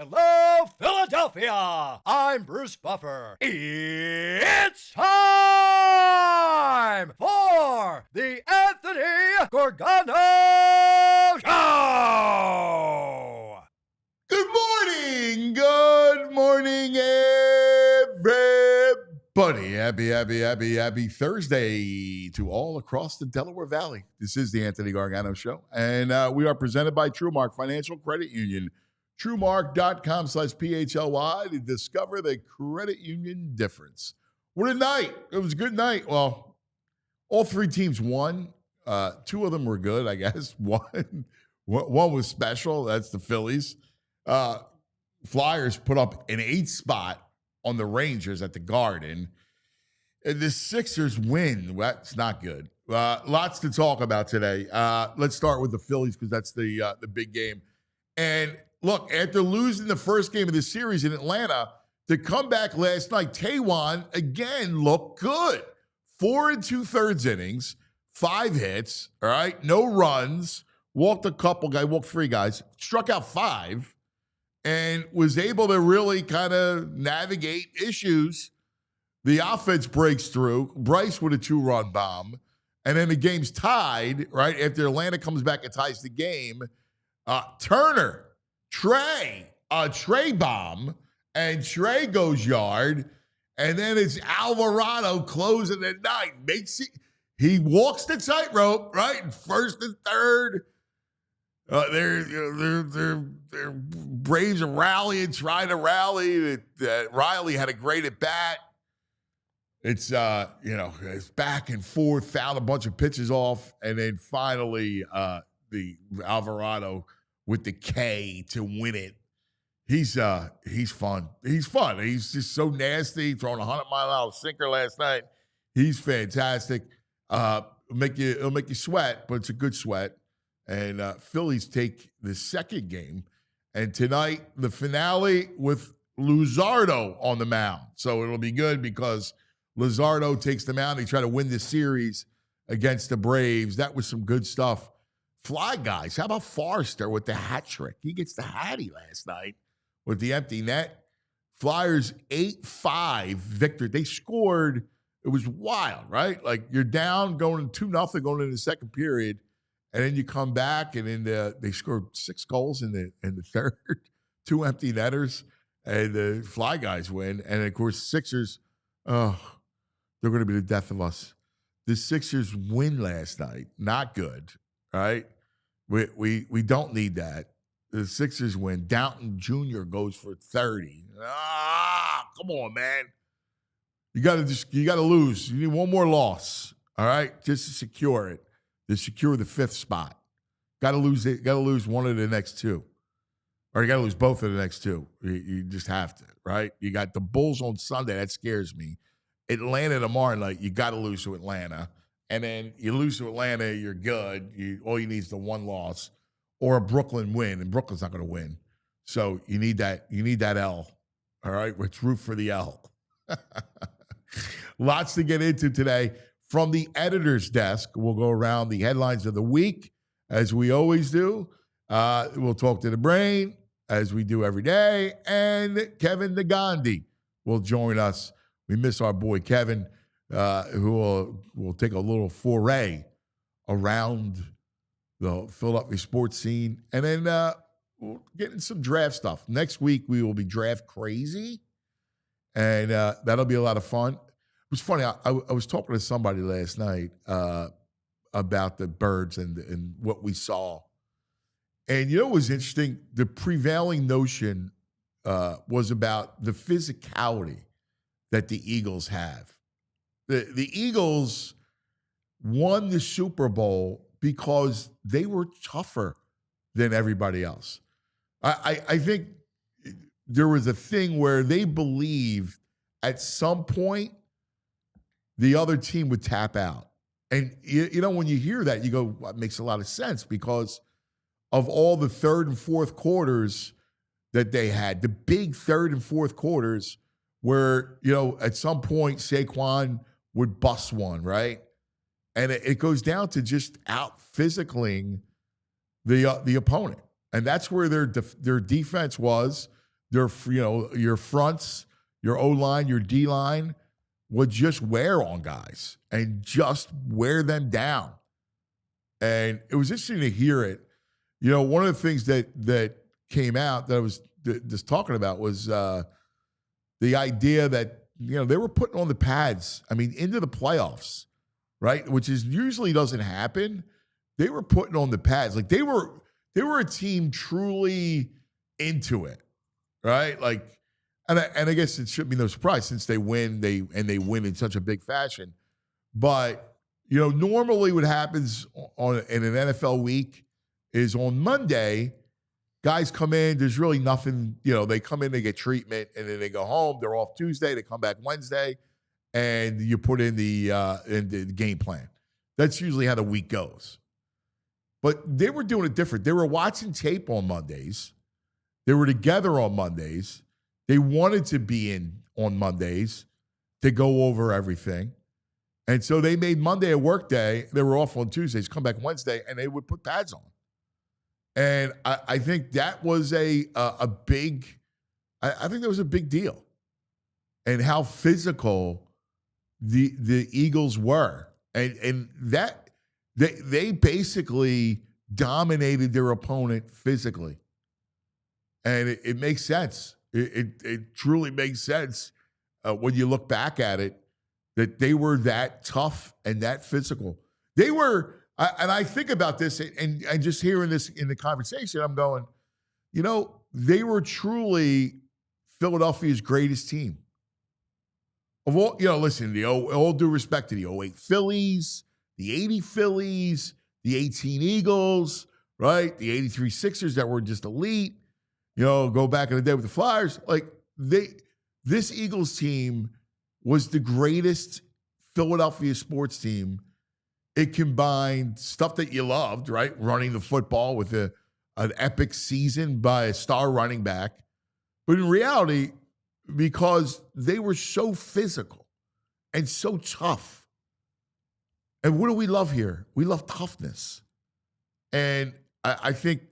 Hello, Philadelphia! I'm Bruce Buffer. It's time for the Anthony Gorgano Show! Good morning, everybody. Happy Thursday to all across the Delaware Valley. This is the Anthony Gargano Show, and we are presented by TrueMark Financial Credit Union. TrueMark.com/PHLY to discover the credit union difference. What a night. It was a good night. Well, all three teams won. Two of them were good, I guess. One was special. That's the Phillies. Flyers put up an 8 spot on the Rangers at the Garden. And the Sixers win. That's not good. Lots to talk about today. Let's start with the Phillies because that's the big game. And look, after losing the first game of the series in Atlanta, the comeback last night, Taijuan again looked good. 4 2/3 innings, 5 hits, all right, no runs, walked 3 guys, struck out 5, and was able to really kind of navigate issues. The offense breaks through. Bryce with a 2-run bomb. And then the game's tied, right? After Atlanta comes back and ties the game, Turner, Trea bomb, and Trea goes yard, and then it's Alvarado closing the night. He walks the tightrope, right? And first and third. They're Braves are rallying, trying to rally. Riley had a great at bat. It's it's back and forth, fouled a bunch of pitches off, and then finally the Alvarado with the K to win it. He's fun. He's fun. He's just so nasty, throwing a 100-mile-an-hour sinker last night. He's fantastic. It'll make you sweat, but it's a good sweat. And Phillies take the second game. And tonight, the finale with Luzardo on the mound. So it'll be good because Luzardo takes the mound. They try to win the series against the Braves. That was some good stuff. Fly guys, how about Forrester with the hat trick? He gets the hattie last night with the empty net. Flyers 8-5 victory. They scored. It was wild, right? Like you're down going 2-0 going into the second period. And then you come back, and then they scored 6 goals in the third, 2 empty netters, and the Fly guys win. And of course, Sixers, they're going to be the death of us. The Sixers win last night, not good, right? We don't need that. The Sixers win. Downton Jr. goes for 30. Come on, man. You got to lose. You need one more loss, all right, just to secure it. To secure the 5th spot. Got to lose it. Got to lose one of the next 2. Or you got to lose both of the next 2. You just have to, right? You got the Bulls on Sunday. That scares me. Atlanta tomorrow night, you got to lose to Atlanta. And then you lose to Atlanta, you're good. All you need is the 1 loss or a Brooklyn win, and Brooklyn's not going to win. So you need that L, all right? Let's root for the L. Lots to get into today. From the editor's desk, we'll go around the headlines of the week, as we always do. We'll talk to the brain, as we do every day. And Kevin Negandhi will join us. We miss our boy Kevin, who will take a little foray around the Philadelphia sports scene. And then we'll get into some draft stuff. Next week, we will be draft crazy, and that'll be a lot of fun. It was funny. I was talking to somebody last night about the birds and what we saw. And you know what was interesting? The prevailing notion was about the physicality that the Eagles have. The Eagles won the Super Bowl because they were tougher than everybody else. I think there was a thing where they believed at some point the other team would tap out. And, you know, when you hear that, you go, well, it makes a lot of sense because of all the third and fourth quarters that they had, the big third and fourth quarters where, you know, at some point Saquon would bust one, right? And it goes down to just out physicaling the opponent. And that's where their defense was. your fronts, your O-line, your D-line would just wear on guys and just wear them down. And it was interesting to hear it. One of the things that came out that I was just talking about was the idea that, they were putting on the pads, into the playoffs, right? Which usually doesn't happen. They were putting on the pads. Like they were a team truly into it, right? Like, and I guess it shouldn't be no surprise since they win, they win in such a big fashion. But, normally what happens in an NFL week is on Monday, guys come in, there's really nothing, they come in, they get treatment, and then they go home. They're off Tuesday, they come back Wednesday, and you put in the game plan. That's usually how the week goes. But they were doing it different. They were watching tape on Mondays. They were together on Mondays. They wanted to be in on Mondays to go over everything. And so they made Monday a work day. They were off on Tuesdays, come back Wednesday, and they would put pads on. And I think that was I think that was a big deal. And how physical the Eagles were. And that they basically dominated their opponent physically. And it makes sense. It truly makes sense when you look back at it, that they were that tough and that physical. They were, and I think about this, and just hearing this in the conversation, I'm going, they were truly Philadelphia's greatest team. Of all, listen, all due respect to the 08 Phillies, the 80 Phillies, the 18 Eagles, right? The 83 Sixers that were just elite. Go back in the day with the Flyers. Like this Eagles team was the greatest Philadelphia sports team. It combined stuff that you loved, right? Running the football with an epic season by a star running back. But in reality, because they were so physical and so tough. And what do we love here? We love toughness. And I think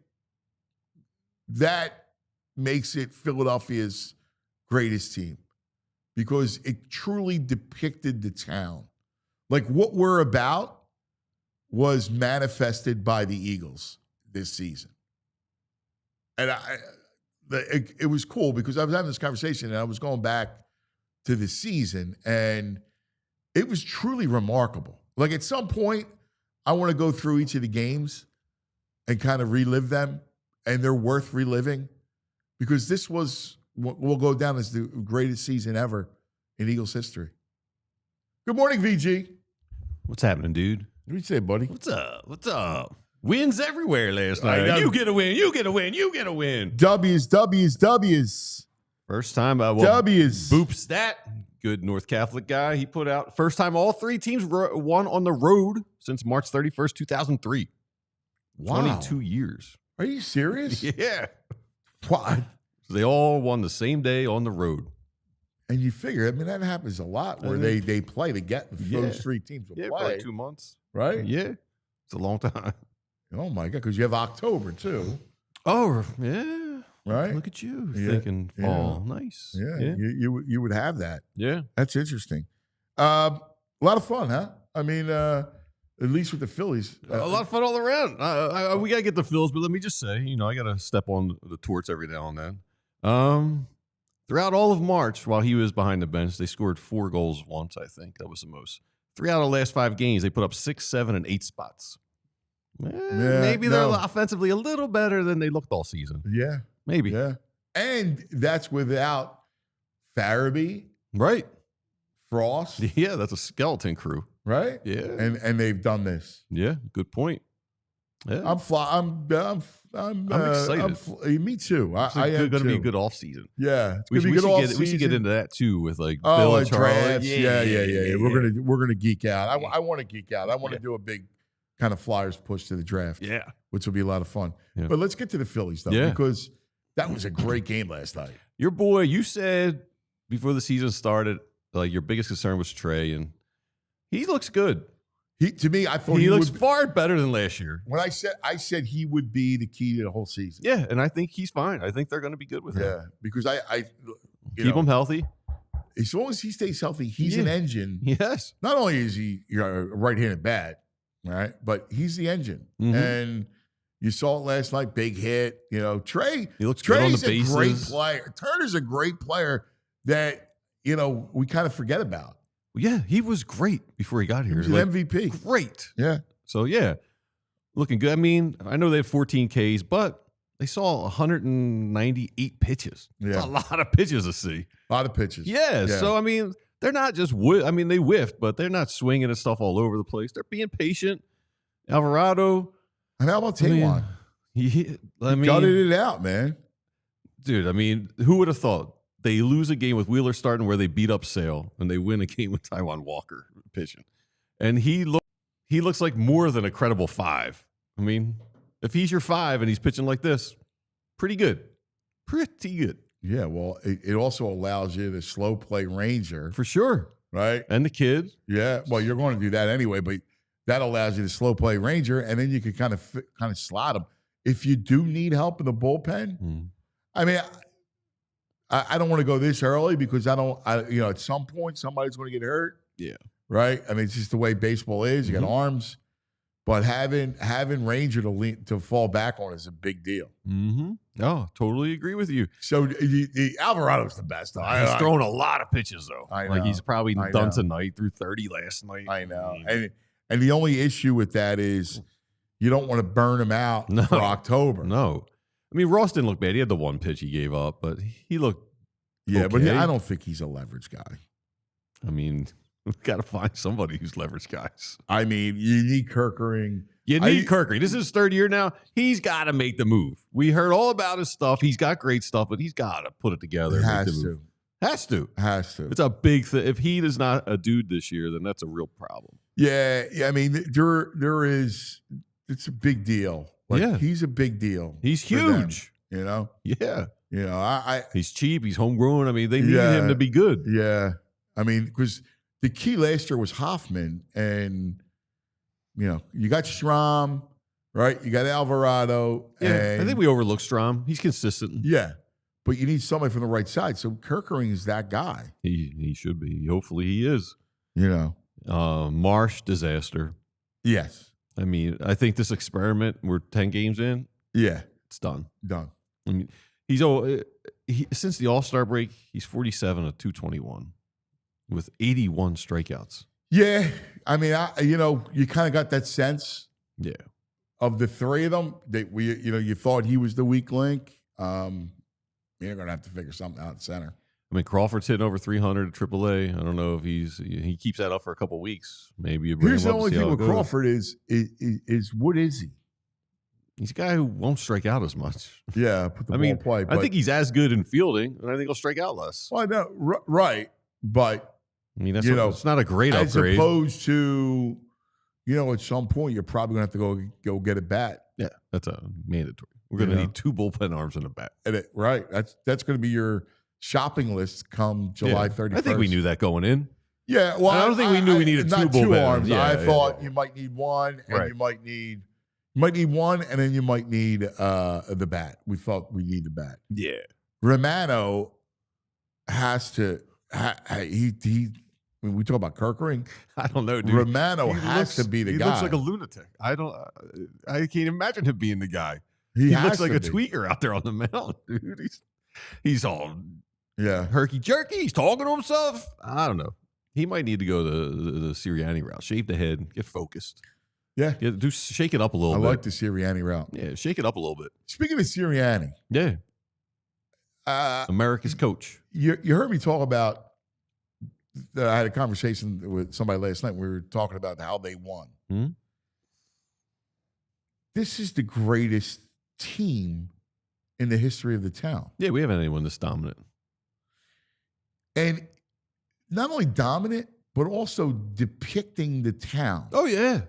that makes it Philadelphia's greatest team because it truly depicted the town. Like what we're about was manifested by the Eagles this season. And it was cool because I was having this conversation and I was going back to the season and it was truly remarkable. Like at some point, I want to go through each of the games and kind of relive them, and they're worth reliving because this was what will go down as the greatest season ever in Eagles history. Good morning, VG. What's happening, dude? What do you say, buddy? What's up? What's up? Wins everywhere last night. You get a win. You get a win. You get a win. W's. First time. W's. Boop stat. Good North Catholic guy. He put out first time all three teams won on the road since March 31st, 2003. Wow. 22 years. Are you serious? Yeah. What? They all won the same day on the road. And you figure, that happens a lot where they play to get those three teams to play. For like 2 months. Right? Yeah. It's a long time. Oh, my God, because you have October, too. Oh, yeah. Right? Look at you thinking fall. Yeah. Nice. Yeah. You would have that. Yeah. That's interesting. A lot of fun, huh? At least with the Phillies. A lot of fun all around. We got to get the Phillies, but let me just say, I got to step on the torch every now and then. Throughout all of March, while he was behind the bench, they scored 4 goals once, I think. That was the most. 3 out of the last 5 games, they put up 6, 7, and 8 spots. Maybe they're offensively a little better than they looked all season. Yeah. Maybe. Yeah. And that's without Farabee. Right. Frost. Yeah, that's a skeleton crew. Right? Yeah. And they've done this. Yeah, good point. Yeah. I'm excited. Me too. It's going to be a good off season. Yeah, it's going to be a good off season. We should get into that too with like Bill and Charlie. Yeah. We're gonna geek out. I want to geek out. I want to do a big kind of Flyers push to the draft. Yeah, which will be a lot of fun. Yeah. But let's get to the Phillies though, because that was a great game last night. Your boy, you said before the season started, like your biggest concern was Trea, and he looks good. To me, I thought he looks would, far better than last year. when I said he would be the key to the whole season. Yeah, and I think he's fine. I think they're going to be good with him. Yeah, because I Keep him healthy. as long as he stays healthy, he's an engine. Yes. Not only is he a right-handed bat, right, but he's the engine. And you saw it last night, big hit. Trea. He looks good on the Trea's a bases. great player. Turner's a great player that we kind of forget about. Yeah, he was great before he got here. He's an MVP. Great. Yeah. So, yeah, looking good. I mean, I know they have 14 Ks, but they saw 198 pitches. Yeah. That's a lot of pitches to see. A lot of pitches. Yeah. So, I mean, they're not just they whiffed, but they're not swinging and stuff all over the place. They're being patient. Alvarado. And how about Taijuan? He Gutted it out, man. Dude, I mean, who would have thought they lose a game with Wheeler starting where they beat up Sale and they win a game with Taijuan Walker pitching? And he looks like more than a credible 5. I mean, if he's your 5 and he's pitching like this, pretty good. Pretty good. Yeah, well, it also allows you to slow play Ranger. For sure. Right? And the kid. Yeah, well, you're going to do that anyway, but that allows you to slow play Ranger, and then you can kind of slot him. If you do need help in the bullpen, I mean, I don't want to go this early because at some point somebody's going to get hurt. Yeah. Right? I mean, it's just the way baseball is. You got arms. But having Ranger to fall back on is a big deal. Oh, totally agree with you. So the Alvarado's the best. He's throwing a lot of pitches, though. I know. Like he's probably done tonight, through 30 last night. I know. And the only issue with that is you don't want to burn him out for October. No. I mean, Ross didn't look bad. He had the one pitch he gave up, but he looked okay. But I don't think he's a leverage guy. I mean, we've got to find somebody who's leverage guys. I mean, you need Kirkering. You need Kirkering. This is his 3rd year now. He's got to make the move. We heard all about his stuff. He's got great stuff, but he's got to put it together. Has to. It's a big thing. If he is not a dude this year, then that's a real problem. Yeah. I mean, there is. It's a big deal. He's a big deal. He's huge. Them, Yeah. He's cheap. He's homegrown. I mean, they need him to be good. Yeah. I mean, because the key last year was Hoffman, and you got Strom, right? You got Alvarado. Yeah, I think we overlook Strom. He's consistent. Yeah, but you need somebody from the right side. So Kirkering is that guy. He should be. Hopefully, he is. Marsh, disaster. Yes. I mean, I think this experiment, we're 10 games in. Yeah, it's done. Done. I mean, since the All-Star break, he's 47 of 221 with 81 strikeouts. Yeah, I mean, you kind of got that sense. Yeah. Of the 3 of them, that you thought he was the weak link. You're going to have to figure something out at center. I mean, Crawford's hitting over 300 at AAA. I don't know if he keeps that up for a couple of weeks. Maybe you bring Here's him the up only to see thing how with it goes. Crawford is what is he? He's a guy who won't strike out as much. Yeah, put the ball play. I think he's as good in fielding, and I think he'll strike out less. Well, no, right, but I mean, it's not a great upgrade. As opposed to, at some point you're probably going to have to go get a bat. Yeah, that's a mandatory. We're going to need 2 bullpen arms and a bat. Right, that's going to be your shopping list come July 31st. I think we knew that going in. Yeah, well, I don't think we knew we needed 2 not bullpen 2 arms. Yeah, I thought you might need one, and you might need one, and then you might need the bat. We thought we need the bat. Yeah, Romano has to. When we talk about Kirkering, I don't know, dude. Romano has to be the guy. He looks like a lunatic. I can't imagine him being the guy. He looks like a tweaker out there on the mound, dude. He's all herky jerky. He's talking to himself. I don't know. He might need to go the Sirianni route. Shave the head. Get focused. Yeah. Shake it up a little bit. I like the Sirianni route. Yeah, shake it up a little bit. Speaking of Sirianni. Yeah. America's coach. You heard me talk about, I had a conversation with somebody last night. We were talking about how they won. Mm-hmm. This is the greatest team in the history of the town. Yeah, we haven't anyone this dominant. And not only dominant, but also depicting the town. Oh, yeah.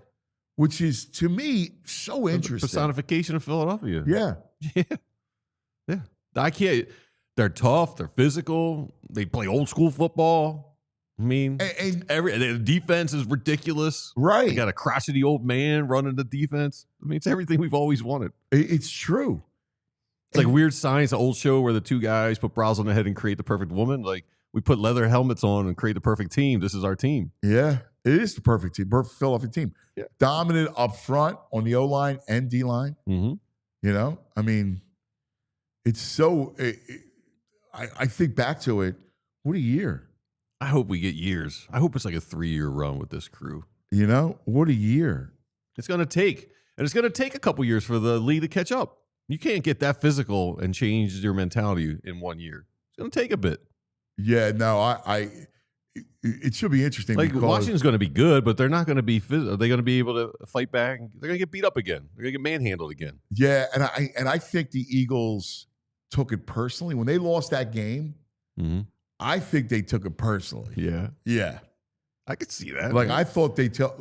Which is, to me, so interesting. The personification of Philadelphia. Yeah. Yeah. I can't. They're tough. They're physical. They play old school football. I mean, And the defense is ridiculous. right. They got a crotchety old man running the defense. I mean, it's everything we've always wanted. It's true. It's like Weird Science, an old show where the two guys put brows on the head and create the perfect woman. Like, we put leather helmets on and create the perfect team. This is our team. Yeah, it is the perfect team, perfect Philadelphia team. Yeah. Dominant up front on the O-line and D-line. Mm-hmm. You know, I mean, it's so. I think back to it. What a year! I hope we get years. I hope it's like a 3-year run with this crew. You know, what a year! It's going to take, and it's going to take a couple years for the league to catch up. You can't get that physical and change your mentality in 1 year. It's going to take a bit. Yeah, no, it should be interesting. Like because Washington's going to be good, but they're not going to be. Are they going to be able to fight back? They're going to get beat up again. They're going to get manhandled again. Yeah, and I think the Eagles took it personally when they lost that game. Mm-hmm. I think they took it personally. Yeah. I could see that. Like I thought they took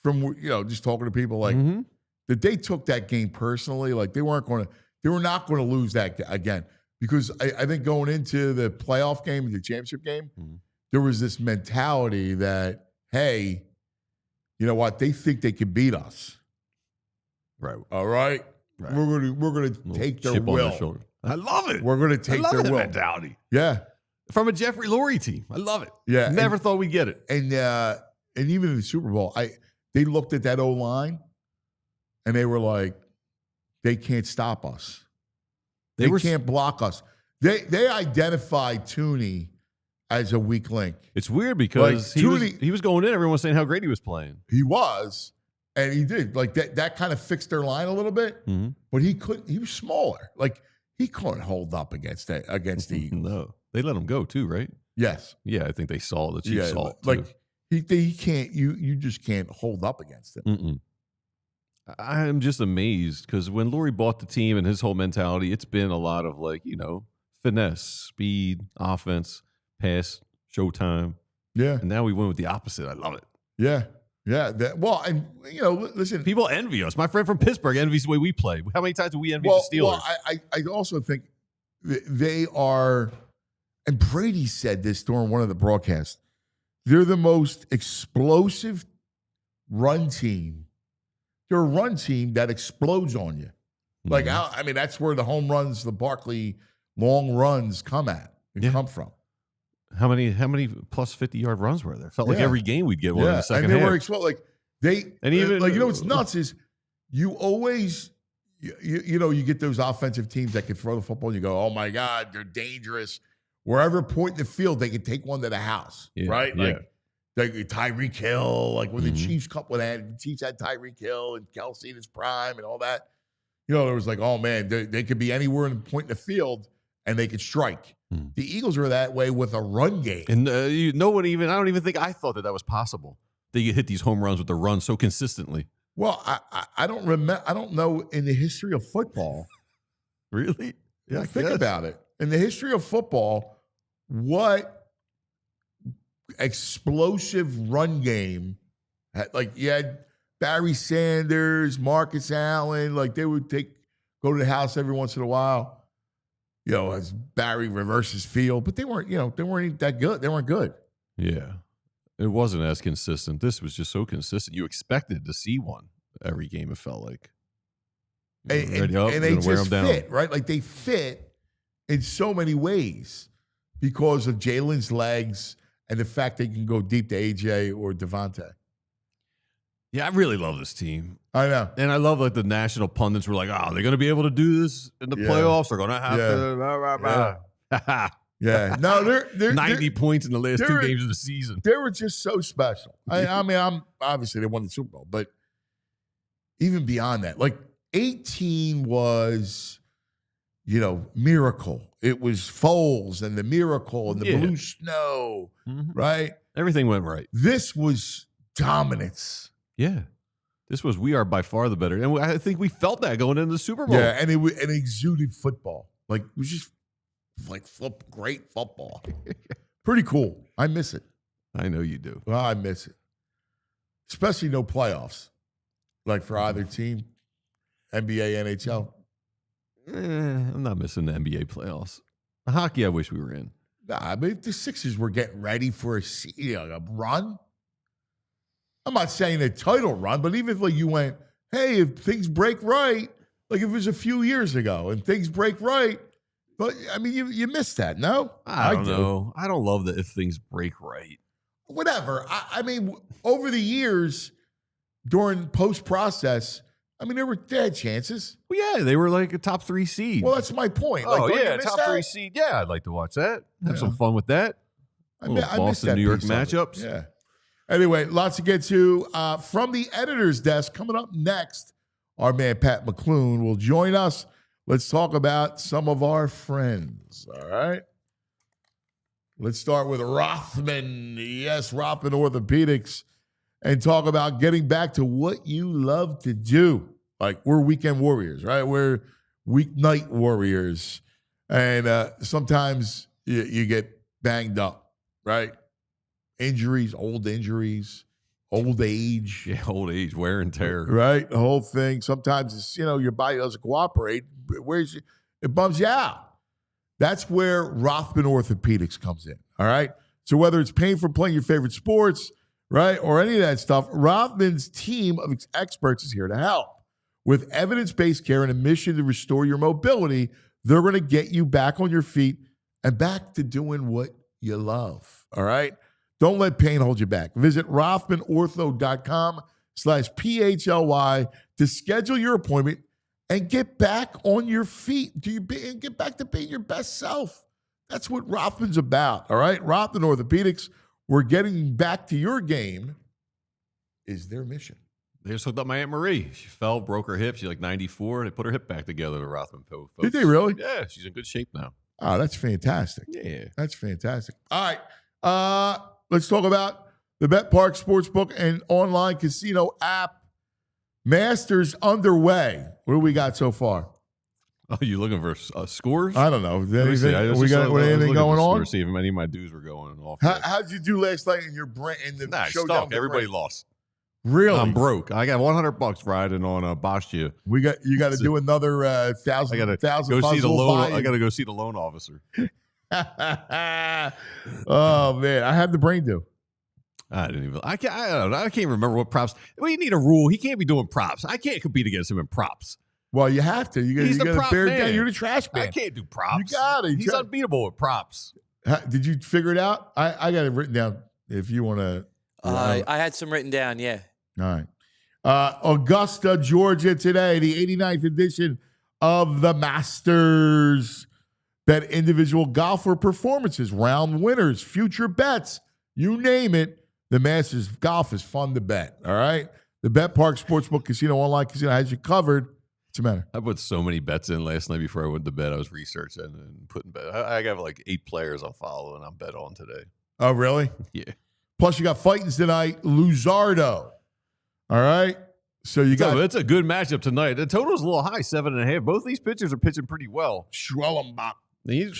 from just talking to people that they took that game personally. Like they were not going to lose that again because I think going into the playoff game, the championship game, there was this mentality that, hey, you know what? They think they can beat us. Right. All right. We're gonna take their will. On their I love it. We're gonna take their will. Mentality. Yeah. From a Jeffrey Lurie team. I love it. Yeah. Never thought we'd get it. And even in the Super Bowl, they looked at that O-line and they were like, they can't stop us. They can't block us. They identified Tooney as a weak link. It's weird because he was going in, everyone was saying how great he was playing. He was, and he did. Like that kind of fixed their line a little bit, but he couldn't. He was smaller. Like he couldn't hold up against the Eagles. No. They let him go too, right? Yes. Yeah, I think they saw the Chiefs saw it too. Like he can't. You just can't hold up against him. Mm-mm. I'm just amazed because when Lurie bought the team and his whole mentality, it's been a lot of finesse, speed, offense, pass, showtime. Yeah. And now we went with the opposite. I love it. Yeah. Yeah. And listen. People envy us. My friend from Pittsburgh envies the way we play. How many times do we envy the Steelers? Well, I also think they are, and Brady said this during one of the broadcasts, they're the most explosive run team. They're a run team that explodes on you. Like, that's where the home runs, the Barkley long runs come from. How many plus 50-yard runs were there? Felt like every game we'd get one in the second half. They were explosive. What's nuts is you always, you get those offensive teams that can throw the football and you go, oh my God, they're dangerous. Wherever point in the field, they can take one to the house, right? Like Tyreek Hill, like when the Chiefs the Chiefs had Tyreek Hill and Kelsey in his prime and all that. There was like, oh man, they could be anywhere in the point in the field and they could strike. The Eagles were that way with a run game. And I don't even think I thought that was possible. That you hit these home runs with the run so consistently. Well, I don't remember. I don't know in the history of football. Really? Yeah, think about it. In the history of football, what explosive run game you had Barry Sanders, Marcus Allen, they would go to the house every once in a while, as Barry reverses field, but they weren't that good. They weren't good. Yeah. It wasn't as consistent. This was just so consistent. You expected to see one every game, it felt like. And they just fit, right? Like they fit in so many ways because of Jalen's legs and the fact they can go deep to AJ or Devontae. Yeah, I really love this team. I know. And I love the national pundits were like, oh, they're going to be able to do this in the playoffs. They're going to have to. Blah, blah, blah. Yeah. No, they're 90 points in the last 2 games of the season. They were just so special. I'm obviously they won the Super Bowl, but even beyond that, 18 was, miracle. It was Foles and the miracle and the blue snow, right? Everything went right. This was dominance. Yeah. This was, we are by far the better. And I think we felt that going into the Super Bowl. Yeah, and it exuded football. It was just great football. Pretty cool. I miss it. I know you do. Well, I miss it. Especially no playoffs. For either team, NBA, NHL. I'm not missing the NBA playoffs. The hockey, I wish we were in. Nah, I mean, if the Sixers were getting ready for a run, I'm not saying a title run, but even if like you went, hey, if things break right, like if it was a few years ago and things break right, but I mean, you missed that, no? I don't know. I don't love that if things break right. Whatever. I mean, over the years, during post-process, I mean, they had chances. Well, yeah, they were like a top 3 seed. Well, that's my point. Oh, like, yeah, top 3 seed. Yeah, I'd like to watch that. Have some fun with that. I missed Boston, that New York piece of it. matchups. Yeah. Anyway, lots to get to. From the editor's desk, coming up next, our man Pat McClune will join us. Let's talk about some of our friends, all right? Let's start with Rothman. Yes, Rothman Orthopedics. And talk about getting back to what you love to do. Like, we're weekend warriors, right? We're weeknight warriors. And sometimes you get banged up, right? Injuries, old age. Yeah, old age, wear and tear. Right? The whole thing. Sometimes it's, your body doesn't cooperate. It bums you out. That's where Rothman Orthopedics comes in, all right? So whether it's pain from playing your favorite sports, right, or any of that stuff, Rothman's team of experts is here to help. With evidence-based care and a mission to restore your mobility, they're going to get you back on your feet and back to doing what you love, all right? Don't let pain hold you back. Visit RothmanOrtho.com/PHLY to schedule your appointment and get back on your feet. And get back to being your best self. That's what Rothman's about, all right? Rothman Orthopedics, we're getting back to your game is their mission. They just hooked up my Aunt Marie. She fell, broke her hip. She's like 94. They put her hip back together, the Rothman folks. Did they really? Yeah, she's in good shape now. Oh, that's fantastic. Yeah. That's fantastic. All right. Let's talk about the Bet Park Sportsbook and online casino app. Masters underway. What do we got so far? Oh, you looking for scores? I don't know. Anything, We got anything going on? See if any of my dues were going off. How'd you do last night in your brain? Nah, stuck. Everybody lost. Really? I'm broke. I got $100 riding on Bastia. You got to do another 1,000. I got to go see the loan. I got to go see the loan officer. Oh man, I had the brain do. I don't know. I can't remember what props. We need a rule. He can't be doing props. I can't compete against him in props. Well, you have to. He's the prop man. You're the trash man. I can't do props. You got it. He's unbeatable with props. Did you figure it out? I got it written down. If you want to. I had some written down. Yeah. All right. Augusta, Georgia today, the 89th edition of the Masters. Bet individual golfer performances, round winners, future bets, you name it. The Masters golf is fun to bet, all right? The Bet Park Sportsbook Casino Online Casino has you covered. What's the matter? I put so many bets in last night before I went to bed. I was researching and putting bet. I got like 8 players I'm following. I'm bet on today. Oh, really? Yeah. Plus, you got fightings tonight. Luzardo. All right? So you got... It's a good matchup tonight. The total's a little high, 7.5. Both these pitchers are pitching pretty well. Schwellenbach. You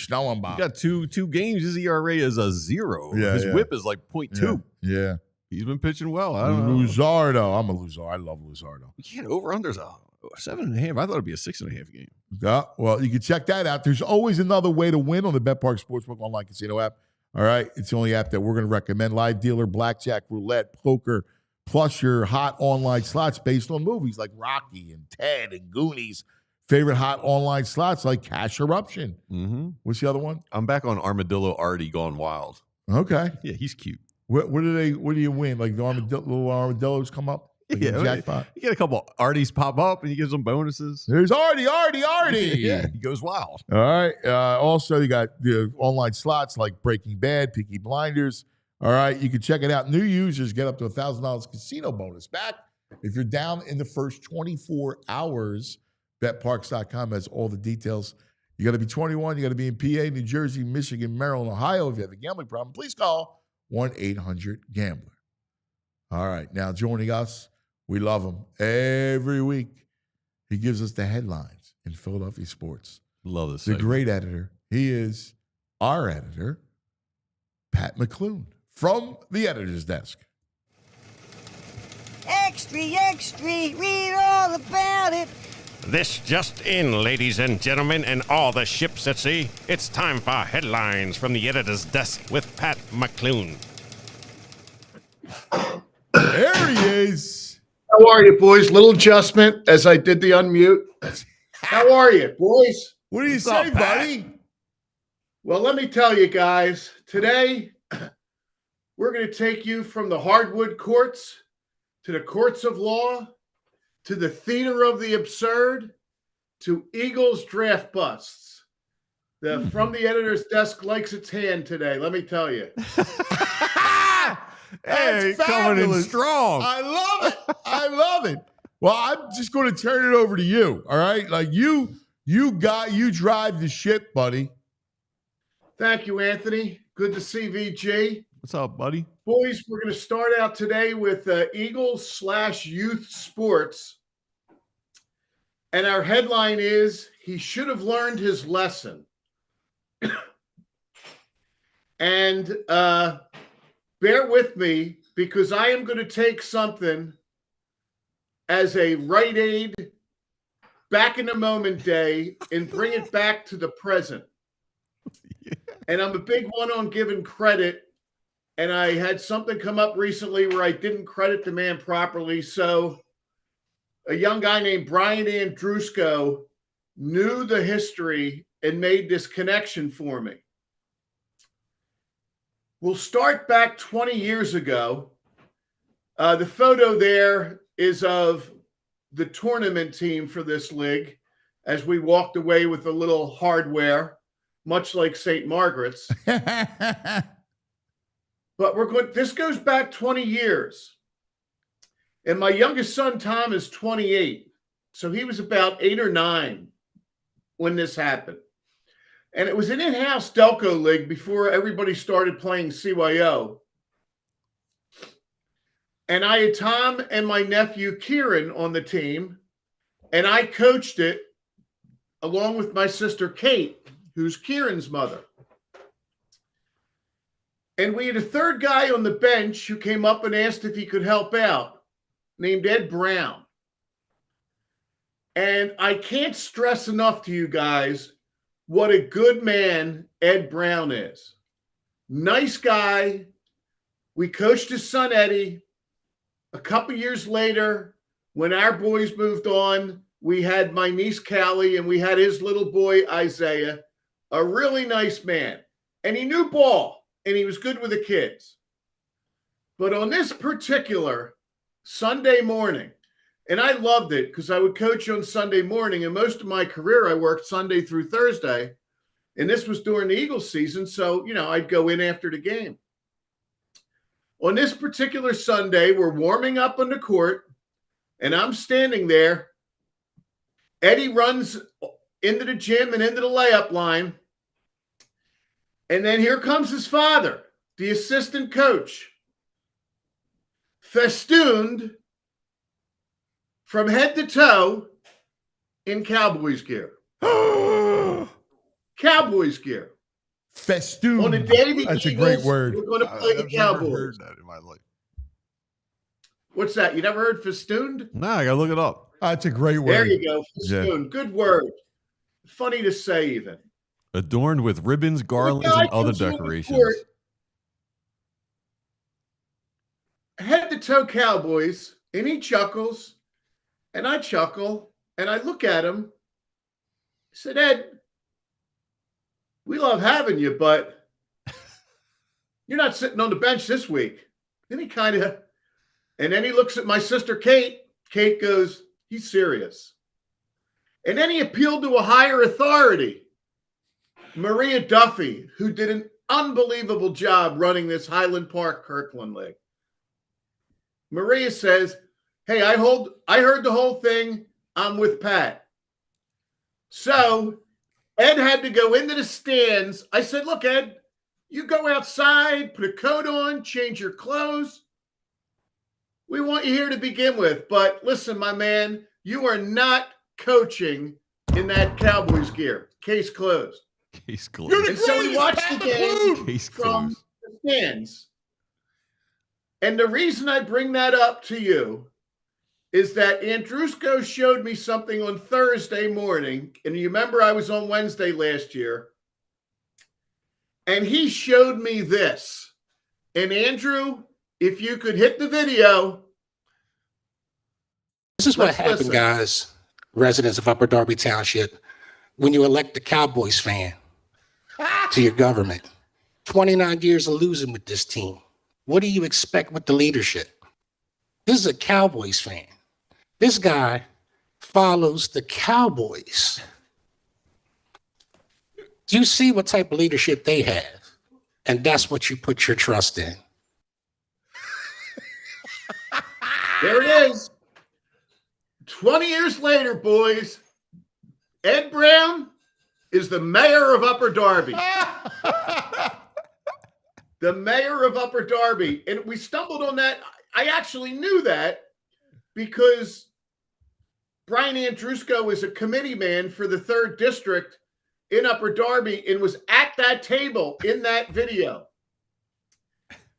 got two games. His ERA is a 0. Yeah, his whip is like 0.2. Yeah. He's been pitching well. I don't know. Luzardo. I'm a Luzardo. I love Luzardo. Yeah, over-under's a 7.5. I thought it'd be a 6.5 game. Yeah, well, you can check that out. There's always another way to win on the Bet Park Sportsbook Online Casino app. All right? It's the only app that we're going to recommend. Live dealer, blackjack, roulette, poker, plus your hot online slots based on movies like Rocky and Ted and Goonies. Favorite hot online slots like Cash Eruption. Mm-hmm. What's the other one? I'm back on Armadillo Artie Gone Wild. Okay. Yeah, he's cute. What do you win? Like the little armadillos come up? Like jackpot? You get a couple Arties pop up and you give them bonuses. There's Artie. Yeah, he goes wild. All right. Also, you got the online slots like Breaking Bad, Peaky Blinders. All right. You can check it out. New users get up to $1,000 casino bonus back if you're down in the first 24 hours. BetParks.com has all the details. You got to be 21. You got to be in PA, New Jersey, Michigan, Maryland, Ohio. If you have a gambling problem, please call 1-800-GAMBLER. All right. Now, joining us, we love him every week. He gives us the headlines in Philadelphia sports. Love this. The great editor. He is our editor, Pat McClune, from the editor's desk. Extra, extra, read all about it. This just in, ladies and gentlemen, and all the ships at sea. It's time for headlines from the editor's desk with Pat McClune. There he is. How are you, boys? Little adjustment as I did the unmute. How are you, boys? What do you What's say, up, Pat? buddy? Well, let me tell you guys, today we're going to take you from the hardwood courts to the courts of law to the theater of the absurd to Eagles draft busts. From the editor's desk likes its hand today, let me tell you. Hey, That's coming in fabulous. strong. I love it. I love it. Well, I'm just going to turn it over to you. All right, like you drive the ship, buddy. Thank you, Anthony. Good to see VG. What's up, buddy? Boys, we're going to start out today with Eagles/youth sports. And our headline is, he should have learned his lesson. And bear with me, because I am going to take something as a Rite Aid back in the moment day and bring it back to the present. And I'm a big one on giving credit. And I had something come up recently where I didn't credit the man properly. So a young guy named Brian Andrusko knew the history and made this connection for me. We'll start back 20 years ago. The photo there is of the tournament team for this league as we walked away with a little hardware, much like St. Margaret's. But this goes back 20 years. And my youngest son, Tom, is 28. So he was about 8 or 9 when this happened. And it was an in-house Delco league before everybody started playing CYO. And I had Tom and my nephew, Kieran, on the team. And I coached it along with my sister, Kate, who's Kieran's mother. And we had a third guy on the bench who came up and asked if he could help out, named Ed Brown. And I can't stress enough to you guys what a good man Ed Brown is. Nice guy. We coached his son, Eddie. A couple years later, when our boys moved on, we had my niece, Callie, and we had his little boy, Isaiah, a really nice man. And he knew ball. And he was good with the kids. But on this particular Sunday morning, and I loved it because I would coach on Sunday morning, and most of my career I worked Sunday through Thursday, and this was during the Eagles season, so, I'd go in after the game. On this particular Sunday, we're warming up on the court, and I'm standing there. Eddie runs into the gym and into the layup line. And then here comes his father, the assistant coach, festooned from head to toe in Cowboys gear. Cowboys gear. Festoon. On the day the That's Eagles a great word. were going to play the I've never Cowboys. heard that in my life. What's that? You never heard festooned? Nah, I gotta look it up. That's a great word. There you go. Festooned. Yeah. Good word. Funny to say even. Adorned with ribbons, garlands, guy and other comes on the decorations. court, head to toe Cowboys, and he chuckles, and I chuckle, and I look at him. I said, Ed, we love having you, but you're not sitting on the bench this week. Then and then he looks at my sister, Kate. Kate goes, he's serious. And then he appealed to a higher authority, Maria Duffy, who did an unbelievable job running this Highland Park Kirkland League. Maria says, hey, I heard the whole thing. I'm with Pat. So Ed had to go into the stands. I said, look, Ed, you go outside, put a coat on, change your clothes. We want you here to begin with. But listen, my man, you are not coaching in that Cowboys gear. Case closed. Case closed. You're the And so we greatest, watched Pat the game Case from closed. the stands. And the reason I bring that up to you is that Andrusko showed me something on Thursday morning. And you remember I was on Wednesday last year. And he showed me this. And Andrew, if you could hit the video. This is what happened, guys, residents of Upper Darby Township, when you elect the Cowboys fan to your government. 29 years of losing with this team. What do you expect with the leadership? This is a Cowboys fan. This guy follows the Cowboys. Do you see what type of leadership they have? And that's what you put your trust in. There it is. 20 years later, boys, Ed Brown is the mayor of Upper Darby. The mayor of Upper Darby. And we stumbled on that. I actually knew that because Brian Andrusko is a committee man for the 3rd District in Upper Darby and was at that table in that video.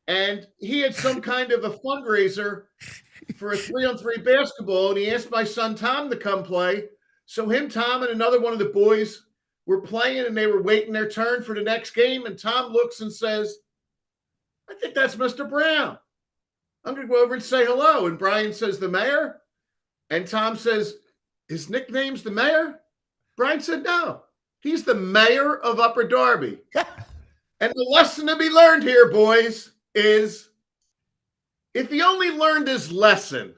And he had some kind of a fundraiser for a 3-on-3 basketball, and he asked my son Tom to come play. So him, Tom, and another one of the boys were playing, and they were waiting their turn for the next game. And Tom looks and says, I think that's Mr. Brown. I'm going to go over and say hello. And Brian says, the mayor? And Tom says, his nickname's the mayor? Brian said, no, he's the mayor of Upper Darby. And the lesson to be learned here, boys, is if he only learned his lesson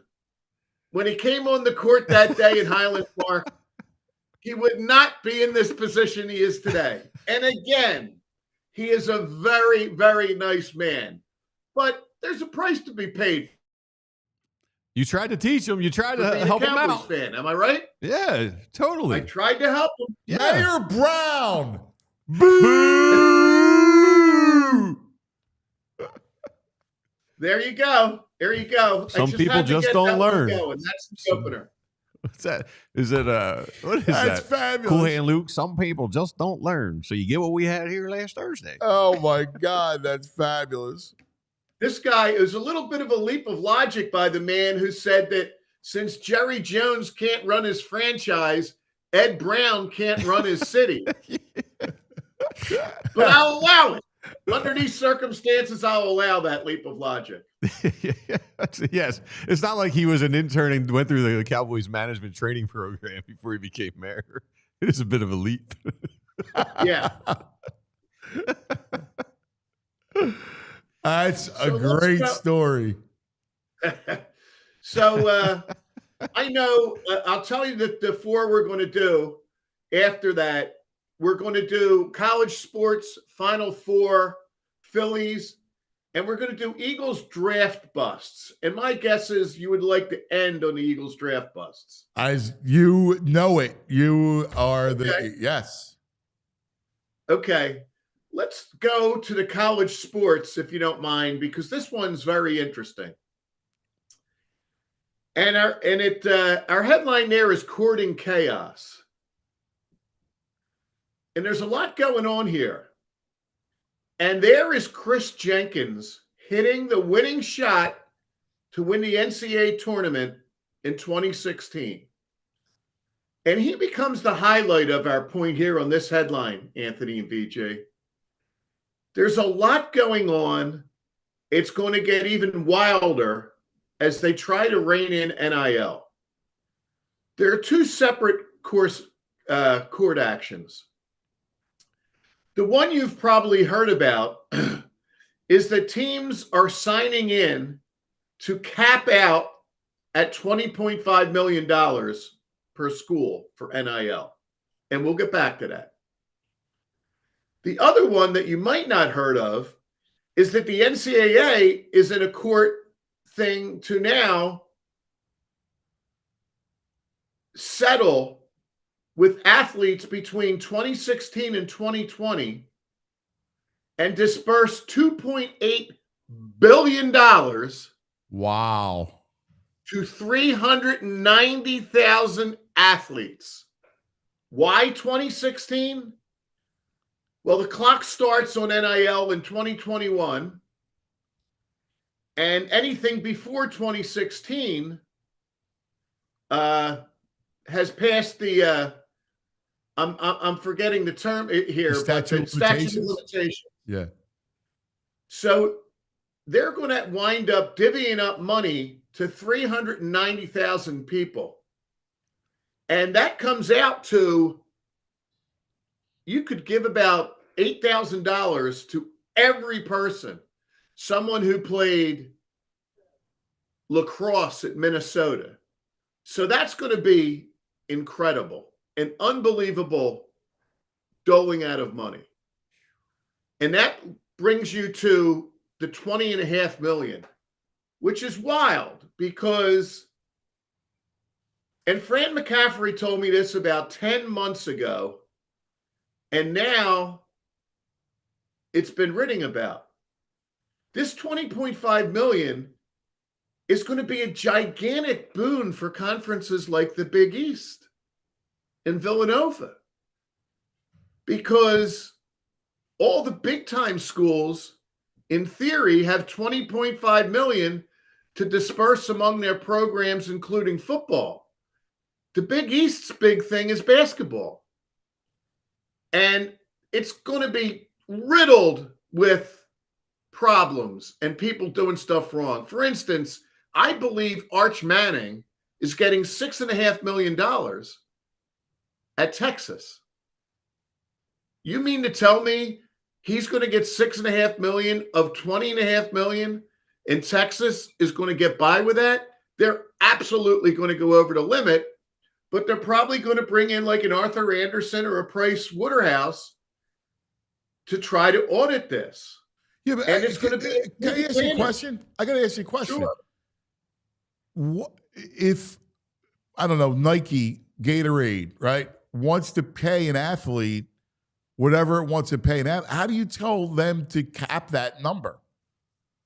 when he came on the court that day in Highland Park, he would not be in this position he is today. And again, he is a very, very nice man. But there's a price to be paid. You tried to teach him. You tried to help him out. Fan, am I right? Yeah, totally. I tried to help him. Yeah. Mayor Brown. Boo! There you go. There you go. Some people just don't learn. And that's the opener. What's that? Is it what is That's that? fabulous. Cool Hand Luke. Some people just don't learn. So you get what we had here last Thursday. Oh my God, that's fabulous. This guy is a little bit of a leap of logic by the man who said that since Jerry Jones can't run his franchise, Ed Brown can't run his city. But I'll allow it. Under these circumstances, I'll allow that leap of logic. Yes. It's not like he was an intern and went through the Cowboys management training program before he became mayor. It is a bit of a leap. Yeah. That's a great story. So I know, I'll tell you that the 4 we're going to do after that, we're going to do college sports, Final Four, Phillies, and we're going to do Eagles draft busts. And my guess is you would like to end on the Eagles draft busts. As you know it, you are the, yes. Okay. Let's go to the college sports, if you don't mind, because this one's very interesting. And our headline there is Courting Chaos. And there's a lot going on here. And there is Chris Jenkins hitting the winning shot to win the NCAA tournament in 2016. And he becomes the highlight of our point here on this headline, Anthony and VJ. There's a lot going on. It's going to get even wilder as they try to rein in NIL. There are 2 separate court actions. The one you've probably heard about is that teams are signing in to cap out at $20.5 million per school for NIL. And we'll get back to that. The other one that you might not heard of is that the NCAA is in a court thing to now settle with athletes between 2016 and 2020 and disperse $2.8 billion Wow. to 390,000 athletes. Why 2016? Well, the clock starts on NIL in 2021, and anything before 2016 has passed the I'm forgetting the term here, but the statute of limitations. Yeah. So they're going to wind up divvying up money to 390,000 people. And that comes out to, you could give about $8,000 to every person, someone who played lacrosse at Minnesota. So that's going to be incredible, an unbelievable doling out of money. And that brings you to the 20.5 million, which is wild because, and Fran McCaffrey told me this about 10 months ago, and now it's been written about. This 20.5 million is going to be a gigantic boon for conferences like the Big East and Villanova, because all the big time schools in theory have 20.5 million to disperse among their programs, including football. The Big East's big thing is basketball. And it's going to be riddled with problems and people doing stuff wrong. For instance, I believe Arch Manning is getting $6.5 million at Texas. You mean to tell me he's going to get $6.5 million of $20.5 million, and Texas is going to get by with that? They're absolutely going to go over the limit, but they're probably going to bring in like an Arthur Anderson or a Price Waterhouse to try to audit this. Yeah, but and it's going to be. Can I ask you a question? I got to ask you a question. Sure. What if, I don't know, Nike, Gatorade, right, wants to pay an athlete whatever it wants to pay an athlete? How do you tell them to cap that number?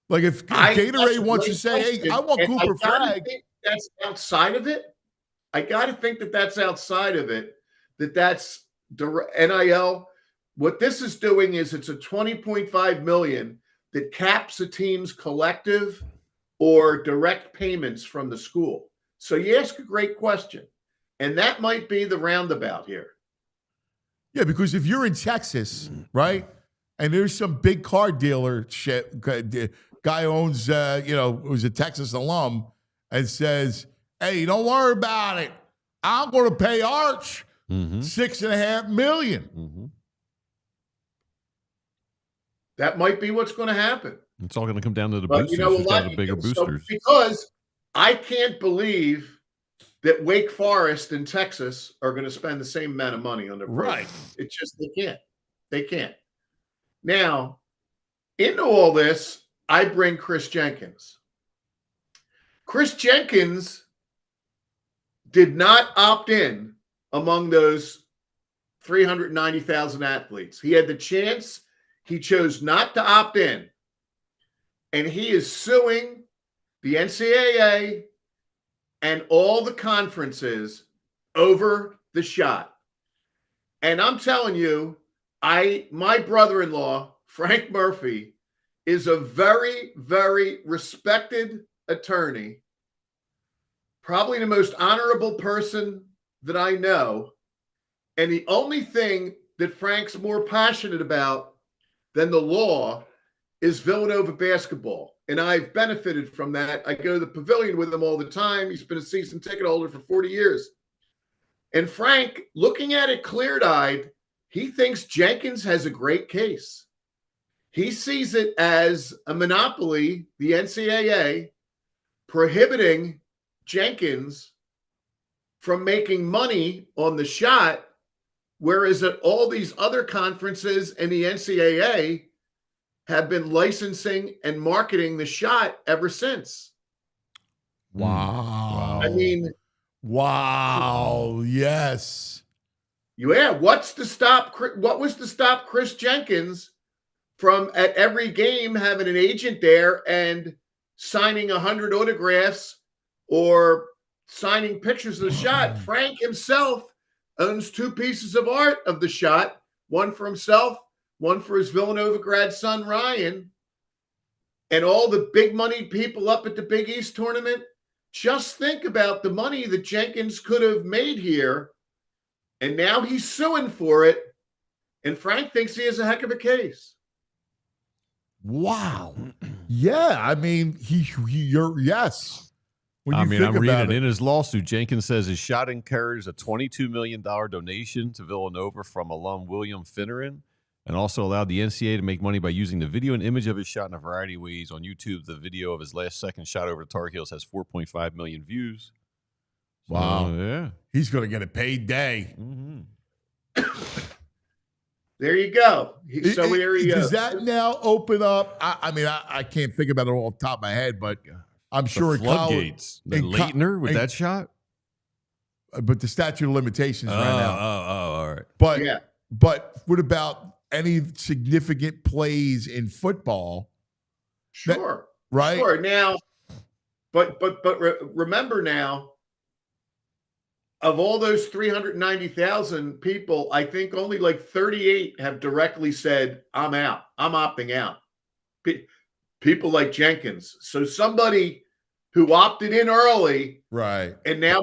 Like if Gatorade wants to say, hey, I want Cooper Flagg. That's outside of it. I got to think that that's outside of it, that's NIL. What this is doing is it's a 20.5 million that caps a team's collective or direct payments from the school. So you ask a great question, and that might be the roundabout here. Yeah, because if you're in Texas, right, and there's some big car dealership guy owns, who's a Texas alum, and says, "Hey, don't worry about it. I'm going to pay Arch $6.5 million." Mm-hmm. That might be what's going to happen. It's all going to come down to the boosters. Who's got the bigger boosters? Because I can't believe that Wake Forest and Texas are going to spend the same amount of money on their program. Right. It's just they can't. They can't. Now, into all this, I bring Chris Jenkins. Chris Jenkins did not opt in among those 390,000 athletes. He had the chance. He chose not to opt in. And he is suing the NCAA and all the conferences over the shot. And I'm telling you, my brother-in-law, Frank Murphy, is a very, very respected attorney, probably the most honorable person that I know. And the only thing that Frank's more passionate about than the law is Villanova basketball. And I've benefited from that. I go to the pavilion with him all the time. He's been a season ticket holder for 40 years. And Frank, looking at it clear-eyed, he thinks Jenkins has a great case. He sees it as a monopoly, the NCAA, prohibiting Jenkins from making money on the shot, whereas at all these other conferences and the NCAA have been licensing and marketing the shot ever since. Wow. I mean, wow. Yes. Yeah. What was to stop Chris Jenkins from at every game having an agent there and signing 100 autographs or signing pictures of the shot? Frank himself owns 2 pieces of art of the shot, one for himself, one for his Villanova grad son, Ryan. And all the big money people up at the Big East tournament just think about the money that Jenkins could have made here, and now he's suing for it, and Frank thinks he has a heck of a case. Wow. Yeah, I mean, yes. When you I'm think reading about in his lawsuit, Jenkins says his shot incurs a $22 million donation to Villanova from alum William Finneran, and also allowed the NCAA to make money by using the video and image of his shot in a variety of ways. On YouTube, the video of his last second shot over the Tar Heels has 4.5 million views. Wow. Yeah. He's going to get a paid day. There you go. So there you go. Does that now open up? I mean, I can't think about it all off the top of my head, but I'm sure in floodgates. college, Leitner with that shot? But the statute of limitations right now. All right. But what about any significant plays in football? Sure. Right? Sure. Now, but remember now, of all those 390,000 people, I think only like 38 have directly said, I'm out. I'm opting out. People like Jenkins. So somebody who opted in early, right, and now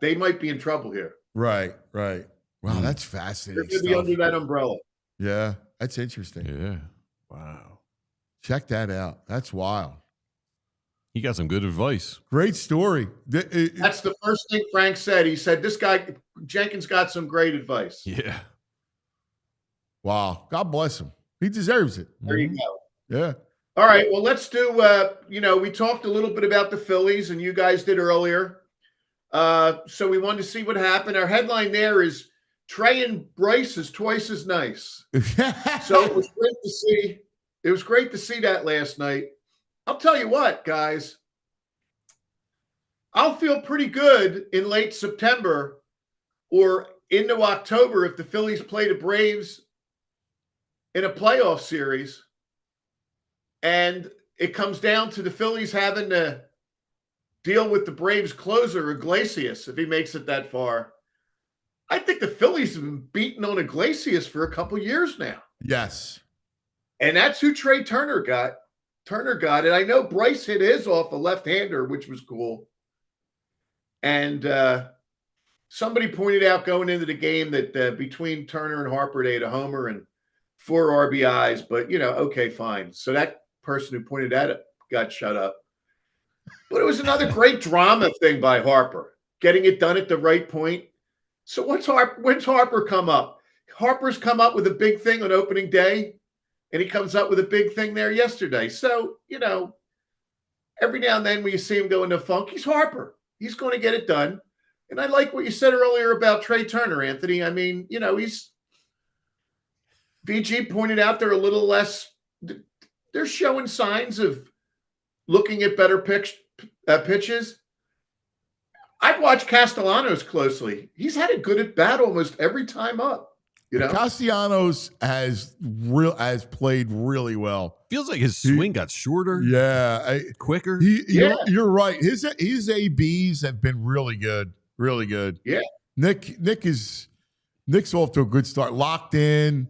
they might be in trouble here. Right. Wow, that's fascinating. They're going to be under that umbrella. Yeah, that's interesting. Yeah. Wow. Check that out. That's wild. He got some good advice. Great story. That's the first thing Frank said. He said, this guy, Jenkins, got some great advice. Yeah. Wow. God bless him. He deserves it. There you go. Yeah. All right. Well, let's do, we talked a little bit about the Phillies, and you guys did earlier. So we wanted to see what happened. Our headline there is Trea and Bryce is twice as nice. So it was great to see. It was great to see that last night. I'll tell you what, guys. I'll feel pretty good in late September or into October if the Phillies play the Braves in a playoff series and it comes down to the Phillies having to deal with the Braves closer, Iglesias, if he makes it that far. I think the Phillies have been beating on Iglesias for a couple years now. Yes. And that's who Trea Turner got. Turner got it. I know Bryce hit his off a left-hander, which was cool. And somebody pointed out going into the game that between Turner and Harper, they had a homer and 4 RBIs. But, okay, fine. So that person who pointed at it got shut up. But it was another great drama thing by Harper, getting it done at the right point. So when's Harper come up? Harper's come up with a big thing on opening day. And he comes up with a big thing there yesterday. So, every now and then when you see him go into funk, he's Harper. He's going to get it done. And I like what you said earlier about Trea Turner, Anthony. I mean, VG pointed out they're a little less, they're showing signs of looking at better pitches. I've watched Castellanos closely. He's had a good at bat almost every time up. Castellanos has played really well. Feels like his swing got shorter. Yeah, quicker. You're right. His ABs have been really good, really good. Yeah, Nick's off to a good start. Locked in.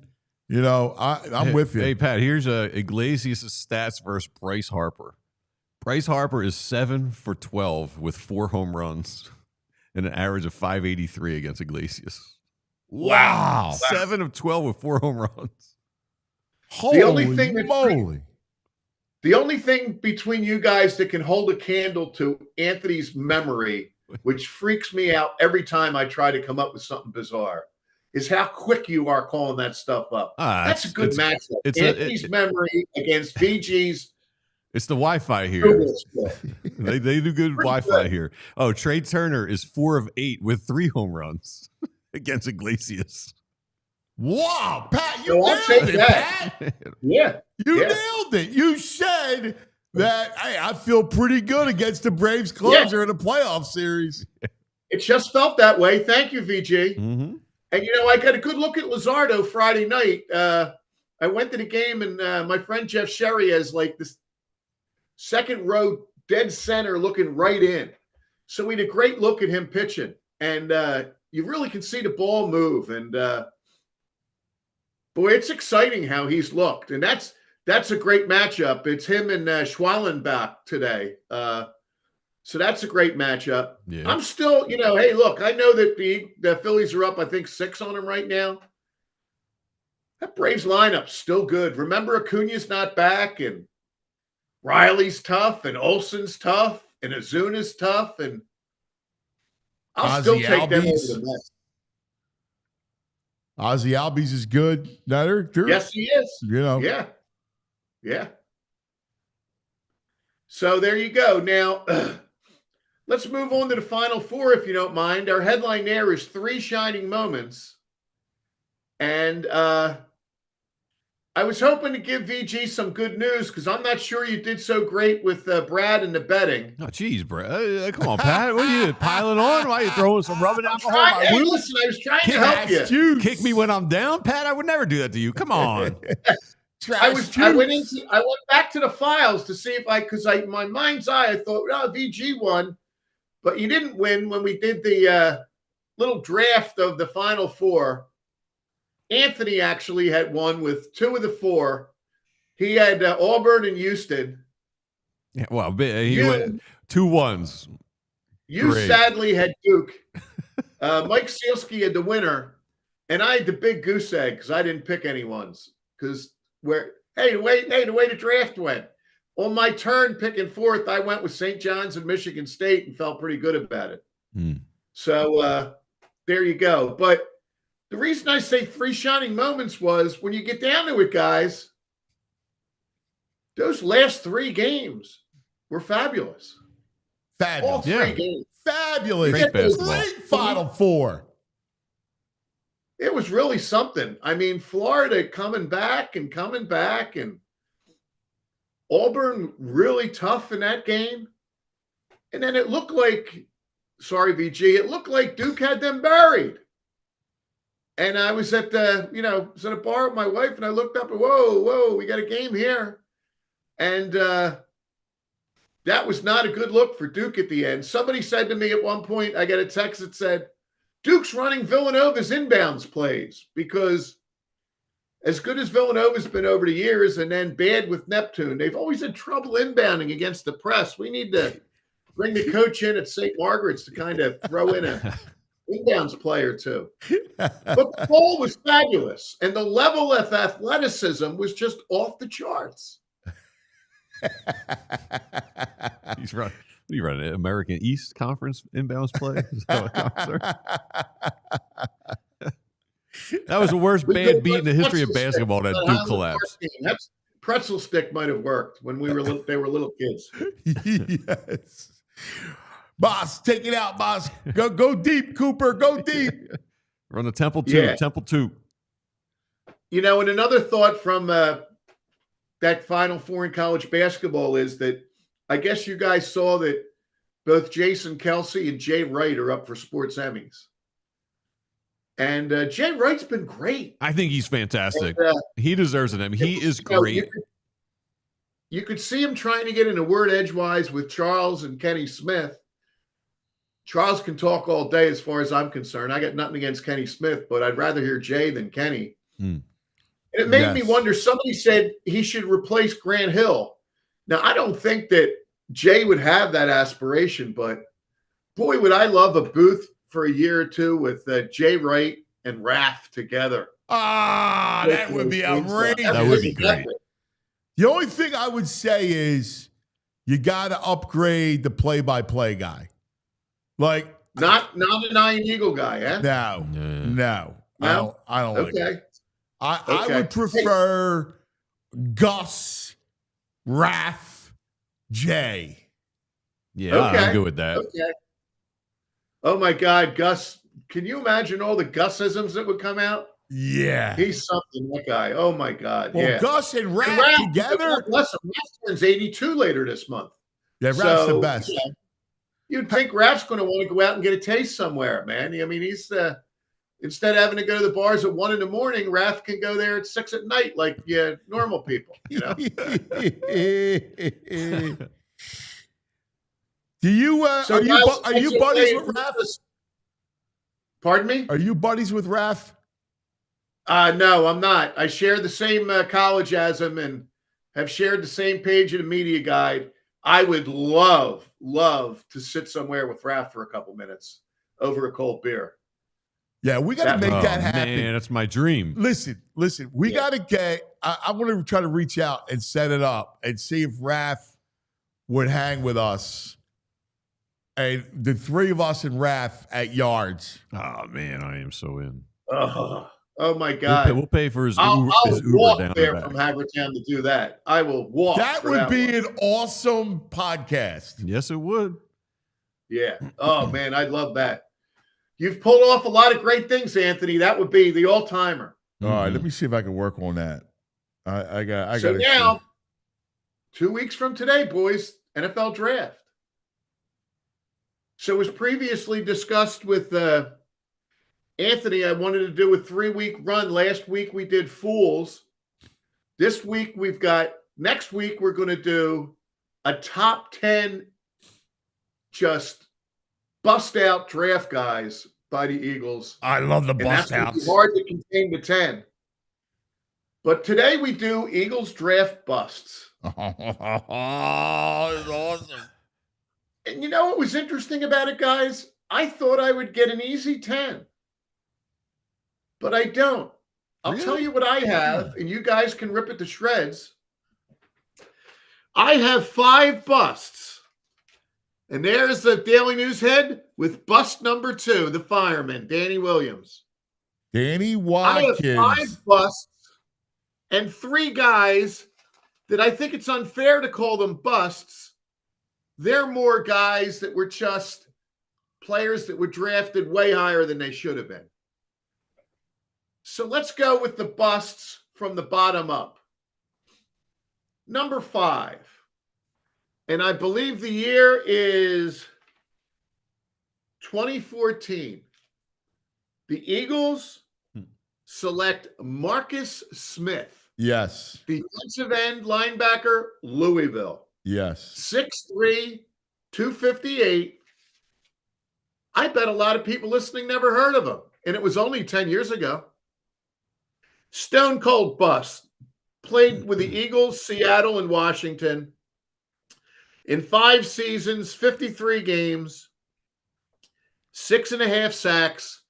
I'm with you. Hey Pat, here's Iglesias' stats versus Bryce Harper. Bryce Harper is 7 for 12 with 4 home runs and an average of 583 against Iglesias. Wow. 7 of 12 with 4 home runs. The only thing between you guys that can hold a candle to Anthony's memory, which freaks me out every time I try to come up with something bizarre, is how quick you are calling that stuff up. That's a good matchup. Anthony's memory against VG's. It's the Wi-Fi here. they do good Wi-Fi here. Oh, Trea Turner is 4 of 8 with 3 home runs against Iglesias. Wow, Pat, you nailed it, Pat. Yeah. You nailed it. You said that, hey, I feel pretty good against the Braves closer in a playoff series. It just felt that way. Thank you, VG. Mm-hmm. And, I got a good look at Luzardo Friday night. I went to the game, and my friend Jeff Sherry has, like, this second row dead center looking right in. So we had a great look at him pitching. And you really can see the ball move. And, boy, it's exciting how he's looked. And that's a great matchup. It's him and Schwallenbach today. So that's a great matchup. Yeah. I'm still, hey, look, I know that the Phillies are up, I think, 6 on them right now. That Braves lineup's still good. Remember, Acuna's not back, and Riley's tough, and Olsen's tough, and Azuna's tough, and I'll still Ozzie take them over Albies. the Mets. Ozzie Albies is good. Now they're Yes, he is. Yeah. Yeah. So there you go. Now, let's move on to the Final Four, if you don't mind. Our headline there is 3 shining moments. And I was hoping to give VG some good news because I'm not sure you did so great with Brad and the betting. Oh, geez, Brad. Come on, Pat. What are you piling on? Why are you throwing some rubbing alcohol on my wound? Listen, I was trying to help you. Kick me when I'm down, Pat. I would never do that to you. Come on. I went back to the files to see if because my mind's eye, I thought, VG won, but you didn't win when we did the little draft of the Final Four. Anthony actually had won with 2 of the 4. He had Auburn and Houston. Yeah, well, he went 2-1s. You Great. sadly had Duke. Mike Sealski had the winner, and I had the big goose egg because I didn't pick any ones. Because the way the draft went. On my turn picking 4th, I went with St. John's and Michigan State and felt pretty good about it. So there you go. But the reason I say 3 shining moments was when you get down to it, guys, those last 3 games were fabulous. All 3 games. Fabulous. Great basketball. Great Final Four. It was really something. I mean, Florida coming back, and Auburn really tough in that game. And then it looked like, sorry, VG, it looked like Duke had them buried. And I was at a bar with my wife, and I looked up and whoa, we got a game here. And that was not a good look for Duke at the end. Somebody said to me at one point, I got a text that said, Duke's running Villanova's inbounds plays because as good as Villanova's been over the years and then bad with Neptune, they've always had trouble inbounding against the press. We need to bring the coach in at St. Margaret's to kind of throw in a inbounds play or 2. But the ball was fabulous, and the level of athleticism was just off the charts. He's running. What are you running? American East Conference inbounds play? That was the worst bad beat in the history of basketball. That Duke collapse. That's pretzel stick might have worked when they were little kids. Yes. Boss, take it out, boss. Go deep, Cooper. Go deep. Run the Temple 2. Yeah. Temple 2. And another thought from that Final Four in college basketball is that I guess you guys saw that both Jason Kelsey and Jay Wright are up for sports Emmys. And Jay Wright's been great. I think he's fantastic. And, he deserves an Emmy. He is great. You could see him trying to get in a word edgewise with Charles and Kenny Smith. Charles can talk all day as far as I'm concerned. I got nothing against Kenny Smith, but I'd rather hear Jay than Kenny. And it made me wonder, somebody said he should replace Grant Hill. Now, I don't think that Jay would have that aspiration, but boy, would I love a booth for a year or 2 with Jay Wright and Raph together. That would be outrageous. That would be great. The only thing I would say is you got to upgrade the play-by-play guy. Like not an Iron Eagle guy, eh? No. I don't like it. I would prefer Gus, Raph, Jay. Yeah, I'm good with that. Okay. Oh my God, Gus! Can you imagine all the Gusisms that would come out? Yeah, he's something. That guy. Oh my God. Well, yeah. Gus and Raph together. Raph turns 82 later this month. Yeah, Raph's the best. You'd think Raph's going to want to go out and get a taste somewhere, man. I mean, he's instead of having to go to the bars at 1 a.m, Raph can go there at 6 p.m, like normal people. Do you are you buddies with Raph? Pardon me? Are you buddies with Raph? No, I'm not. I share the same college as him and have shared the same page of the media guide. I would love to sit somewhere with Raph for a couple minutes over a cold beer. Yeah, we got to make that happen. Man, that's my dream. Listen. We got to get. I'm going to try to reach out and set it up and see if Raph would hang with us. And the three of us and Raph at yards. Oh man, I am so in. Oh my God! We'll pay for his I'll Uber walk down there the from back. Havertown to do that. I will walk. That would be an awesome podcast. Yes, it would. Yeah. Oh man, I'd love that. You've pulled off a lot of great things, Anthony. That would be the all-timer. All right, let me see if I can work on that. I got. So now, 2 weeks from today, boys, NFL draft. So as previously discussed with Anthony, I wanted to do a 3-week run. Last week we did Fools. This week next week we're going to do a top 10 just bust out draft guys by the Eagles. I love the And bust that's outs. hard to contain the 10. But today we do Eagles draft busts. Oh, it's awesome. And you know what was interesting about it, guys? I thought I would get an easy 10. But I don't. I'll tell you what I have, and you guys can rip it to shreds. I have 5 busts. And there's the Daily News head with bust number 2, the fireman, Danny Williams. Danny I have Watkins. 5 busts and 3 guys that I think it's unfair to call them busts. They're more guys that were just players that were drafted way higher than they should have been. So let's go with the busts from the bottom up. Number 5. And I believe the year is 2014. The Eagles select Marcus Smith. Yes. Defensive end linebacker, Louisville. Yes. 6'3", 258. I bet a lot of people listening never heard of him. And it was only 10 years ago. Stone cold bust. Played with the Eagles, Seattle, and Washington. In 5 seasons, 53 games, 6.5 sacks,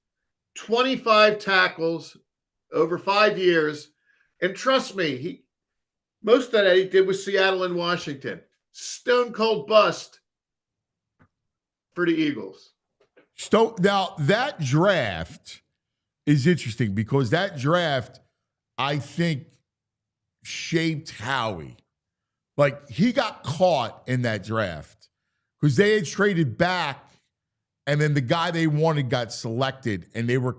25 tackles over 5 years. And trust me, most of that he did with Seattle and Washington. Stone cold bust for the Eagles. Now, that draft is interesting because that draft, I think, shaped Howie. Like, he got caught in that draft because they had traded back, and then the guy they wanted got selected, and they were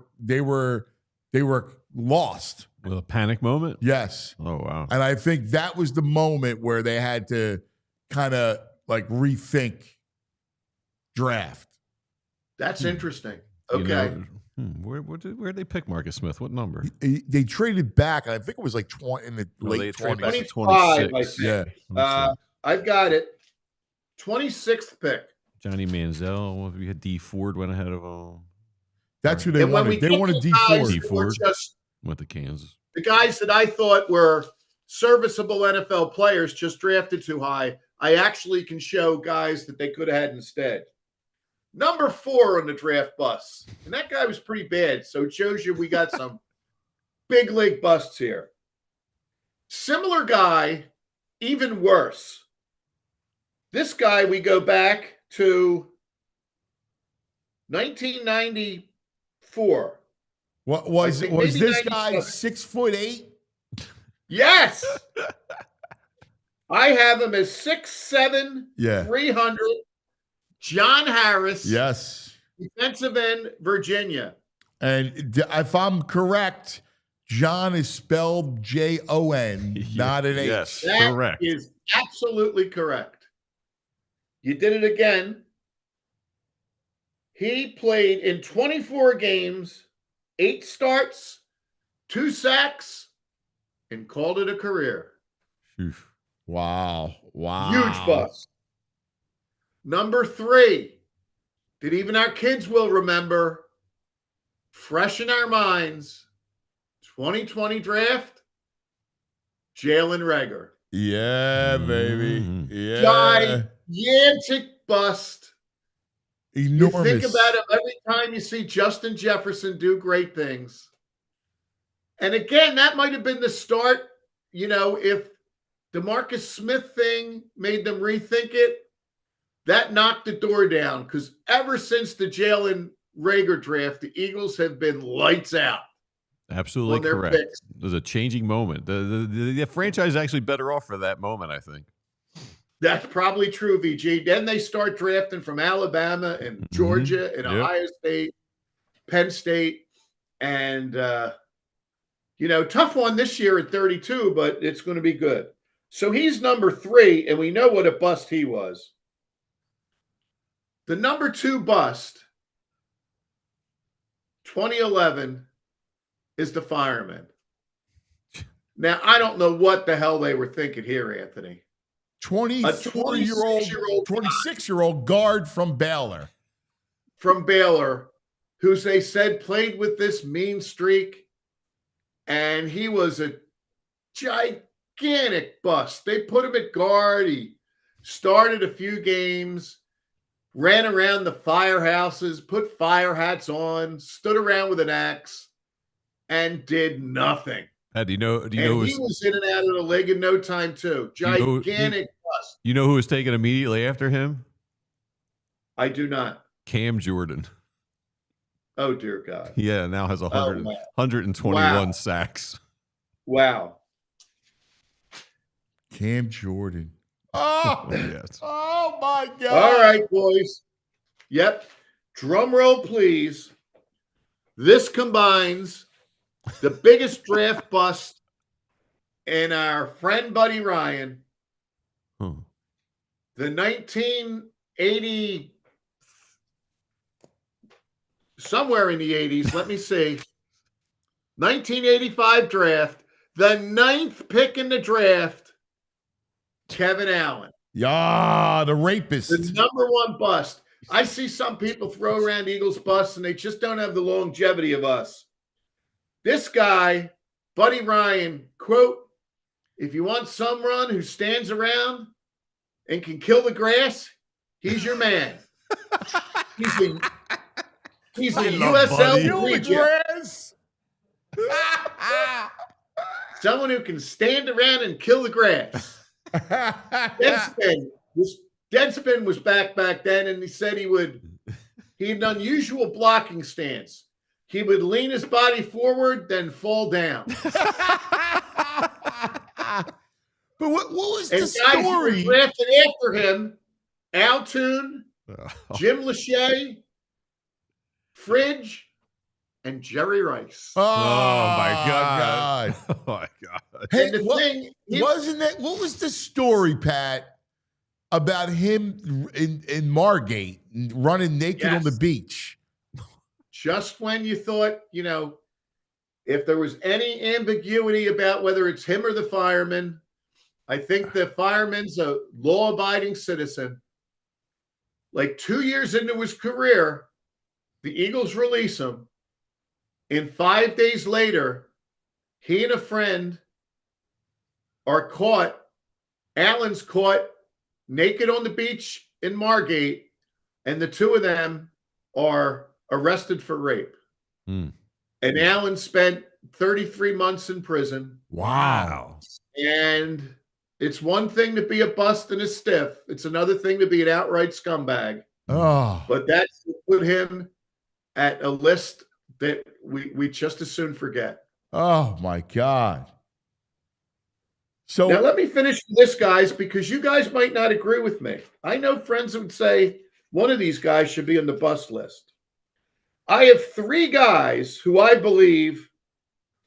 lost. With a panic moment? Yes. Oh, wow. And I think that was the moment where they had to kind of like rethink draft. That's interesting. Okay. Where'd they pick Marcus Smith? What number? They traded back. I think it was like 20 in the late they traded back 20s. 25, I think. Yeah. I've got it. 26th pick. Johnny Manziel. We had D Ford went ahead of him. That's who they And when we wanted. They get wanted to D guys Ford. that were just Went to Kansas. the guys that I thought were serviceable NFL players just drafted too high, I actually can show guys that they could have had instead. Number 4 on the draft bus. And that guy was pretty bad. So it shows you we got some big league busts here. Similar guy, even worse. This guy, we go back to 1994. What was I think was maybe this guy 97. 6'8"? Yes. I have him as 6'7", Yeah. 300. John Harris. Yes. Defensive end, Virginia. And if I'm correct, John is spelled Jon, not an H. Yes. That Correct. is absolutely correct. You did it again. He played in 24 games, 8 starts, 2 sacks, and called it a career. Wow. Huge bust. Number 3, that even our kids will remember, fresh in our minds, 2020 draft, Jalen Reagor. Yeah, baby. Yeah. Gigantic bust. You think Enormous. about it every time you see Justin Jefferson do great things. And again, that might have been the start, if the Marcus Smith thing made them rethink it, that knocked the door down, because ever since the Jalen Reagor draft, the Eagles have been lights out. Absolutely correct. There's a changing moment. The franchise is actually better off for that moment, I think. That's probably true, VG. Then they start drafting from Alabama and Georgia and Ohio State, Penn State, and tough one this year at 32, but it's going to be good. So he's number 3, and we know what a bust he was. The number 2 bust, 2011, is the fireman. Now, I don't know what the hell they were thinking here, Anthony. 26-year-old guard from Baylor. From Baylor, who they said played with this mean streak, and he was a gigantic bust. They put him at guard. He started a few games, ran around the firehouses, put fire hats on, stood around with an axe, and did nothing. Do you know? He was in and out of the league in no time too. Gigantic bust. You know who was taken immediately after him? I do not. Cam Jordan. Oh dear God. Yeah, now has 121 sacks. Wow. Cam Jordan. Oh yes. Oh my God. All right, boys. Yep. Drum roll, please. This combines the biggest draft bust in our friend Buddy Ryan, the 1980, somewhere in the 80s, let me see, 1985 draft, the 9th pick in the draft, Kevin Allen. Yeah, the rapist. The number 1 bust. I see some people throw around Eagles busts, and they just don't have the longevity of us. This guy, Buddy Ryan, quote, "If you want someone who stands around and can kill the grass, he's your man." He's a USL reject. Someone who can stand around and kill the grass. Deadspin was back then, and he said he had an unusual blocking stance. He would lean his body forward, then fall down. But what was and the guys story? Who were drafted after him, Al Toon, Jim Lachey, Fridge, and Jerry Rice. Oh my God. Oh my God. Hey, And the thing, wasn't that? What was the story, Pat, about him in Margate running naked on the beach? Just when you thought, if there was any ambiguity about whether it's him or the fireman, I think the fireman's a law-abiding citizen. Like 2 years into his career, the Eagles release him. And 5 days later, he and a friend are caught. Allen's caught naked on the beach in Margate, and the two of them are arrested for rape. And Allen spent 33 months in prison. Wow. And it's one thing to be a bust and a stiff. It's another thing to be an outright scumbag. Oh. But that's put him at a list that we just as soon forget. Oh, my God. So now let me finish with this, guys, because you guys might not agree with me. I know friends would say one of these guys should be on the bust list. I have 3 guys who I believe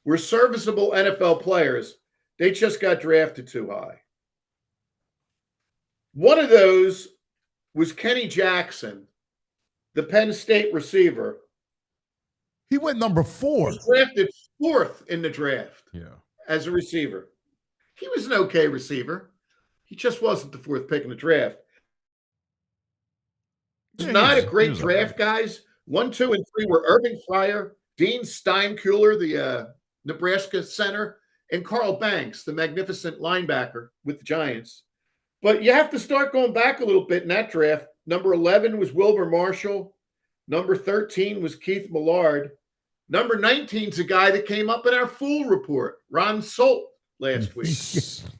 were serviceable NFL players. They just got drafted too high. One of those was Kenny Jackson, the Penn State receiver. He went number 4. He was drafted 4th in the draft as a receiver. He was an okay receiver. He just wasn't the 4th pick in the draft. It's not a great draft, guys. 1, 2, and 3 were Urban Fryer, Dean Steinkuhler, the Nebraska center, and Carl Banks, the magnificent linebacker with the Giants. But you have to start going back a little bit in that draft. Number 11 was Wilbur Marshall. Number 13 was Keith Millard. Number 19 is a guy that came up in our Fool Report, Ron Solt, last week. Solt.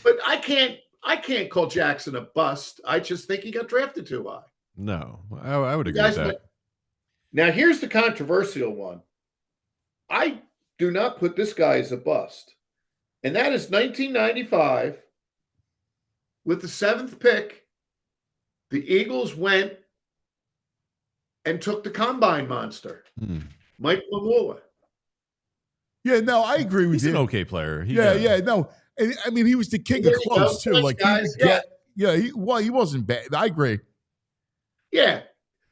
But I can't call Jackson a bust. I just think he got drafted too high. No, I would agree with that. Now, here's the controversial one. I do not put this guy as a bust. And that is 1995. With the 7th pick, the Eagles went and took the combine monster, Mike Mamula. Yeah, no, I agree with you. He's an okay player. No. And, I mean, he was the king of close, too. Like, guys, he wasn't bad. I agree. Yeah,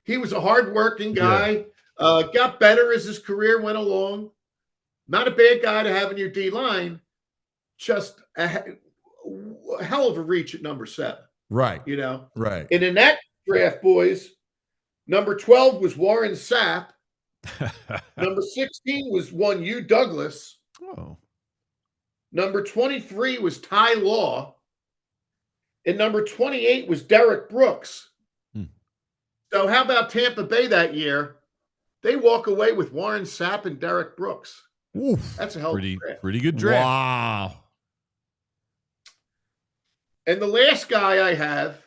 he was a hard-working guy. Got better as his career went along. Not a bad guy to have in your D-line. Just a hell of a reach at number 7. Right. You know? Right. And in that draft, boys, number 12 was Warren Sapp. Number 16 was one U. Douglas. Oh. Number 23 was Ty Law. And number 28 was Derek Brooks. So how about Tampa Bay that year? They walk away with Warren Sapp and Derek Brooks. Oof. That's a hell of a draft. Pretty good draft. Wow. And the last guy I have,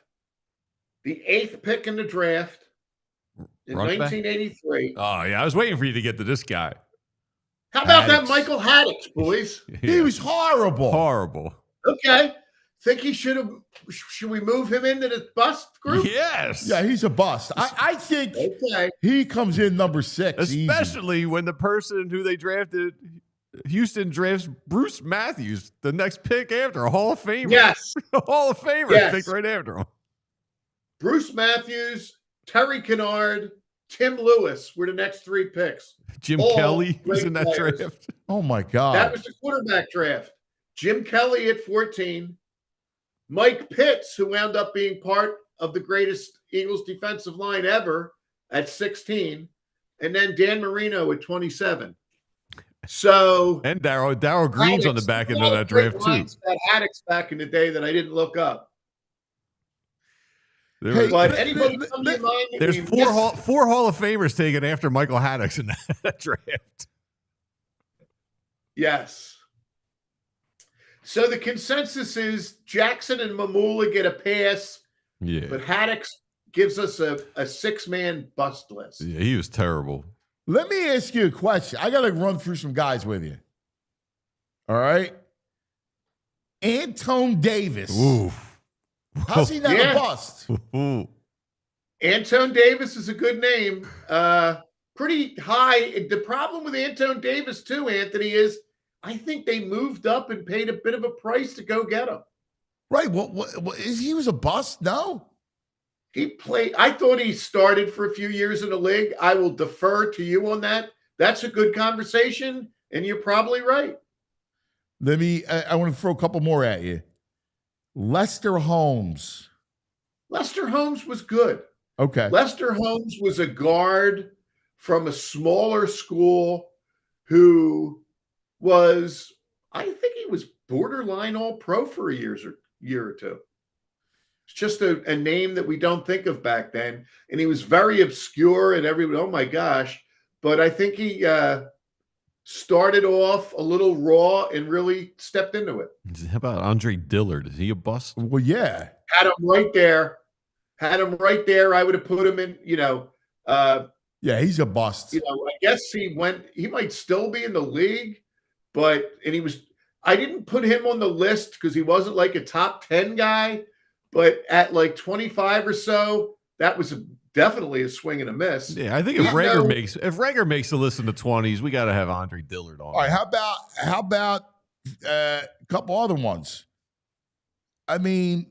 the 8th pick in the draft in 1983. Oh, yeah. I was waiting for you to get to this guy. How about Haddix. that Michael Haddix, boys? He was horrible. Horrible. Okay. Think he should we move him into the bust group? Yes. Yeah, he's a bust. I think he comes in number 6. Especially when the person who they drafted, Houston drafts Bruce Matthews, the next pick after, a Hall of Famer. Yes. A Hall of Famer picked right after him. Bruce Matthews, Terry Kennard, Tim Lewis were the next 3 picks. Jim All Kelly was in that players. draft. Oh, my God. That was the quarterback draft. Jim Kelly at 14. Mike Pitts, who wound up being part of the greatest Eagles defensive line ever at 16. And then Dan Marino at 27. So and Darryl Green's on the back end of that draft, too. That Haddix back in the day that I didn't look up. But anybody come to mind? There's four Hall of Famers taken after Michael Haddix in that draft. Yes. So the consensus is Jackson and Mamula get a pass. Yeah. But Haddix gives us a 6-man bust list. Yeah, he was terrible. Let me ask you a question. I got to run through some guys with you. All right. Antone Davis. Ooh. How's he not a bust? Ooh. Antone Davis is a good name. Pretty high. The problem with Antone Davis, too, Anthony, is I think they moved up and paid a bit of a price to go get him. Right. He was a bust? No. He played. I thought he started for a few years in the league. I will defer to you on that. That's a good conversation, and you're probably right. I want to throw a couple more at you. Lester Holmes. Lester Holmes was good. Okay. Lester Holmes was a guard from a smaller school who was, I think he was borderline all-pro for a year or two. It's just a name that we don't think of back then. And he was very obscure and everybody, oh my gosh. But I think he started off a little raw and really stepped into it. How about Andre Dillard? Is he a bust? Well, yeah. Had him right there. I would have put him in, yeah, he's a bust. I guess he might still be in the league, I didn't put him on the list because he wasn't like a top 10 guy, but at like 25 or so, that was definitely a swing and a miss. Yeah, I think if Rager makes the list in the 20s, we got to have Andre Dillard on. All right, how about a couple other ones? I mean,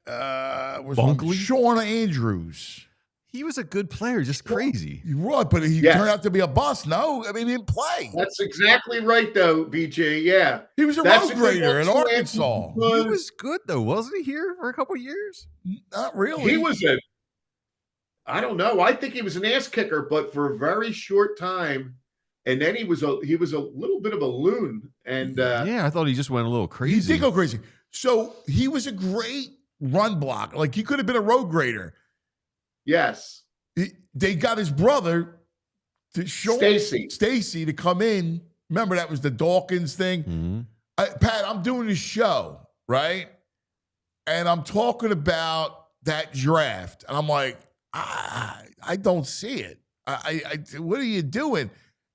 Bunkley? Sean Andrews. He was a good player, just crazy. Right, but he turned out to be a bust. No, I mean, he didn't play. That's exactly right, though, VJ. Yeah. He was a road grader in Arkansas. He was good, though, wasn't he, here for a couple of years? Not really. He was I don't know. I think he was an ass kicker, but for a very short time. And then he was a little bit of a loon. And yeah, I thought he just went a little crazy. He did go crazy. So he was a great run block. Like he could have been a road grader. yes. They got his brother to show Stacy to come in. Remember that was the Dawkins thing. Mm-hmm. Pat, I'm doing this show, right? And I'm talking about that draft, and I'm like, I don't see it. What are you doing?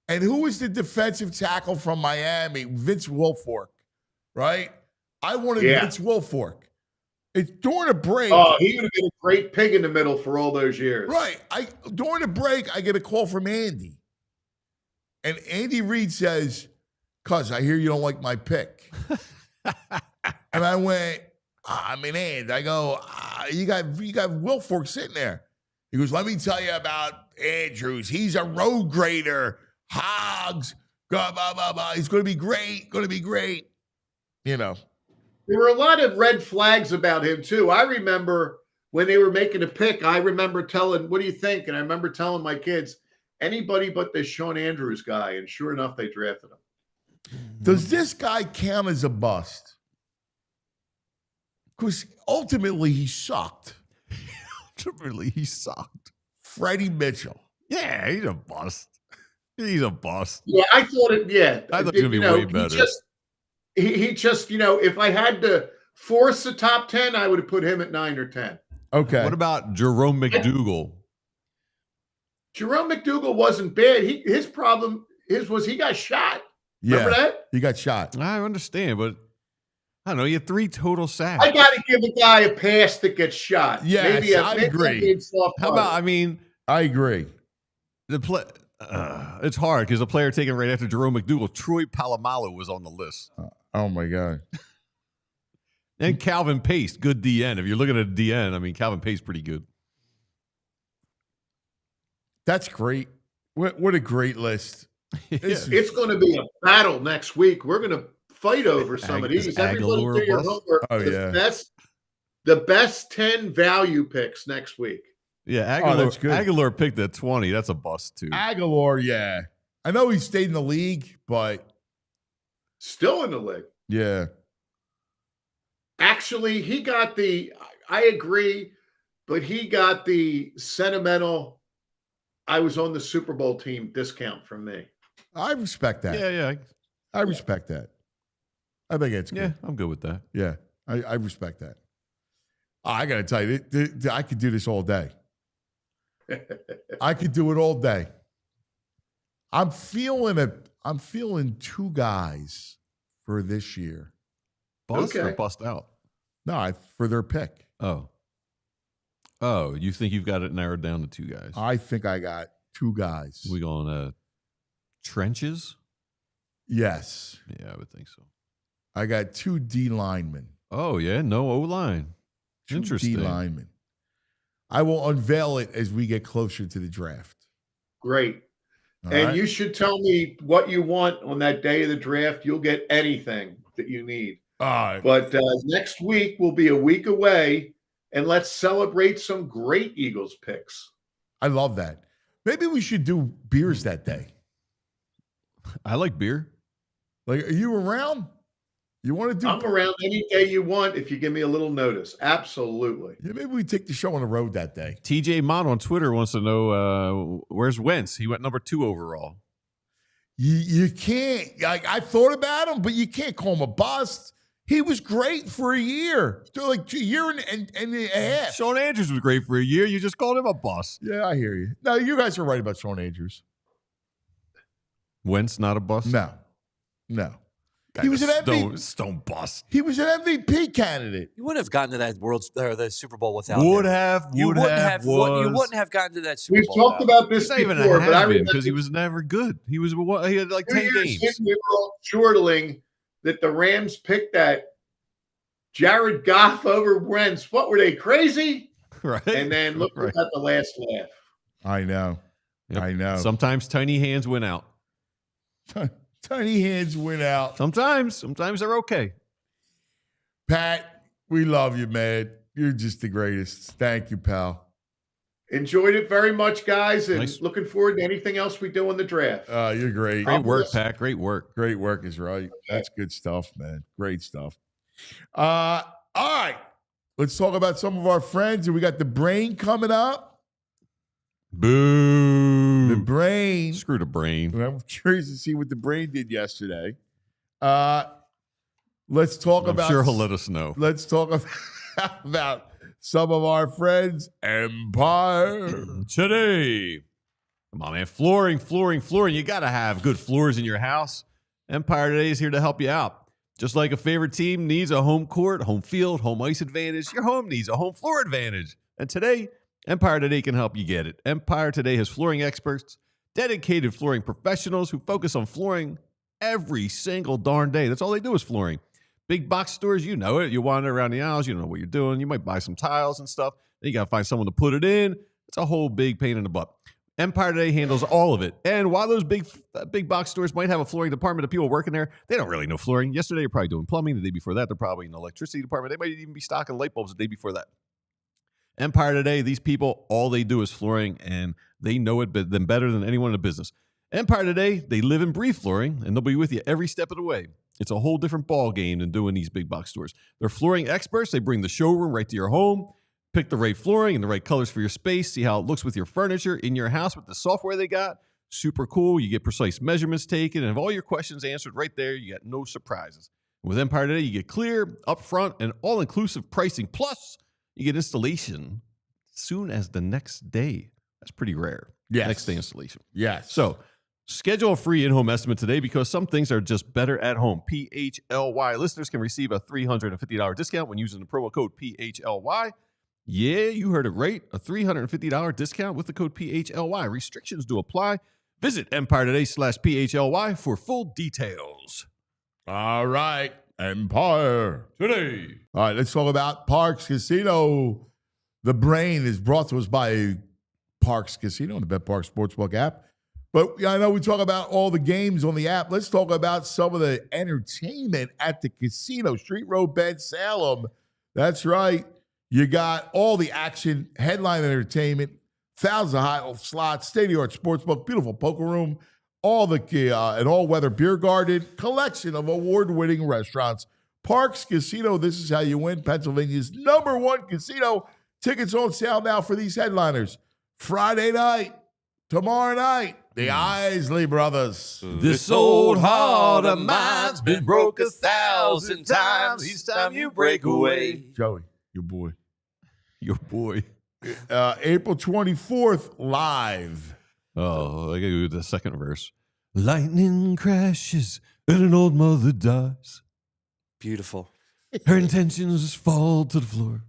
And who was the defensive tackle from Miami? Vince Wilfork, right? I wanted Vince Wilfork. It's during a break. Oh, he would have been a great pig in the middle for all those years. Right. During the break, I get a call from Andy. And Andy Reid says, "Cuz, I hear you don't like my pick." And I went, Andy, I go, you got Wilfork sitting there. He goes, "Let me tell you about Andrews. He's a road grader. Hogs, blah, blah, blah, blah. He's going to be great. Going to be great." You know. There were a lot of red flags about him, too. I remember when they were making a pick, I remember telling, "What do you think?" And I remember telling my kids, anybody but this Sean Andrews guy. And sure enough, they drafted him. Does this guy count as a bust? Because ultimately he sucked. Freddie Mitchell. Yeah, he's a bust. He's a bust. Yeah, I thought it. Yeah, I thought it was going to be way better. He just, if I had to force the top 10, I would have put him at 9 or 10. Okay. What about Jerome McDougal? Jerome McDougal wasn't bad. His problem was he got shot. Remember that? He got shot. I understand, but I don't know. He had 3 total sacks. I got to give a guy a pass that gets shot. Yes, I agree. How about, I agree. It's hard because the player taken right after Jerome McDougal, Troy Polamalu, was on the list. Oh, my God. And Calvin Pace, good DN. If you're looking at a DN, Calvin Pace pretty good. That's great. What a great list. It's going to be a battle next week. We're going to fight over some of these. Everybody do your homework. Oh, yeah. The best 10 value picks next week. Yeah, Aguilar picked at 20. That's a bust, too. Aguilar, yeah. I know he stayed in the league, but... Still in the league. Yeah. Actually, he got I agree, but he got the sentimental, I was on the Super Bowl team discount from me. I respect that. Yeah. I respect that. I think it's good. Yeah, I'm good with that. Yeah, I respect that. I got to tell you, I could do this all day. I could do it all day. I'm feeling 2 guys for this year. Bust or bust out? No, for their pick. Oh, you think you've got it narrowed down to 2 guys? I think I got 2 guys. We going trenches? Yes. Yeah, I would think so. I got 2 D linemen. Oh, yeah, no O-line. Interesting. 2 D linemen. I will unveil it as we get closer to the draft. Great. All and right? you should tell me what you want on that day of the draft. You'll get anything that you need. All right. But next week will be a week away, and let's celebrate some great Eagles picks. I love that. Maybe we should do beers that day. I like beer. Like, are you around? You want to do? I'm around any day you want if you give me a little notice. Absolutely. Yeah, maybe we take the show on the road that day. TJ Mott on Twitter wants to know where's Wentz. He went number 2 overall. You can't. I thought about him, but you can't call him a bust. He was great for a year, like a year and a half. Sean Andrews was great for a year. You just called him a bust. Yeah, I hear you. No, you guys are right about Sean Andrews. Wentz not a bust? No. He was an MVP. Stone bust. He was an MVP candidate. You wouldn't have gotten to that the Super Bowl without You him. wouldn't have gotten to that Super We've Bowl. talked about this before, but I remember because he was never good. He had like 10 games. We were all chortling that the Rams picked that Jared Goff over Wentz. What were they, crazy? Right. And then look at the last laugh. I know. Yep. I know. Sometimes tiny hands win out. Tiny hands win out. Sometimes they're okay. Pat, we love you, man. You're just the greatest. Thank you, pal. Enjoyed it very much, guys, and Nice. looking forward to anything else we do in the draft. You're great. Great work, Pat. Great work. Great work is right. That's good stuff, man. Great stuff. All right. Let's talk about some of our friends. We got the brain coming up. Boo. The brain. Screw the brain. I'm curious to see what the brain did yesterday. Let's talk about. I'm sure he'll let us know. Let's talk about some of our friends. Empire. Today. Come on, man. Flooring. You got to have good floors in your house. Empire Today is here to help you out. Just like a favorite team needs a home court, home field, home ice advantage, your home needs a home floor advantage. And today, Empire Today can help you get it. Empire Today has flooring experts, dedicated flooring professionals who focus on flooring every single darn day. That's all they do is flooring. Big box stores, you know it. You wander around the aisles, you don't know what you're doing. You might buy some tiles and stuff. Then you got to find someone to put it in. It's a whole big pain in the butt. Empire Today handles all of it. And while those big box stores might have a flooring department of people working there, they don't really know flooring. Yesterday, you're probably doing plumbing. The day before that, they're probably in the electricity department. They might even be stocking light bulbs the day before that. Empire Today, these people, all they do is flooring, and they know it better than anyone in the business. Empire Today, they live and breathe flooring, and they'll be with you every step of the way. It's a whole different ball game than doing these big box stores. They're flooring experts. They bring the showroom right to your home, pick the right flooring and the right colors for your space, see how it looks with your furniture in your house with the software they got. Super cool. You get precise measurements taken, and have all your questions answered right there. You got no surprises. With Empire Today, you get clear, upfront, and all-inclusive pricing. Plus, you get installation soon as the next day. That's pretty rare. Yes. Next day installation. Yes. So schedule a free in-home estimate today because some things are just better at home. PHLY listeners can receive a $350 discount when using the promo code PHLY. Yeah, you heard it right. A $350 discount with the code PHLY. Restrictions do apply. Visit EmpireToday/PHLY for full details. All right. Empire Today. All right, let's talk about Parks Casino. The brain is brought to us by Parks Casino and the Bet Park Sportsbook app. But I know we talk about all the games on the app. Let's talk about some of the entertainment at the casino. Street Road Bend, Salem. That's right. You got all the action, headline entertainment, thousands of high slots, state-of-the-art sportsbook, beautiful poker room, all the an all-weather beer garden, collection of award-winning restaurants. Parks Casino, this is how you win. Pennsylvania's #1 casino. Tickets on sale now for these headliners. Friday night, tomorrow night, the Isley Brothers. This old heart of mine's been broke 1,000 times. Each time you break away. Joey, your boy. Your boy. April 24th, live. Oh, I gotta do the second verse. Lightning crashes and an old mother dies. Beautiful. Her intentions fall to the floor.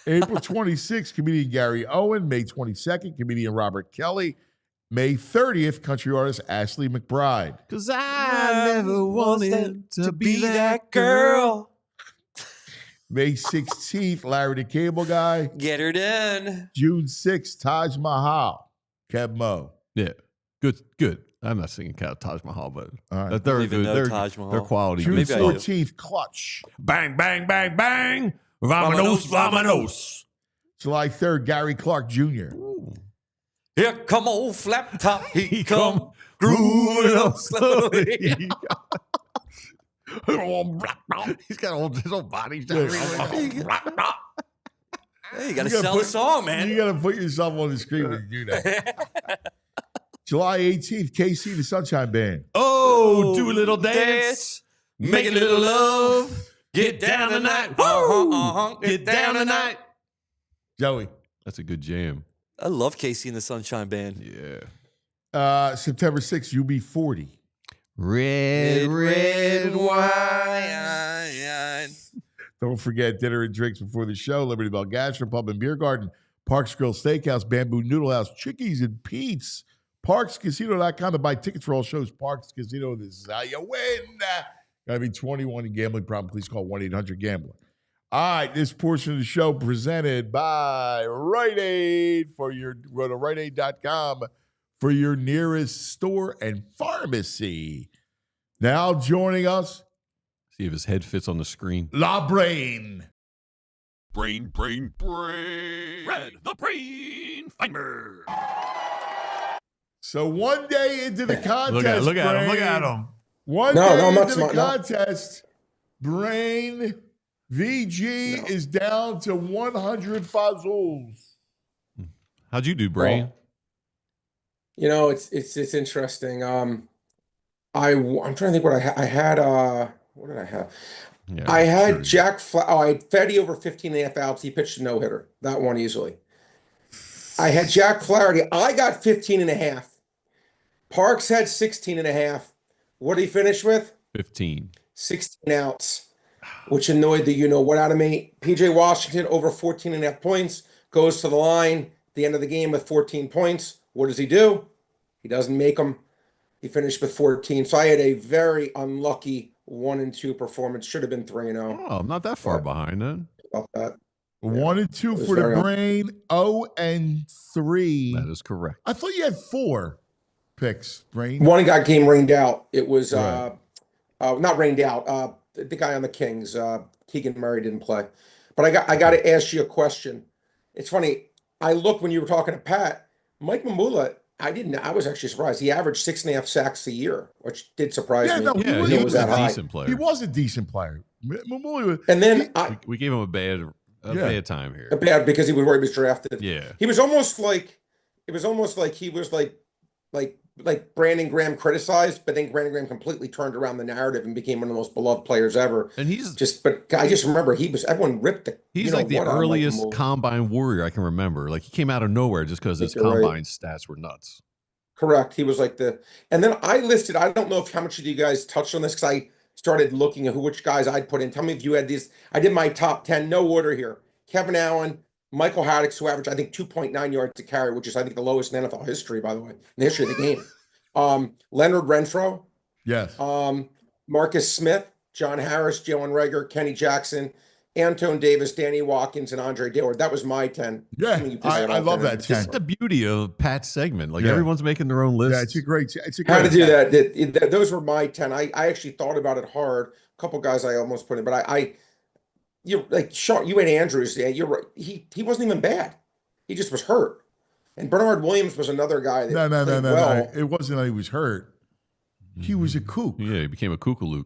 April 26th, comedian Gary Owen. May 22nd, comedian Robert Kelly. May 30th, country artist Ashley McBride. 'Cause I never wanted to be that girl. May 16th, Larry the Cable Guy. Get her done. June 6th, Taj Mahal. Kev Mo. Yeah, good. I'm not singing Taj Mahal, but All right. they're even good. know They're, Taj Mahal. they're quality. June Good Maybe I do. stuff. 14th, Clutch. Bang, bang, bang, bang. Vamonos, vamonos. July 3rd, Gary Clark Jr. Here come old flap top. He come grooving up slowly. He's got his whole body. Hey, you got to sell the song, man. You got to put yourself on the screen when you do that. July 18th, KC the Sunshine Band. Oh, do a little dance. Make a little love. Get down tonight. Woo! Get down tonight. Joey. That's a good jam. I love Casey and the Sunshine Band. Yeah. September 6th, UB40. Red wine. Don't forget dinner and drinks before the show. Liberty Bell Gastro Pub and Beer Garden. Parks Grill Steakhouse, Bamboo Noodle House, Chickies and Pete's. ParksCasino.com to buy tickets for all shows. Parks Casino, this is how you win. Got to be 21 and gambling problem. Please call 1-800-GAMBLER. All right, this portion of the show presented by Rite Aid. Go to riteaid.com for your nearest store and pharmacy. Now joining us, See if his head fits on the screen. La Brain. Brain. Red, the brain finder. So one day into the contest, Look at him. Look Brain, at him. One No, day I'm not into the smart, no. contest, Brain VG is down to 100 fuzzles. How'd you do, Brain? Well, you know, it's interesting. I'm trying to think what I had. What did I have? Yeah, I had sure. Jack. I had Fetty over 15.5 outs. He pitched a no hitter. That one easily. I had Jack Flaherty. I got 15.5. Parks had 16.5. What did he finish with? 15. 16 outs, which annoyed the you-know-what out of me. P.J. Washington over 14.5 points, goes to the line at the end of the game with 14 points. What does he do? He doesn't make them. He finished with 14. So I had a very unlucky 1-2 performance. Should have been 3-0. Oh, I'm not that far behind then. About that. 1-2 was for the very Brain. 0-3. That is correct. I thought you had 4 picks, Brain. One got game rained out. It was Right. not rained out. The guy on the Kings, Keegan Murray didn't play. But I got to ask you a question. It's funny. I looked when you were talking to Pat. Mike Mamula, I was actually surprised. He averaged 6.5 sacks a year, which did surprise me. No, Yeah, he he was was that a high. decent player. He was a decent player. Mamuli was, And then We gave him a bad time here. bad because he was where he was drafted. Yeah. He was almost like he was like Brandon Graham criticized, but then Brandon Graham completely turned around the narrative and became one of the most beloved players ever. And he's But I just remember everyone ripped the. He's like the earliest combine warrior I can remember. Like he came out of nowhere just because his You're right. combine stats were nuts. Correct. He was like and then I listed. I don't know how much of you guys touched on this because I started looking at which guys I'd put in. Tell me if you had these. I did my top 10, no order here. Kevin Allen, Michael Haddox, who averaged I think 2.9 yards to carry, which is I think the lowest in NFL history, by the way, in the history of the game. Leonard Renfro, yes. Marcus Smith, John Harris, Jalen Reagor, Kenny Jackson, Antone Davis, Danny Watkins, and Andre Dillard. That was my 10. Yeah, I love that 10. That's the beauty of Pat's segment. Like Yeah. everyone's making their own list. Yeah, it's a great. How to do that? Those were my 10. I actually thought about it hard. A couple guys I almost put in, but you're like Sean. You had Andrews. Yeah, you're right. He wasn't even bad. He just was hurt. And Bernard Williams was another guy that No. played well. It wasn't that he was hurt. He was a kook. Yeah, he became a kookalook.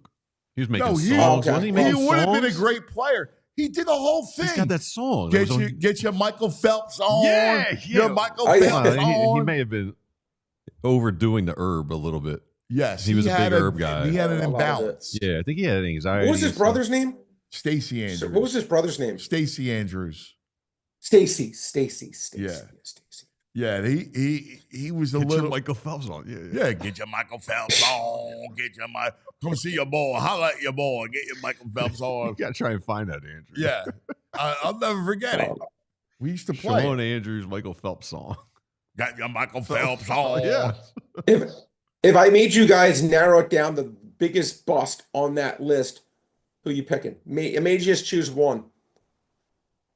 He was making No, songs. he- Wasn't he He making would have been a songs? great player. He did the whole thing. He's got that song. That was on- Get your Michael Phelps on. Yeah. Your Michael Oh, yeah. Phelps he on. may have been overdoing the herb a little bit. Yes, he was a had big herb guy. He had an A lot of it. imbalance. Yeah, I think he had anxiety. What was his and stuff. brother's name? Stacey Andrews. What was his brother's name? Stacey Andrews. Stacy. Yeah. Yeah, he was a Get your little. Michael Phelps on. Yeah, get your Michael Phelps on. Get your come see your boy. Holla at your boy. Get your Michael Phelps You on. got to try and find that, Andrew. Yeah, I'll never forget it. We used to play. Sean Andrews, Michael Phelps song. Got your Michael Phelps on. Yeah. If I made you guys narrow it down, the biggest bust on that list, who you picking? I made you just choose one.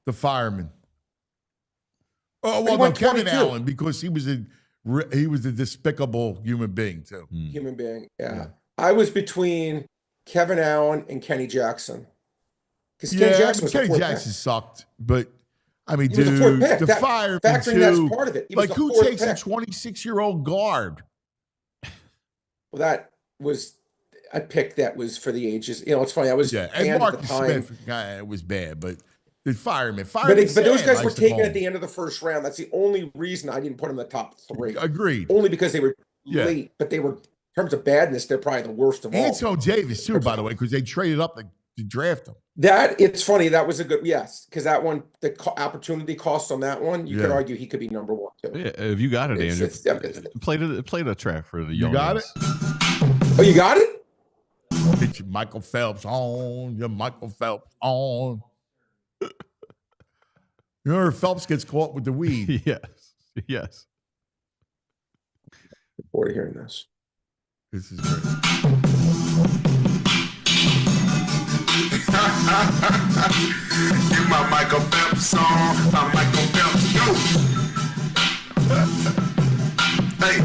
The fireman. Oh But he well, no, went Kevin 22. Allen because he was a despicable human being too. Human being. Yeah. I was between Kevin Allen and Kenny Jackson. Because Kenny Jackson was the Kenny fourth Jackson sucked, but I mean, He was the fourth dude, pick. the That- fireman factoring too. that's part of it. He was Like the who fourth takes a pick. 26-year-old guard? Well, that was a pick that was for the ages. You know, it's funny. I was Yeah, and and at the Marcus time. Smith it was bad, but the fireman. But those Sam, guys I were used to taken call at the end of the first round. That's the only reason I didn't put them in the top 3. him. Agreed. Only because they were Yeah. late, but they were, in terms of badness, they're probably the worst of all. Antone Davis too, by the way, because they traded up to draft him. It's funny. That was a good, yes, because that one, the opportunity cost on that one, you could Yeah. argue he could be number 1 too. Yeah, if you got it, It's- Andrew, it's- played a track for the You young got ones. Oh, you got it? Get your Michael Phelps on. Your Michael Phelps on. You remember Phelps gets caught with the weed. Yes. Look forward to hearing this. This is great. Get my Michael Phelps on, my Michael Phelps, go! Hey,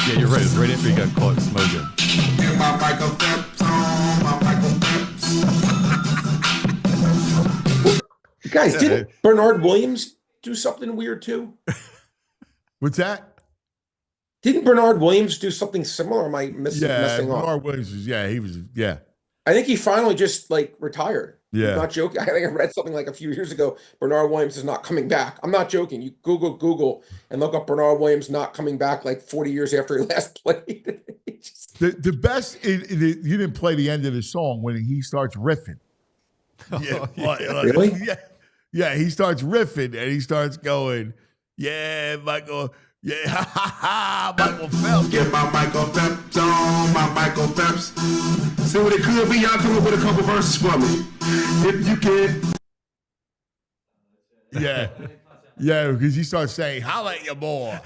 Yeah, you're right. It's right after you got caught smoking. get my Michael Phelps on, my Michael Phelps. Guys, didn't Bernard Williams do something weird too? What's that? Didn't Bernard Williams do something similar? Or am I messing up? Bernard Williams was, he was, I think he finally just like retired. Yeah. I'm not joking. I think I read something like a few years ago. Bernard Williams is not coming back. I'm not joking. You Google and look up Bernard Williams not coming back like 40 years after he last played. The best, you didn't play the end of the song when he starts riffing. Really? Yeah, he starts riffing and he starts going, yeah, Michael. Yeah, ha ha ha, Michael Phelps. Get my Michael Phelps on, my Michael Phelps. See what it could be. Y'all come up with a couple verses for me, if you can. Yeah, because he starts saying, "Holla at your boy."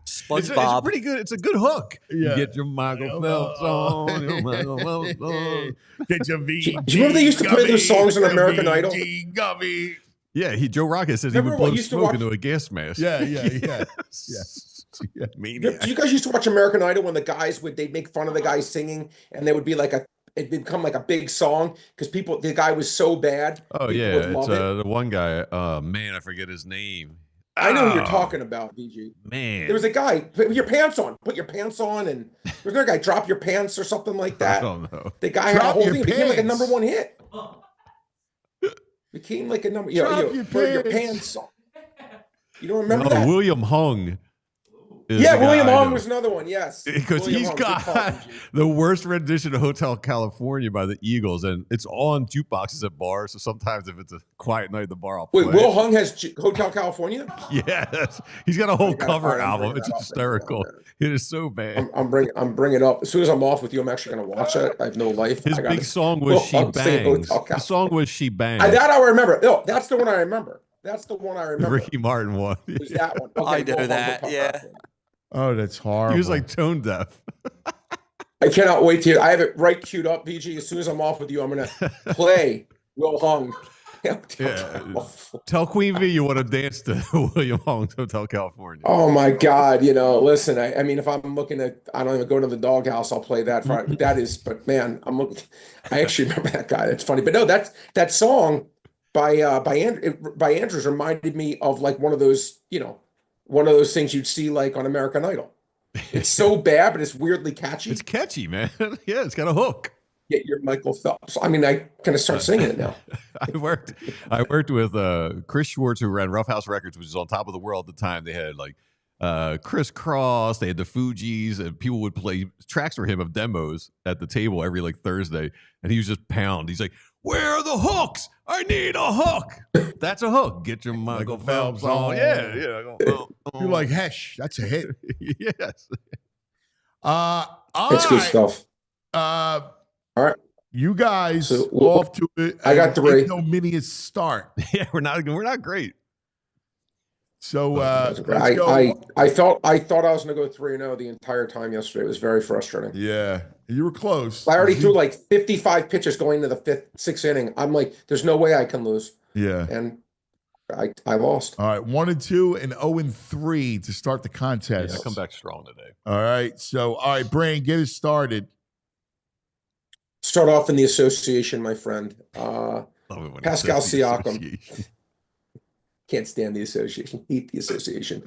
It's pretty good. It's a good hook. Yeah. You get your Michael Phelps on. Your Michael Phelps on. Get your V. Do you remember they used to play those songs on American Idol? Gummy. Yeah, Joe Rocket says Remember he would what blow used to smoke watch- into a gas mask. Yeah. Maniac. You guys used to watch American Idol when the guys they'd make fun of the guy singing and they would be like it'd become like a big song because the guy was so bad. Oh people yeah, would it's love it. the one guy. Man, I forget his name. I know who you're talking about, VG. Man, There was a guy, put your pants on, and there's another guy, drop your pants or something like I that. don't know. The guy had a Drop whole your thing. It became like a pants. #1 hit. Became like a number. Drop your Put your pants. pants on. You don't remember No, that? William Hung. is Yeah, the guy William I Hung know. was another one. Yes, Because William he's Hung, good call, got VG. the worst rendition of Hotel California by the Eagles, and it's on jukeboxes at bars. So sometimes if it's a quiet night at the bar, I'll play. Wait, Will Hung has Hotel California? Yes, he's got a whole I gotta cover find- I'm album. bringing It's that up. hysterical. It is so bad. I'm bringing it up as soon as I'm off with you. I'm actually going to watch it. I have no life. His I gotta- big song was Will "She Hung sing Bangs." Hotel The song was "She Bangs." That I remember. No, that's the one I remember. That's the one I The remember. Ricky Martin one. It was that one. Okay, I know Will Hung, that, Hotel yeah. California. Oh, that's horrible. He was like tone deaf. I cannot wait to. I have it right queued up, VG. As soon as I'm off with you, I'm going to play Will Hung. Yeah. Tell Queen V you want to dance to William Hung's Hotel California. Oh my God! Listen. I mean, if I'm looking at, I don't even go to the doghouse. I'll play that. That is, but man, I'm looking. I actually remember that guy. That's funny. But no, that song by Andrews reminded me of like one of those things you'd see like on American Idol. It's so bad, but it's weirdly catchy. It's catchy, man. Yeah, it's got a hook. Get your Michael Phelps. I mean, I kind of start singing it now. I worked with Chris Schwartz, who ran Rough House Records, which was on top of the world at the time. They had like Criss Cross, they had the Fugees, and people would play tracks for him of demos at the table every like Thursday, and he was just pound. He's like, "Where are the hooks? I need a hook." That's a hook. Get your Michael Phelps on. Yeah. You're like, Hesh, that's a hit. Yes. All It's good right. stuff. All right. You guys So, off to it. I got 3. ignominious start. Yeah, we're not great. So I let's go. I thought I was going to go 3-0 the entire time yesterday. It was very frustrating. Yeah, you were close. I already threw like 55 pitches going into the 6th inning. I'm like, there's no way I can lose. Yeah. And I lost. All right, 1-2 and 0-3 to start the contest. Yeah, I come back strong today. All right. So, all right, Brain, get us started. Start off in the association, my friend. Love it when he Pascal says the Siakam. association. Can't stand the association. Hate the association.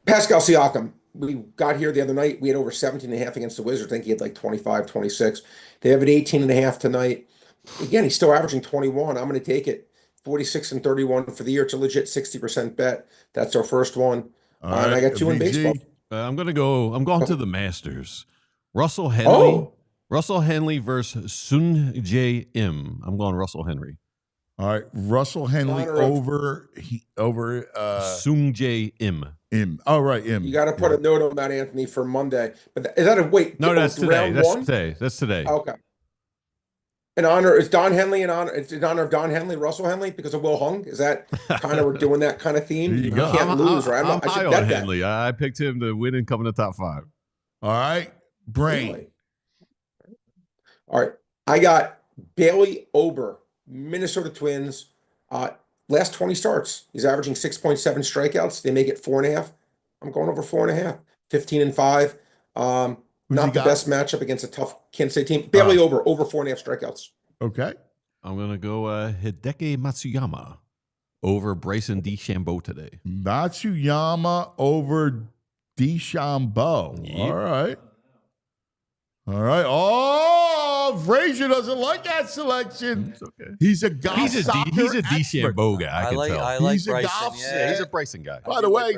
Pascal Siakam. We got here the other night. We had over 17.5 against the Wizards. I think he had like 25, 26. They have an 18.5 tonight. Again, he's still averaging 21. I'm going to take it. 46 and 31 for the year. It's a legit 60% bet. That's our first one. All And I right, got 2 in BG. baseball. I'm going to the Masters. Russell Henley. Oh, Russell Henley versus Sun Jae Im. I'm going Russell Henry. All right, Russell Henley Honor of- over Sun Jae Im. Im. Oh, right, Im. you got to put a note on that, Anthony, for Monday. But is that a wait? No, that's today. round That's 1? today. That's today. Okay. In honor is Don Henley it's in honor of Don Henley, Russell Henley, because of Will Hung. Is that kind of we're doing that kind of theme? There you You go. can't lose, right? I'm I high should on bet that. Henley. I picked him to win and come in the top 5. All right, Brain. Really? All right. I got Bailey Ober, Minnesota Twins. Last 20 starts, he's averaging 6.7 strikeouts. They make it 4.5. I'm going over 4.5. 15 and 5. Who's he Not the got? best matchup against a tough Kansas City team. Bailey Ober, over 4.5 strikeouts. Okay. I'm going to go Hideki Matsuyama over Bryson DeChambeau today. Matsuyama over DeChambeau. Yep. All right. All right. Oh, Frazier doesn't like that selection. It's okay. He's a golf He's a expert. DeChambeau guy. I can tell. I like He's a Bryson. golf- Yeah, he's a Bryson guy. By the way,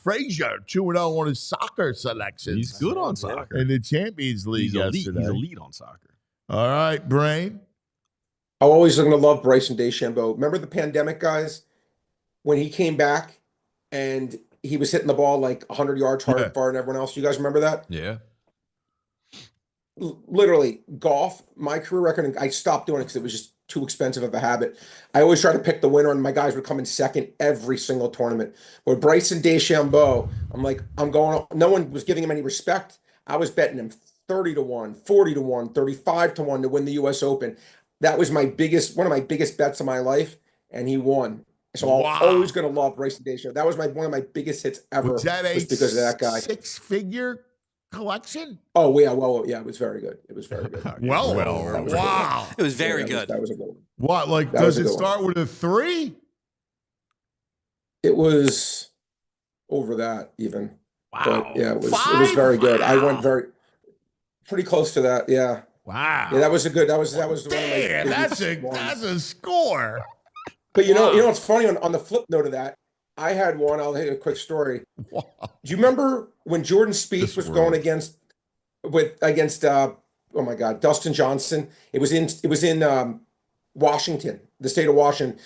Frazier 2-0 on his soccer selections. He's good on soccer. in the Champions League He's elite. yesterday. He's elite on soccer. All right, Brain. I'm always going to love Bryson DeChambeau. Remember the pandemic, guys, when he came back and he was hitting the ball like 100 yards farther than everyone else. You guys remember that? Yeah. Literally, golf, my career record, and I stopped doing it because it was just too expensive of a habit. I always try to pick the winner, and my guys would come in second every single tournament. With Bryson DeChambeau, I'm like, I'm going. No one was giving him any respect. I was betting him 30-1, 40-1, 35-1 to win the U.S. Open. That was one of my biggest bets of my life, and he won. So I'm always going to love Bryson DeChambeau. That was one of my biggest hits ever. Was that just because of that guy. 6-figure collection? Oh yeah, well, yeah, it was very good. It was very good. Wow. It was very good. That was a good one. What? Like, That does was a it good start with a 3? It was over that even. Wow. But yeah, it was very good. I went pretty close to that. Yeah. Wow. Yeah, that was one of my Damn, that's biggest ones. that's a score. But you know what's funny on the flip note of that? I had one. I'll tell you a quick story. Wow. Do you remember when Jordan Spieth was going against oh my God, Dustin Johnson? It was in Washington, the state of Washington.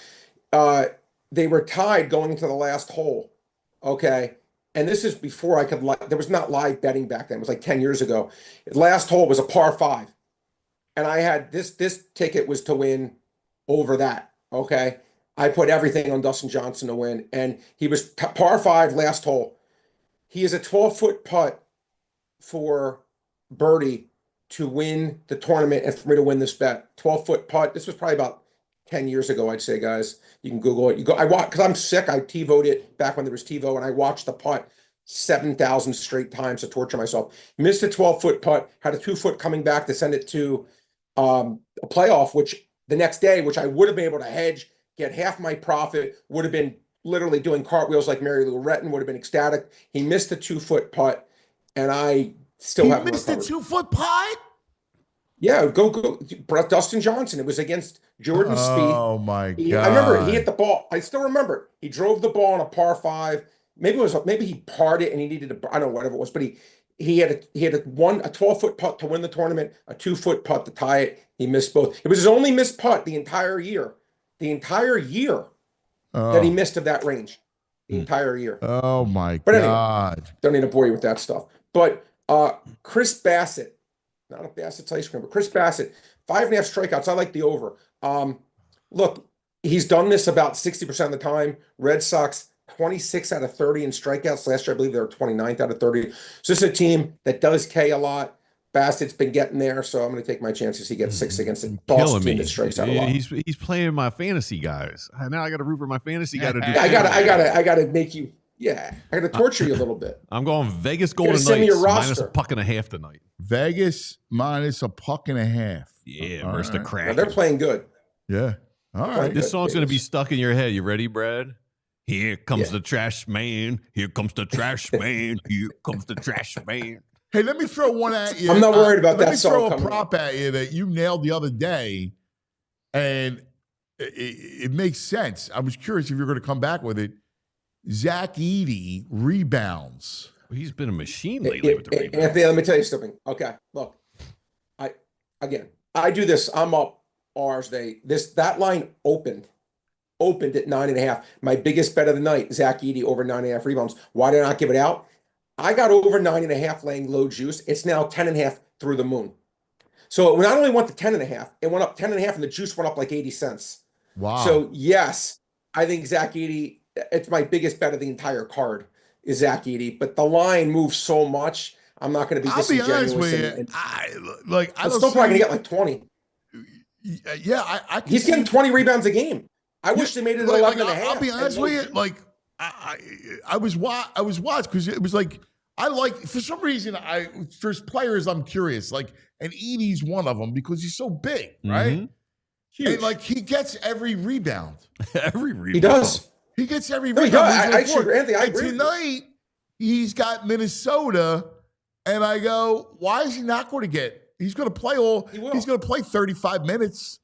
They were tied going into the last hole. Okay. And this is before there was not live betting back then. It was like 10 years ago. The last hole was a par 5. And I had this ticket was to win over that. Okay. I put everything on Dustin Johnson to win. And he was par 5 last hole. He is a 12-foot putt for birdie to win the tournament and for me to win this bet. 12-foot putt. This was probably about 10 years ago, I'd say, guys. You can Google it. I watch because I'm sick. I TiVo'd it back when there was TiVo, and I watched the putt 7,000 straight times to torture myself. Missed a 12-foot putt, had a 2-foot coming back to send it to a playoff, which the next day, which I would have been able to hedge, get half my profit, would have been literally doing cartwheels like Mary Lou Retton, would have been ecstatic. He missed a 2-foot putt, and I still haven't missed a recovered. 2-foot putt? Yeah, go. Dustin Johnson. It was against Jordan Spieth. Oh my God! I remember he hit the ball. I still remember it. He drove the ball on a par 5. Maybe he parred it and he needed to. I don't know, whatever it was. But he had a 12-foot putt to win the tournament, a 2-foot putt to tie it. He missed both. It was his only missed putt the entire year. That he missed of that range. The entire year. Oh my But anyway, God! don't need to bore you with that stuff. But Chris Bassett. Not a Bassett's ice cream, but Chris Bassett, 5.5 strikeouts. I like the over. Look, he's done this about 60% of the time. Red Sox, 26 out of 30 in strikeouts. Last year, I believe they were 29th out of 30. So this is a team that does K a lot. Bassett's been getting there, so I'm going to take my chances. He gets 6 against the Boston team that strikes out a lot. He's playing my fantasy guys. Now I got to root for my fantasy guy to do. I gotta make you. Yeah, I got to torture you a little bit. I'm going Vegas Golden send me Knights your minus roster. a puck-and-a-half tonight. Vegas minus a puck-and-a-half. Yeah, All versus the right. Kraken. They're playing good. Yeah. All right. This song's going to be stuck in your head. You ready, Brad? Here comes the trash man. Here comes the trash man. Here comes the trash man. Hey, let me throw one at you. I'm not worried about that Let me song throw a coming prop at you that you nailed the other day, and it makes sense. I was curious if you're going to come back with it. Zach Edey rebounds. He's been a machine lately with the rebound. Anthony, let me tell you something. Okay, look, I do this. I'm up R's Day. That line opened at 9.5. My biggest bet of the night, Zach Edey over 9.5 rebounds. Why did I not give it out? I got over 9.5 laying low juice. It's now 10.5 through the moon. So it not only went to 10.5, it went up 10.5, and the juice went up like 80 cents. Wow. So yes, I think Zach Edey. It's my biggest bet of the entire card is Zach Edey, but the line moves so much. I'm not going to be disingenuous. I'll be honest with you. I'm still probably going to get like 20. Yeah, I he's getting 20 rebounds a game. I wish they made it 11 and a half. I'll be honest with you. Like I was watched because it was like for some reason there's players I'm curious like, and Edey's one of them because he's so big, right? Huge. And like he gets every rebound. Every rebound. He does. He gets every No, he rebound. does. He's I on actually, floor. Anthony, I And agree. tonight, he's got Minnesota, and I go, why is he not going to get? He's going to play He's going to play 35 minutes.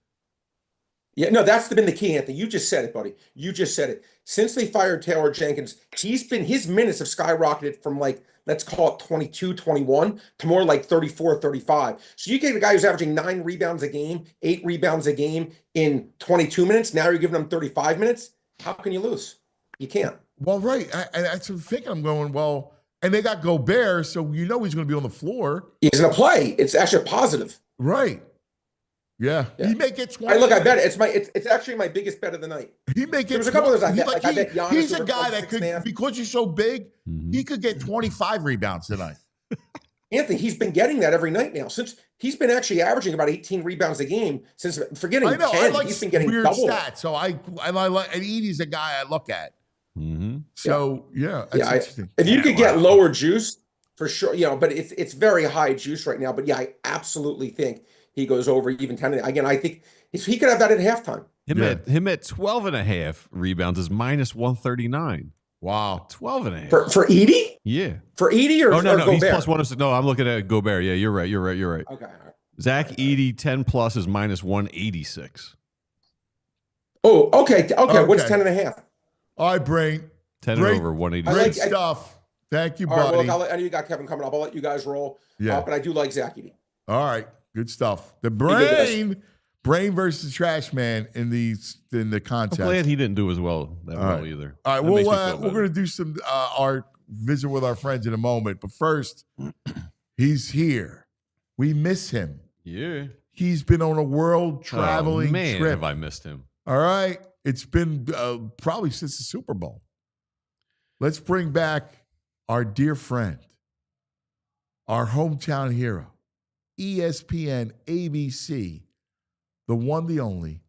Yeah, no, that's been the key, Anthony. You just said it, buddy. You just said it. Since they fired Taylor Jenkins, his minutes have skyrocketed from like, let's call it 22, 21 to more like 34, 35. So you get a guy who's averaging 9 rebounds a game, 8 rebounds a game in 22 minutes. Now you're giving him 35 minutes. How can you lose? You can't. Well, right. And that's what I'm thinking. I'm going, well, and they got Gobert, so you know he's going to be on the floor. He's going to play. It's actually a positive. Right. Yeah. He may get 20. Look, I bet it's actually my biggest bet of the night. He may get. There was a couple of those I bet. Like I bet Giannis he's a over guy that 26.5. could, because he's so big, he could get 25 rebounds tonight. Anthony, he's been getting that every night now. Since he's been actually averaging about 18 rebounds a game since forgetting I know. 10, I like he's been getting weird double. stats. So I like, and Edie's a guy I look at. So that's interesting. If you could get lower juice, for sure, but it's very high juice right now. But yeah, I absolutely think he goes over even 10. Again, I think he could have that at halftime. Him at 12 and a half rebounds is minus 139. Wow. 12 and a half. For Edie? Yeah. For Edie or no, Gobert? he's plus 106. No, I'm looking at Gobert. Yeah, you're right. Okay. Zach Edie 10 plus is minus 186. Oh, okay. What's 10 and a half? All right, Brain. 10 and over 186. Great stuff. Thank you, buddy. All right, well, I know you got Kevin coming up. I'll let you guys roll. Yeah. But I do like Zach Edie. All right. Good stuff. The Brain versus Trash Man in the contest. I'm glad he didn't do as well either. All right, we're going to do some our visit with our friends in a moment. But first, he's here. We miss him. Yeah. He's been on a world traveling trip. Have I missed him? All right. It's been probably since the Super Bowl. Let's bring back our dear friend, our hometown hero, ESPN, ABC, the one, the only,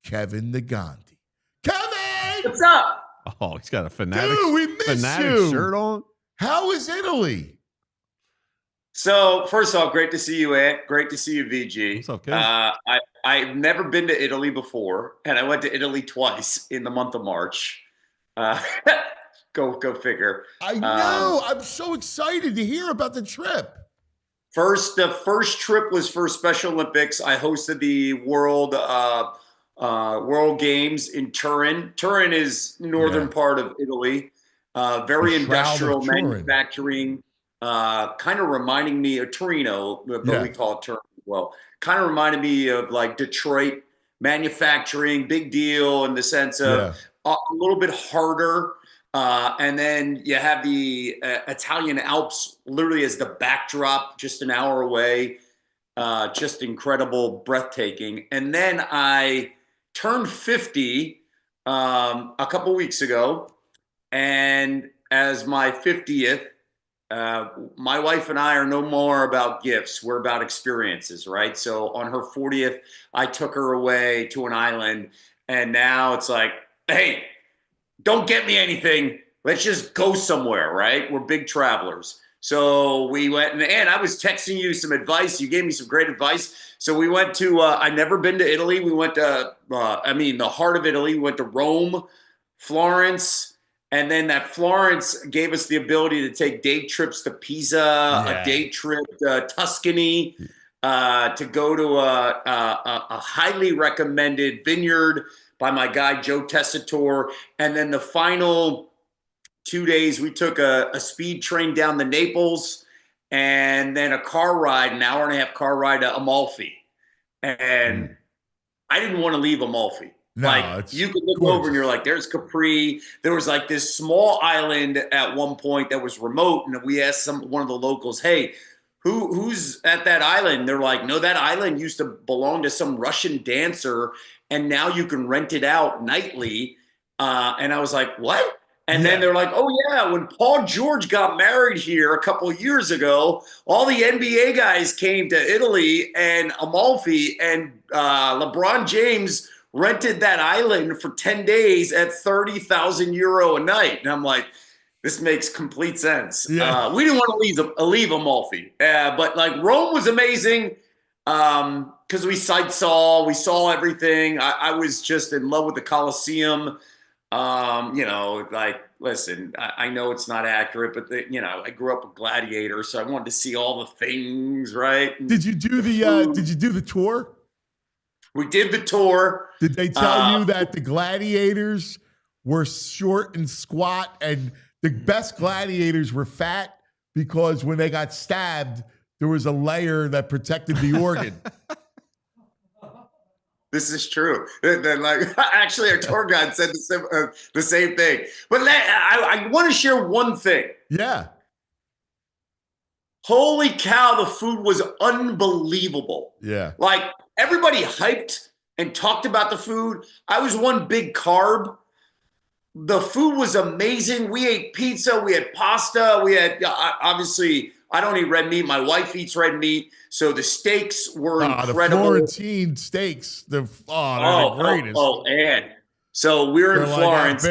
Kevin Negandhi. Kevin! What's up? Oh, he's got a Fanatic, Dude, we miss you. shirt on. How is Italy? So, first off, great to see you, Ant. Great to see you, VG. What's up, Kevin? I've never been to Italy before, and I went to Italy twice in the month of March. Go figure. I know. I'm so excited to hear about the trip. The first trip was for Special Olympics. I hosted the World Games in Turin. Turin is northern part of Italy. Very industrial manufacturing. Kind of reminding me of Torino, but we call it Turin. Well, kind of reminded me of like Detroit manufacturing, big deal in the sense of a little bit harder. And then you have the Italian Alps literally as the backdrop, just an hour away. Just incredible, breathtaking. And then I turned 50 a couple weeks ago. And as my 50th, my wife and I are no more about gifts. We're about experiences, right? So on her 40th, I took her away to an island. And now it's like, hey, don't get me anything. Let's just go somewhere, right? We're big travelers. So we went, and I was texting you some advice. You gave me some great advice. So we went to, I've never been to Italy. We went to, the heart of Italy. We went to Rome, Florence, and then that Florence gave us the ability to take day trips to Pisa, a day trip to Tuscany, to go to a highly recommended vineyard by my guy, Joe Tessitore. And then the final 2 days, we took a speed train down to Naples and then a car ride, an hour and a half car ride to Amalfi. And I didn't want to leave Amalfi. No, you could look over and you're like, there's Capri. There was like this small island at one point that was remote. And we asked one of the locals, hey, who's at that island? They're like, no, that island used to belong to some Russian dancer. And now you can rent it out nightly. And I was like, what? And then they're like, oh, yeah, when Paul George got married here a couple of years ago, all the NBA guys came to Italy and Amalfi, and LeBron James rented that island for 10 days at 30,000 euro a night. And I'm like, this makes complete sense. We didn't want to leave Amalfi, but like Rome was amazing. Because we saw everything. I was just in love with the Coliseum. Listen, I know it's not accurate, but I grew up a gladiator, so I wanted to see all the things, right? And Did you do the tour? we did the tour. Did they tell you that the gladiators were short and squat and the best gladiators were fat because when they got stabbed, there was a layer that protected the organ? This is true. Actually, our tour guide said the same thing. But I want to share one thing. Yeah. Holy cow, the food was unbelievable. Yeah. Like, everybody hyped and talked about the food. I was one big carb. The food was amazing. We ate pizza. We had pasta. We had, obviously, I don't eat red meat. My wife eats red meat. So the steaks were incredible. The Florentine steaks. They're the greatest. And so we were in Florence.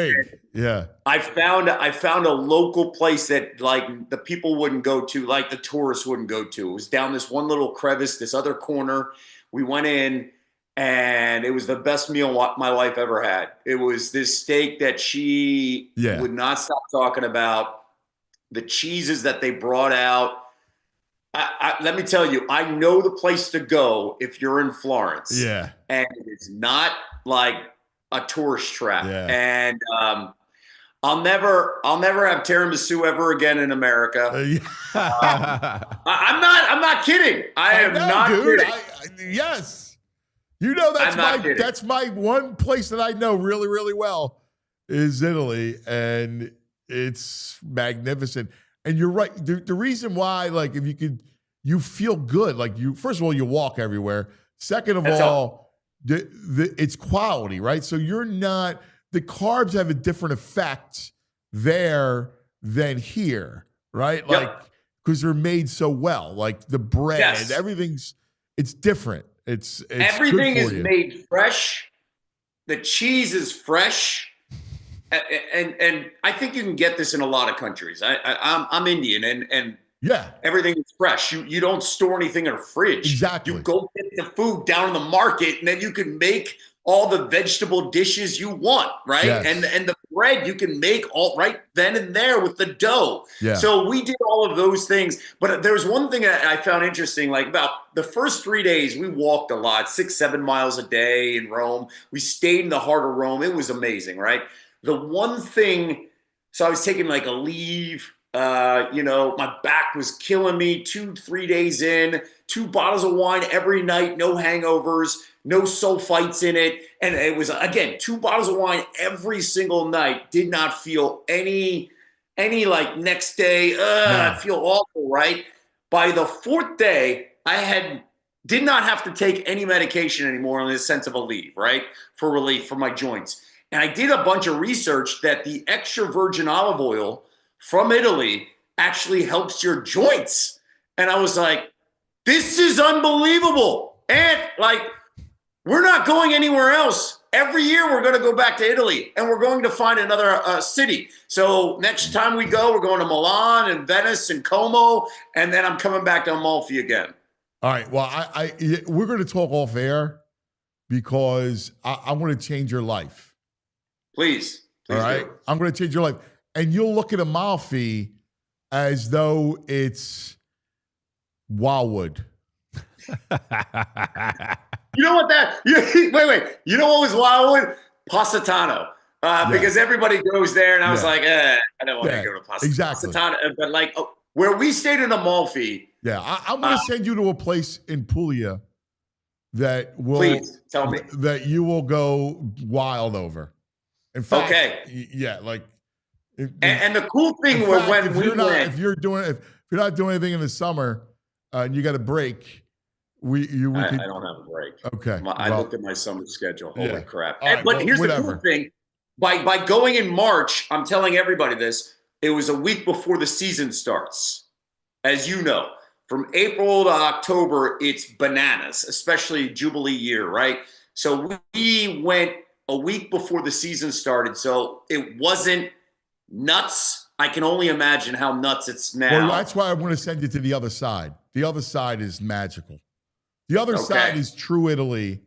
Yeah. I found a local place that like the people wouldn't go to, like the tourists wouldn't go to. It was down this one little crevice, this other corner. We went in and it was the best meal my wife ever had. It was this steak that she would not stop talking about. The cheeses that they brought out. Let me tell you, I know the place to go if you're in Florence. Yeah. And it's not like a tourist trap. Yeah. And I'll never have tiramisu ever again in America. I'm not kidding. I am not kidding. Yes. You know, that's my one place that I know really, really well is Italy, and it's magnificent. And you're right. The reason why, like, if you feel good. Like, first of all, you walk everywhere. Second of all, it's quality, right? So the carbs have a different effect there than here, right? Like, because they're made so well. Like the bread, it's different. It's everything is made fresh. The cheese is fresh. And I think you can get this in a lot of countries. I'm Indian and everything is fresh. You don't store anything in a fridge. Exactly. You go get the food down in the market, and then you can make all the vegetable dishes you want, right? Yes. And the bread you can make all right then and there with the dough. Yeah. So we did all of those things. But there's one thing that I found interesting, like about the first 3 days, we walked a lot, 6-7 miles a day in Rome. We stayed in the heart of Rome. It was amazing, right? The one thing, so I was taking like a leave, my back was killing me 2-3 days in, 2 bottles of wine every night, no hangovers, no sulfites in it. And it was, again, 2 bottles of wine every single night. Did not feel any like next day, I feel awful, right? By the 4th day, I did not have to take any medication anymore in the sense of a leave, right? For relief for my joints. And I did a bunch of research that the extra virgin olive oil from Italy actually helps your joints. And I was like, this is unbelievable. And like, we're not going anywhere else. Every year we're going to go back to Italy and we're going to find another city. So next time we go, we're going to Milan and Venice and Como. And then I'm coming back to Amalfi again. All right. Well, we're going to talk off air because I want to change your life. Please all right. do. I'm going to change your life. And you'll look at Amalfi as though it's Wildwood. You know what wait. You know what was Wildwood? Positano. Because everybody goes there, and I was like, I don't want to go to Positano. Exactly. But like where we stayed in Amalfi. Yeah, I'm going to send you to a place in Puglia that will please tell me that you will go wild over. In fact, and the cool thing was if you're not doing anything in the summer and you got a break, I don't have a break. Okay, I looked at my summer schedule. Holy crap! Right, but here's the cool thing: by going in March, I'm telling everybody this. It was a week before the season starts, as you know. From April to October, it's bananas, especially Jubilee year, right? So we went a week before the season started, so it wasn't nuts. I can only imagine how nuts it's now. Well, that's why I want to send you to the other side. The other side is magical. The other side is true Italy,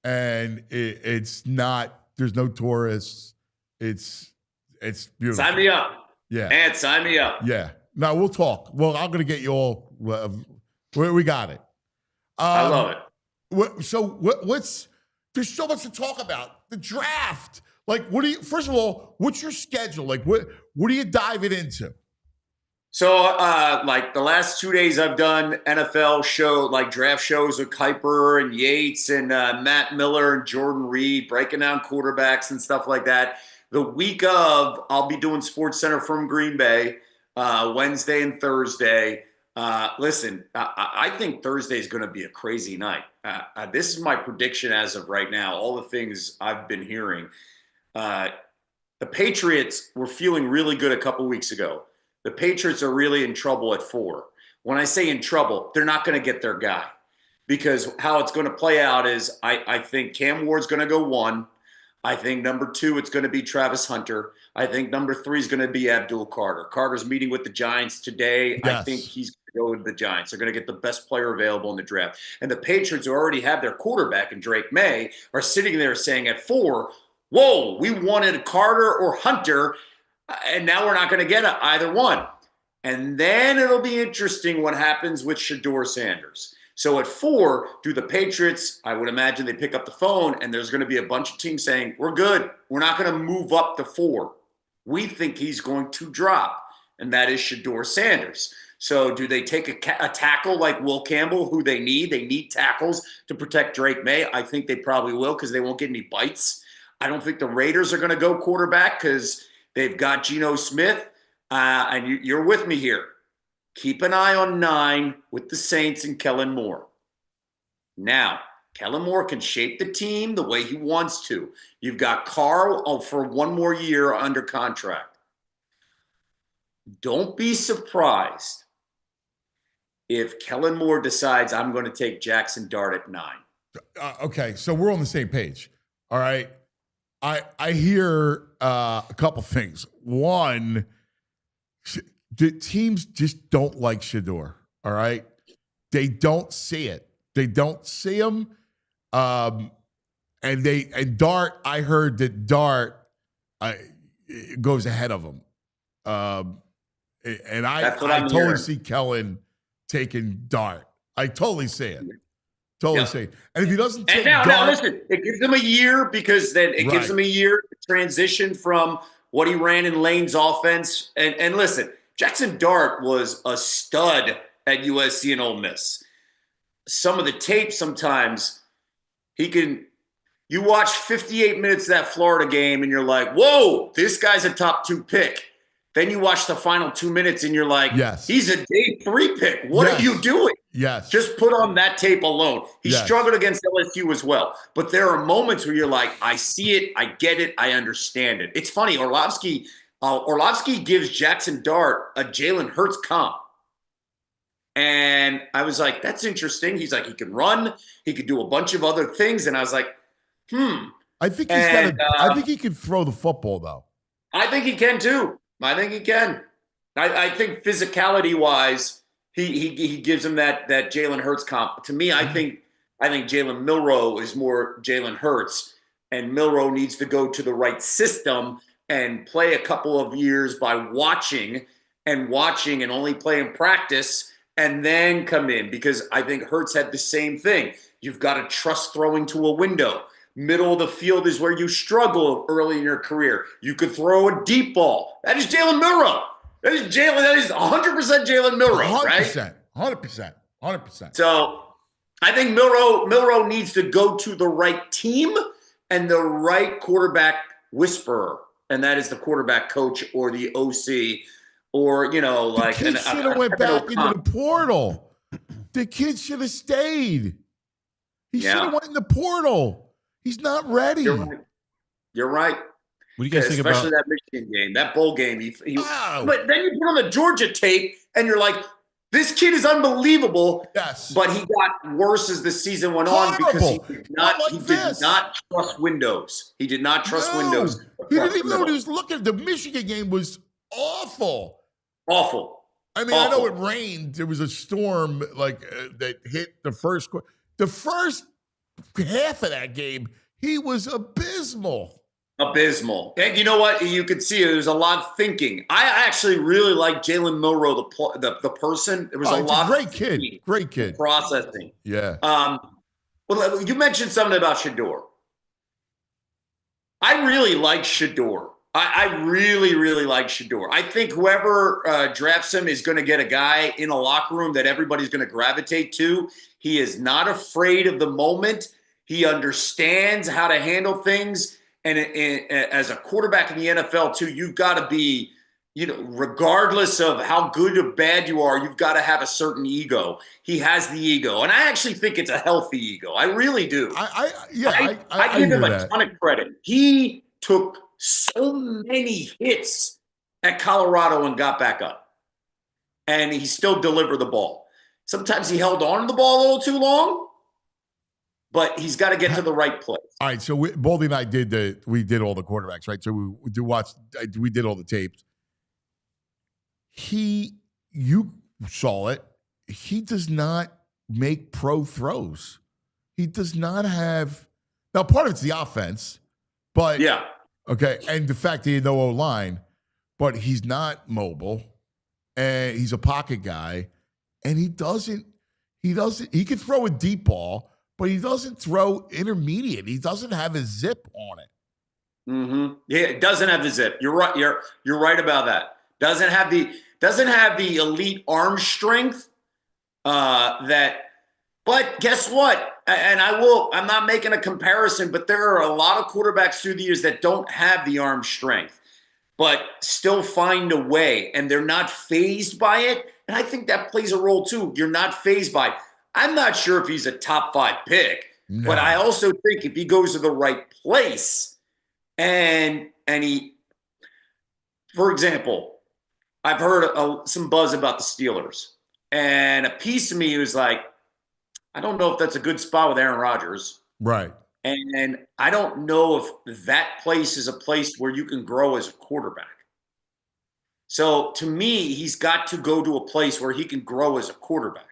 and it's not. There's no tourists. It's beautiful. Sign me up. Yeah. And sign me up. Yeah. No, we'll talk. Well, I'm going to get you all. We got it. I love it. So what's there's so much to talk about. The draft. Like, first of all, what's your schedule? Like, what are you diving into? So, like the last 2 days I've done NFL draft shows with Kuiper and Yates and Matt Miller and Jordan Reed, breaking down quarterbacks and stuff like that. The week of, I'll be doing Sports Center from Green Bay, Wednesday and Thursday. Listen, I think Thursday is going to be a crazy night. This is my prediction as of right now. All the things I've been hearing. The Patriots were feeling really good a couple weeks ago. The Patriots are really in trouble at 4. When I say in trouble, they're not going to get their guy, because how it's going to play out is I think Cam Ward's going to go 1. I think number 2, it's going to be Travis Hunter. I think number 3 is going to be Abdul Carter. Carter's meeting with the Giants today. Yes. I think he's going to go with the Giants. They're going to get the best player available in the draft. And the Patriots, who already have their quarterback in Drake May, are sitting there saying at 4, whoa, we wanted Carter or Hunter, and now we're not going to get either one. And then it'll be interesting what happens with Shedeur Sanders. So at 4, do the Patriots, I would imagine they pick up the phone, and there's going to be a bunch of teams saying, we're good. We're not going to move up to 4. We think he's going to drop, and that is Shedeur Sanders. So do they take a tackle like Will Campbell, who they need? They need tackles to protect Drake May. I think they probably will, because they won't get any bites. I don't think the Raiders are going to go quarterback because they've got Geno Smith. And you're with me here. Keep an eye on 9 with the Saints and Kellen Moore. Now, Kellen Moore can shape the team the way he wants to. You've got Carl for 1 more year under contract. Don't be surprised if Kellen Moore decides I'm going to take Jackson Dart at 9. Okay, so we're on the same page. All right. I hear a couple things. One, the teams just don't like Shedeur. All right, they don't see it. They don't see him. And Dart. I heard that Dart goes ahead of him. And I totally see Kellen taking Dart. I totally see it. Totally see it. And if he doesn't take Dart, now listen, it gives him a year, because then it gives him a year to transition from what he ran in Lane's offense. And listen, Jackson Dart was a stud at USC and Ole Miss. Some of the tape, sometimes you watch 58 minutes of that Florida game and you're like, whoa, this guy's a top 2 pick. Then you watch the final 2 minutes and you're like, yes, he's a day 3 pick. What are you doing? Yes. Just put on that tape alone. He struggled against LSU as well. But there are moments where you're like, I see it, I get it, I understand it. It's funny, Orlovsky gives Jackson Dart a Jalen Hurts comp. And I was like, that's interesting. He's like, he can run, he could do a bunch of other things. And I was like, I think I think he can throw the football, though. I think he can too. I think he can. I think physicality-wise, he gives him that Jalen Hurts comp. To me, I think Jalen Milroe is more Jalen Hurts, and Milroe needs to go to the right system and play a couple of years by watching and only play in practice and then come in, because I think Hurts had the same thing. You've got to trust throwing to a window. Middle of the field is where you struggle early in your career. You could throw a deep ball. That is Jalen Milroe. That is 100% Jalen Milroe, 100%, right? 100%. So I think Milroe needs to go to the right team and the right quarterback whisperer, and that is the quarterback coach or the OC, or the kid should have went back into the portal. The kid should have stayed. He should have went in the portal. He's not ready. You're right. What do you guys think about? Especially that Michigan game, that bowl game. But then you put on the Georgia tape, and you're like, this kid is unbelievable. Yes. But he got worse as the season went on because he did not trust windows. He did not trust windows. He didn't even know what he was looking at. The Michigan game was awful. Awful. I mean, I know it rained. There was a storm that hit the first quarter. the first half of that game, he was abysmal. Abysmal. And you know what? You could see there's a lot of thinking. I actually really like Jalen Milroe, the person. There was a lot great kid. Great kid. Processing. Yeah. Well, you mentioned something about Shador. I really like Shador. I really, really like Shador. I think whoever drafts him is going to get a guy in a locker room that everybody's going to gravitate to. He is not afraid of the moment. He understands how to handle things. And as a quarterback in the NFL, too, you've got to be, regardless of how good or bad you are, you've got to have a certain ego. He has the ego. And I actually think it's a healthy ego. I really do. I give him a ton of credit. He took so many hits at Colorado and got back up. And he still delivered the ball. Sometimes he held on to the ball a little too long, but he's got to get to the right place. All right, so Baldy and I we did all the quarterbacks, right? So we did all the tapes. You saw it. He does not make pro throws. He does not have. Now, part of it's the offense, but yeah, okay, and the fact that he had no O-line, but he's not mobile, and he's a pocket guy, and he can throw a deep ball. But he doesn't throw intermediate. He doesn't have a zip on it. Mm-hmm. Yeah, it doesn't have the zip. You're right. You're right about that. Doesn't have the elite arm strength. But guess what? And I'm not making a comparison, but there are a lot of quarterbacks through the years that don't have the arm strength, but still find a way, and they're not fazed by it. And I think that plays a role too. You're not fazed by it. I'm not sure if he's a top 5 pick, but I also think if he goes to the right place and he, for example, I've heard some buzz about the Steelers, and a piece of me was like, I don't know if that's a good spot with Aaron Rodgers. Right. And I don't know if that place is a place where you can grow as a quarterback. So to me, he's got to go to a place where he can grow as a quarterback.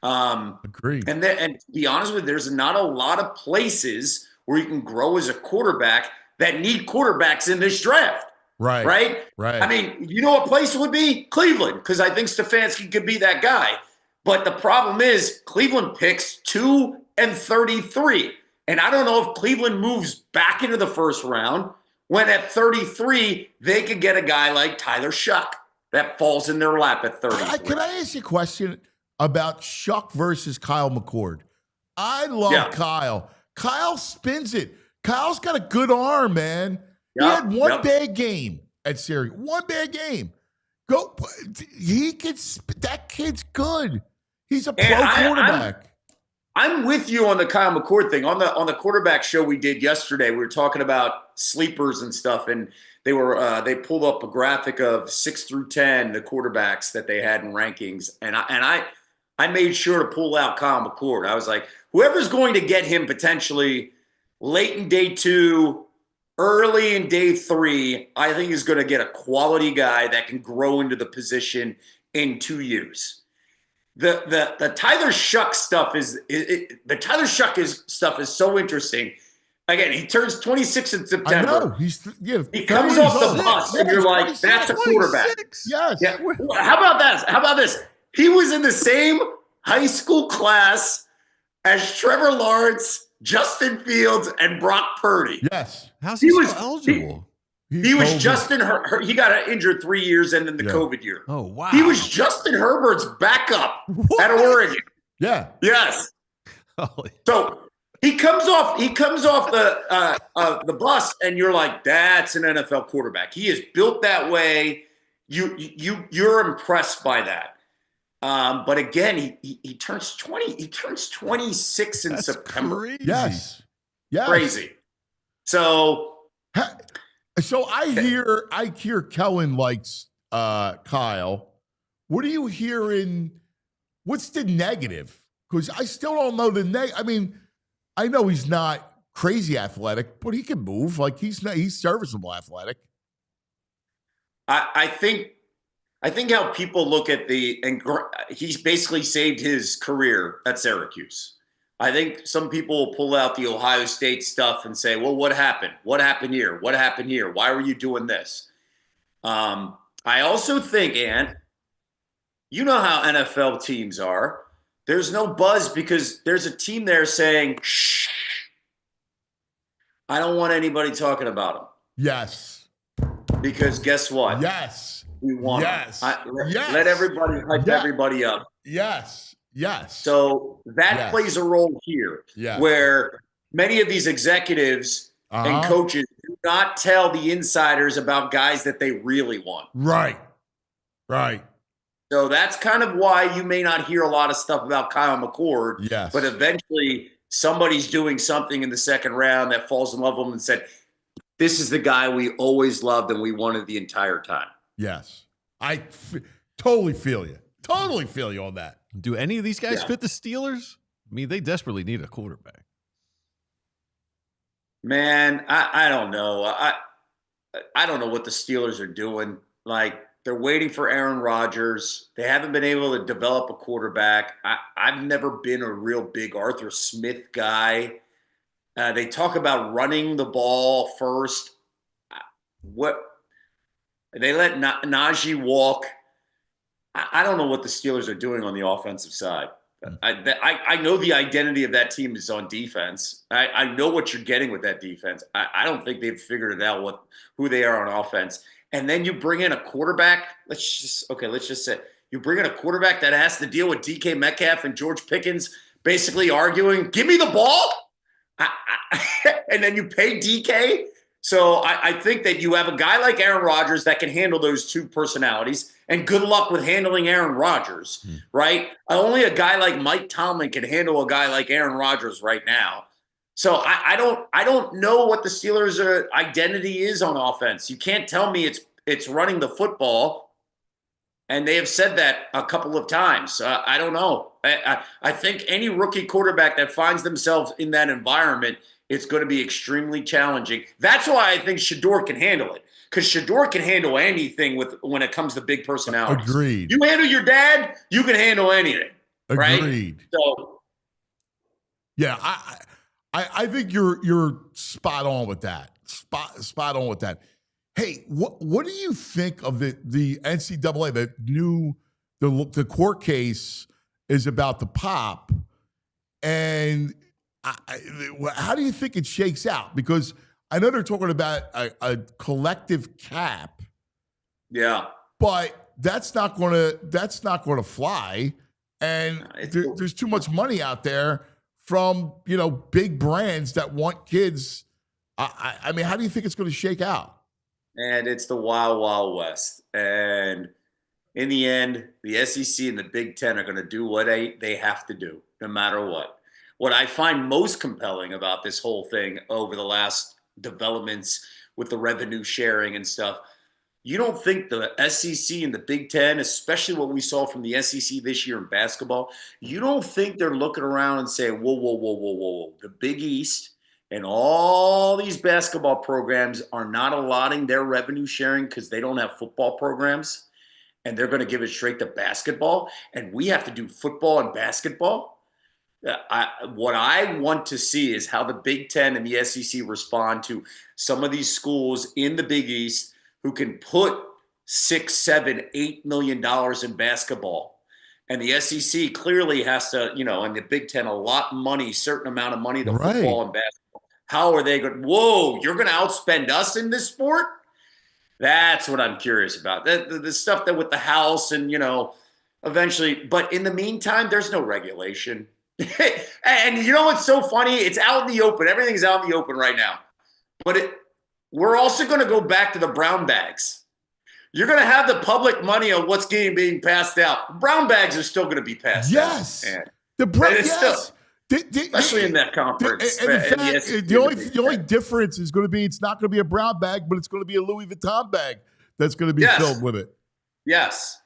Agreed. And to be honest with you, there's not a lot of places where you can grow as a quarterback that need quarterbacks in this draft. Right. I mean, you know what place it would be? Cleveland, because I think Stefanski could be that guy. But the problem is Cleveland picks 2 and 33. And I don't know if Cleveland moves back into the first round when at 33, they could get a guy like Tyler Shuck that falls in their lap at 33. Can I ask you a question about Shuck versus Kyle McCord? I love Kyle. Kyle spins it. Kyle's got a good arm, man. He had one bad game at Syracuse. One bad game. That kid's good. He's a pro quarterback. I'm with you on the Kyle McCord thing. On the quarterback show we did yesterday, we were talking about sleepers and stuff, and they pulled up a graphic of 6 through 10, the quarterbacks that they had in rankings, and I made sure to pull out Kyle McCord. I was like, whoever's going to get him potentially late in day 2, early in day 3, I think is going to get a quality guy that can grow into the position in 2 years. The Tyler Shuck stuff is so interesting. Again, he turns 26 in September. I know. He comes off the bus, and you're like, that's a quarterback. Yes. Yeah. How about this? He was in the same high school class as Trevor Lawrence, Justin Fields, and Brock Purdy. Yes. How's he still eligible? He was Justin Herbert. He got injured 3 years and then the COVID year. Oh, wow. He was Justin Herbert's backup at Oregon. Yeah. Yes. So he comes off the bus, and you're like, that's an NFL quarterback. He is built that way. You're impressed by that. But again, he turns 20. He turns 26 in September. Crazy. Yes. Crazy. So I hear Kellen likes Kyle. What are you hearing? What's the negative? Because I still don't know the negative. I mean, I know he's not crazy athletic, but he can move. Like he's serviceable athletic. I think how people look at he's basically saved his career at Syracuse. I think some people will pull out the Ohio State stuff and say, well, what happened? What happened here? What happened here? Why were you doing this? I also think, Ant, you know how NFL teams are. There's no buzz because there's a team there saying, shh, I don't want anybody talking about them. Yes. Because guess what? Yes. We want yes. yes. Let everybody hype everybody up. Yes. Yes. So that plays a role here where many of these executives and coaches do not tell the insiders about guys that they really want. Right. Right. So that's kind of why you may not hear a lot of stuff about Kyle McCord. Yes. But eventually somebody's doing something in the second round that falls in love with him and said, this is the guy we always loved and we wanted the entire time. Yes. Totally feel you. Totally feel you on that. Do any of these guys fit the Steelers? I mean, they desperately need a quarterback. Man, I don't know. I don't know what the Steelers are doing. Like, they're waiting for Aaron Rodgers. They haven't been able to develop a quarterback. I've never been a real big Arthur Smith guy. They talk about running the ball first. What they let Najee walk. I don't know what the Steelers are doing on the offensive side. I know the identity of that team is on defense. I know what you're getting with that defense. I don't think they've figured it out who they are on offense. And then you bring in a quarterback. Let's just say you bring in a quarterback that has to deal with DK Metcalf and George Pickens basically arguing, give me the ball. And then you pay DK. So I think that you have a guy like Aaron Rodgers that can handle those two personalities, and good luck with handling Aaron Rodgers, right? Only a guy like Mike Tomlin can handle a guy like Aaron Rodgers right now. So I don't know what the Steelers' identity is on offense. You can't tell me it's running the football, and they have said that a couple of times. I don't know. I think any rookie quarterback that finds themselves in that environment, it's going to be extremely challenging. That's why I think Shador can handle it, because Shador can handle anything when it comes to big personalities. Agreed. You handle your dad, you can handle anything. Agreed. Right? So, yeah, I think you're spot on with that. Spot on with that. Hey, what do you think of the NCAA? The court case is about the pop, and how do you think it shakes out? Because I know they're talking about a collective cap. Yeah, but that's not going to fly, and there's too much money out there from big brands that want kids. I mean, how do you think it's going to shake out? And it's the wild, wild west. And in the end, the SEC and the Big Ten are going to do what they have to do, no matter what. What I find most compelling about this whole thing over the last developments with the revenue sharing and stuff, you don't think the SEC and the Big Ten, especially what we saw from the SEC this year in basketball, you don't think they're looking around and saying, whoa, whoa, whoa, whoa, whoa, the Big East and all these basketball programs are not allotting their revenue sharing because they don't have football programs, and they're going to give it straight to basketball, and we have to do football and basketball. What I want to see is how the Big Ten and the SEC respond to some of these schools in the Big East who can put $6, $7, $8 million in basketball. And the SEC clearly has to, and the Big Ten, a lot of money, certain amount of money to football and basketball. How are they going? Whoa, you're going to outspend us in this sport? That's what I'm curious about. The stuff that with the house and, eventually. But in the meantime, there's no regulation. And you know what's so funny? It's out in the open. Everything's out in the open right now. But we're also going to go back to the brown bags. You're going to have the public money on what's being passed out. Brown bags are still going to be passed out. Yes. The brown, yes. Especially in that conference. The only difference is going to be it's not going to be a brown bag, but it's going to be a Louis Vuitton bag that's going to be filled with it. Yes.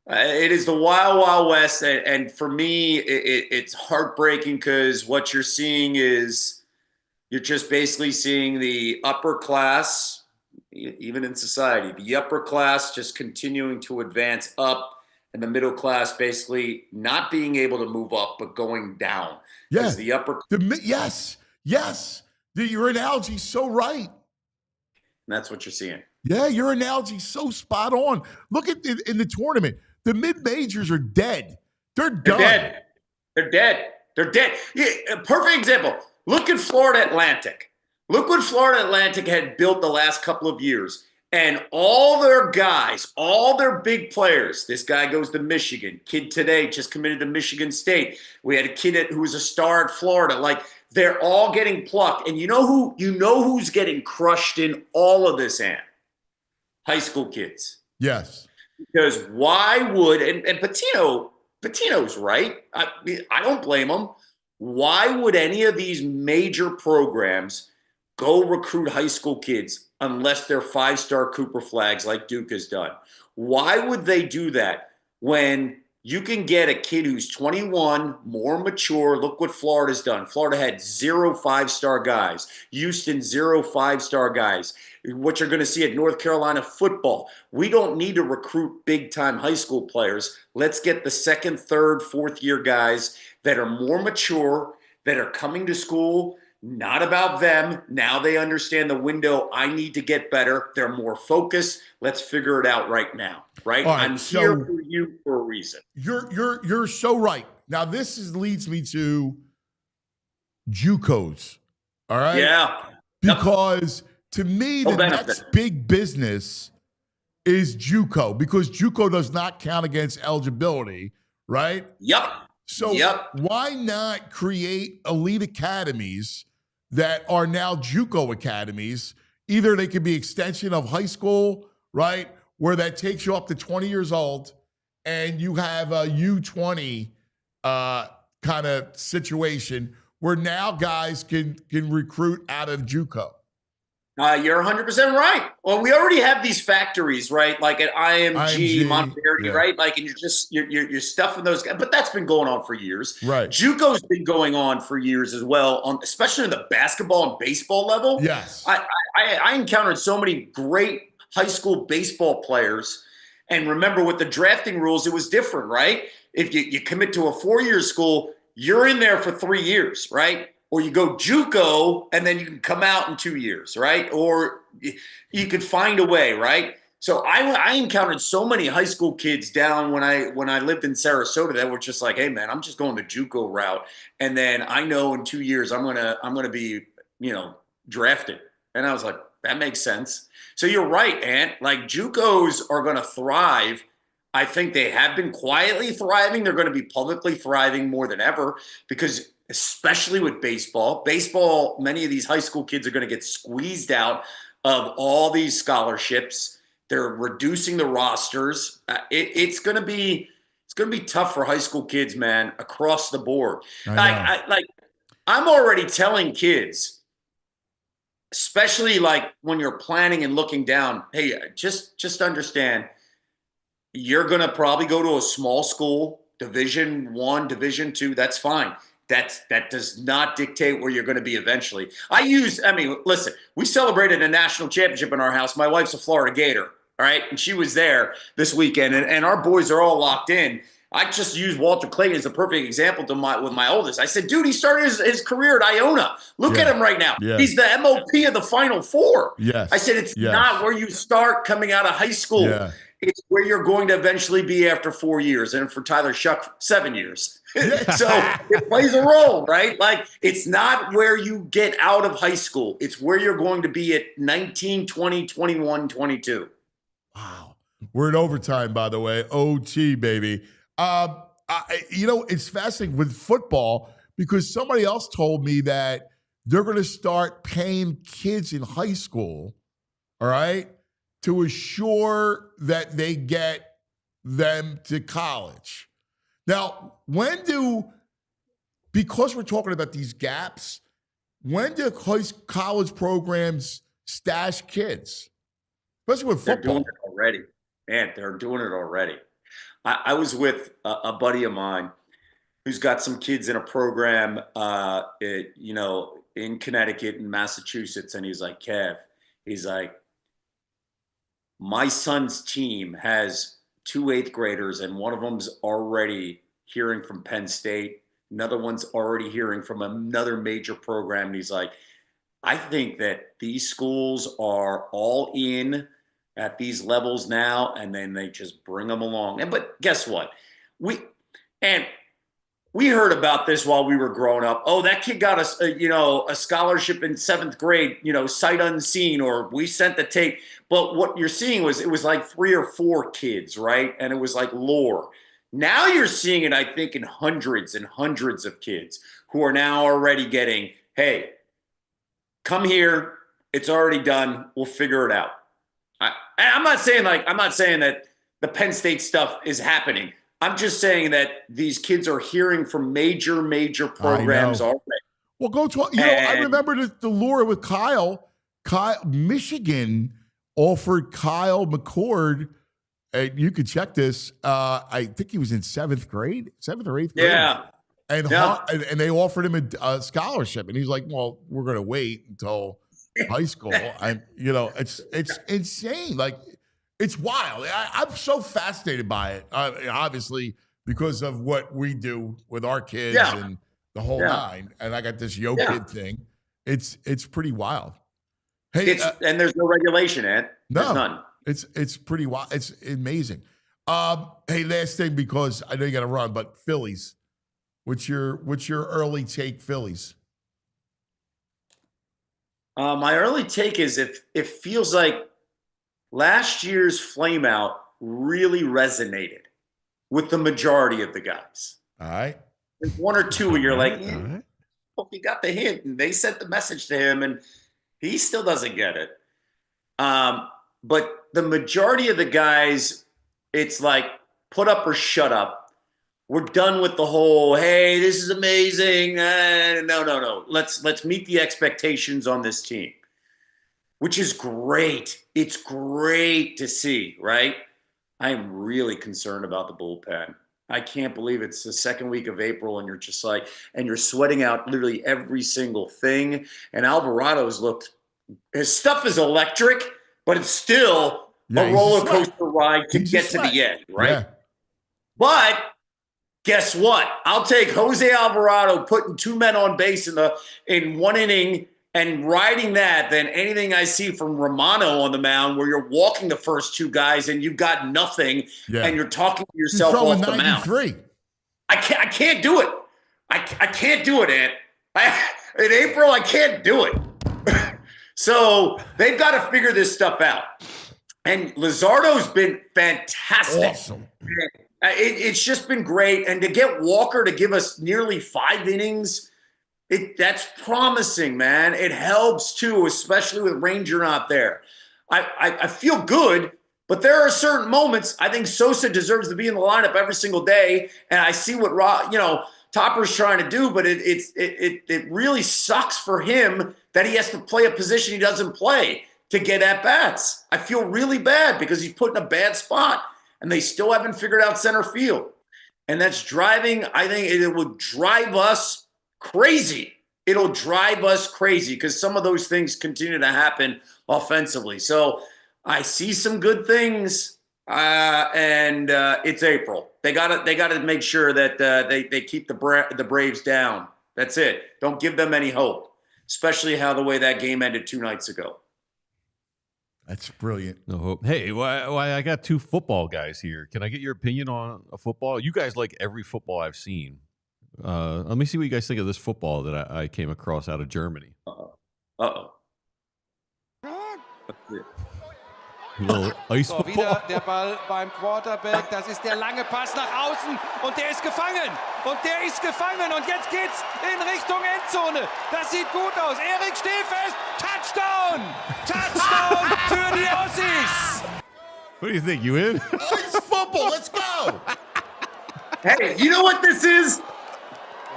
It is the wild, wild west. And for me, it's heartbreaking because what you're seeing is you're just basically seeing the upper class, even in society, the upper class just continuing to advance up and the middle class basically not being able to move up, but going down. Yeah. The upper. Yes. Your analogy's so right. That's what you're seeing. Yeah, your analogy's so spot on. Look at in the tournament. The mid-majors are dead. They're done. They're dead. Yeah, a perfect example. Look at Florida Atlantic. Look what Florida Atlantic had built the last couple of years. And all their guys, all their big players, this guy goes to Michigan. Kid today just committed to Michigan State. We had a kid who was a star at Florida. Like, they're all getting plucked. And you know who's getting crushed in all of this, Ant? High school kids. Yes. Because why would, and Patino's right. I don't blame him. Why would any of these major programs go recruit high school kids unless they're 5-star Cooper flags like Duke has done? Why would they do that when you can get a kid who's 21, more mature? Look what Florida's done. Florida had 0 5-star guys. Houston, 0 5-star guys. What you're going to see at North Carolina football. We don't need to recruit big-time high school players. Let's get the 2nd, 3rd, 4th year guys that are more mature, that are coming to school. Not about them. Now they understand the window. I need to get better. They're more focused. Let's figure it out right now. Right? I'm here for you for a reason. You're so right. Now leads me to JUCOs. All right. Yeah. Because to me, the next big business is JUCO, because JUCO does not count against eligibility. Right. Yep. So why not create elite academies that are now JUCO academies? Either they could be extension of high school, right, where that takes you up to 20 years old, and you have a U20 kind of situation where now guys can recruit out of JUCO. You're 100% right. Well, we already have these factories, right? Like at IMG Monterey, right? Like, and you're stuffing those guys, but that's been going on for years. Right. JUCO's been going on for years as well, especially on the basketball and baseball level. Yes. I encountered so many great high school baseball players, and remember with the drafting rules, it was different, right? If you commit to a 4-year school, you're in there for 3 years, right? Or you go JUCO and then you can come out in 2 years, right? Or you could find a way, right? So I encountered so many high school kids down when I lived in Sarasota that were just like, hey man, I'm just going the JUCO route, and then I know in 2 years I'm gonna be drafted. And I was like, that makes sense. So you're right, Ant. Like, JUCOs are gonna thrive. I think they have been quietly thriving. They're going to be publicly thriving more than ever, because especially with baseball, many of these high school kids are going to get squeezed out of all these scholarships. They're reducing the rosters. It's going to be tough for high school kids, man, across the board. I'm already telling kids, especially like when you're planning and looking down, hey, just understand, you're going to probably go to a small school, Division I, Division II. That's fine. That does not dictate where you're going to be eventually. Listen, we celebrated a national championship in our house. My wife's a Florida Gator, all right? And she was there this weekend, and our boys are all locked in. I just used Walter Clayton as a perfect example with my oldest. I said, dude, he started his career at Iona. Look at him right now. Yeah. He's the MOP of the Final Four. Yes. I said, it's not where you start coming out of high school. Yeah. It's where you're going to eventually be after 4 years, and for Tyler Shuck, 7 years. So it plays a role, right? Like, it's not where you get out of high school. It's where you're going to be at 19, 20, 21, 22. Wow. We're in overtime, by the way. OT, baby. It's fascinating with football, because somebody else told me that they're going to start paying kids in high school, all right, to assure that they get them to college. Now, because we're talking about these gaps, when do college programs stash kids? Especially with football. They're doing it already. Man, they're doing it already. I was with a buddy of mine who's got some kids in a program, in Connecticut and Massachusetts. And he's like, Kev, my son's team has 2 8th graders, and one of them's already hearing from Penn State. Another one's already hearing from another major program. And he's like, I think that these schools are all in at these levels now, and then they just bring them along. But guess what? We heard about this while we were growing up. Oh, that kid got a scholarship in 7th grade, sight unseen, or we sent the tape. But what you're seeing it was like 3 or 4 kids, right? And it was like lore. Now you're seeing it, I think, in hundreds and hundreds of kids who are now already getting, hey, come here. It's already done. We'll figure it out. I'm not saying that the Penn State stuff is happening. I'm just saying that these kids are hearing from major programs already. Well, go to I remember the lure with Kyle. Michigan offered Kyle McCord. You could check this. I think he was in 7th or 8th grade. Yeah. And they offered him a scholarship, and he's like, "Well, we're going to wait until high school." And it's insane. Like, it's wild. I'm so fascinated by it. Obviously, because of what we do with our kids and the whole nine. And I got this kid thing. It's pretty wild. Hey, and there's no regulation, Ed. There's none. It's pretty wild. It's amazing. Hey, last thing, because I know you got to run, but Phillies. What's your early take, Phillies? My early take is it feels like last year's flameout really resonated with the majority of the guys. All right. There's 1 or 2 where you're like, well, he got the hint, and they sent the message to him, and he still doesn't get it. But the majority of the guys, it's like, put up or shut up. We're done with the whole, hey, this is amazing. No. Let's meet the expectations on this team, which is great. It's great to see, right? I am really concerned about the bullpen. I can't believe it's the 2nd week of April, and you're just like, and you're sweating out literally every single thing. And Alvarado's his stuff is electric, but it's still a roller coaster ride to get to the end, right? Yeah. But guess what? I'll take Jose Alvarado putting 2 men on base in 1 inning and riding that than anything I see from Romano on the mound, where you're walking the first 2 guys and you've got nothing, and you're talking to yourself off the mound. I can't do it. I can't do it, Ant. In April, I can't do it. So they've got to figure this stuff out. And Luzardo's been fantastic. Awesome. It's just been great. And to get Walker to give us nearly 5 innings, that's promising, man. It helps too, especially with Ranger not there. I feel good, but there are certain moments I think Sosa deserves to be in the lineup every single day. And I see what Topper's trying to do, but it really sucks for him that he has to play a position he doesn't play to get at bats. I feel really bad because he's put in a bad spot, and they still haven't figured out center field. And that's driving, I think it will drive us crazy. It'll drive us crazy because some of those things continue to happen offensively. So I see some good things, and it's April. They gotta make sure that they keep the Braves down. That's it. Don't give them any hope, especially the way that game ended 2 nights ago. That's brilliant. No hope. Hey, why I got 2 football guys here. Can I get your opinion on a football? You guys like every football I've seen. Let me see what you guys think of this football that I came across out of Germany. Uh-oh. So, wieder der Ball beim Quarterback. Das ist der lange Pass nach außen. Und der ist gefangen. Und jetzt geht's in Richtung Endzone. Das sieht gut aus. Erik Stehfest. Touchdown. Touchdown für die Ossis. What do you think? You in? It's football. Let's go. Hey, you know what this is?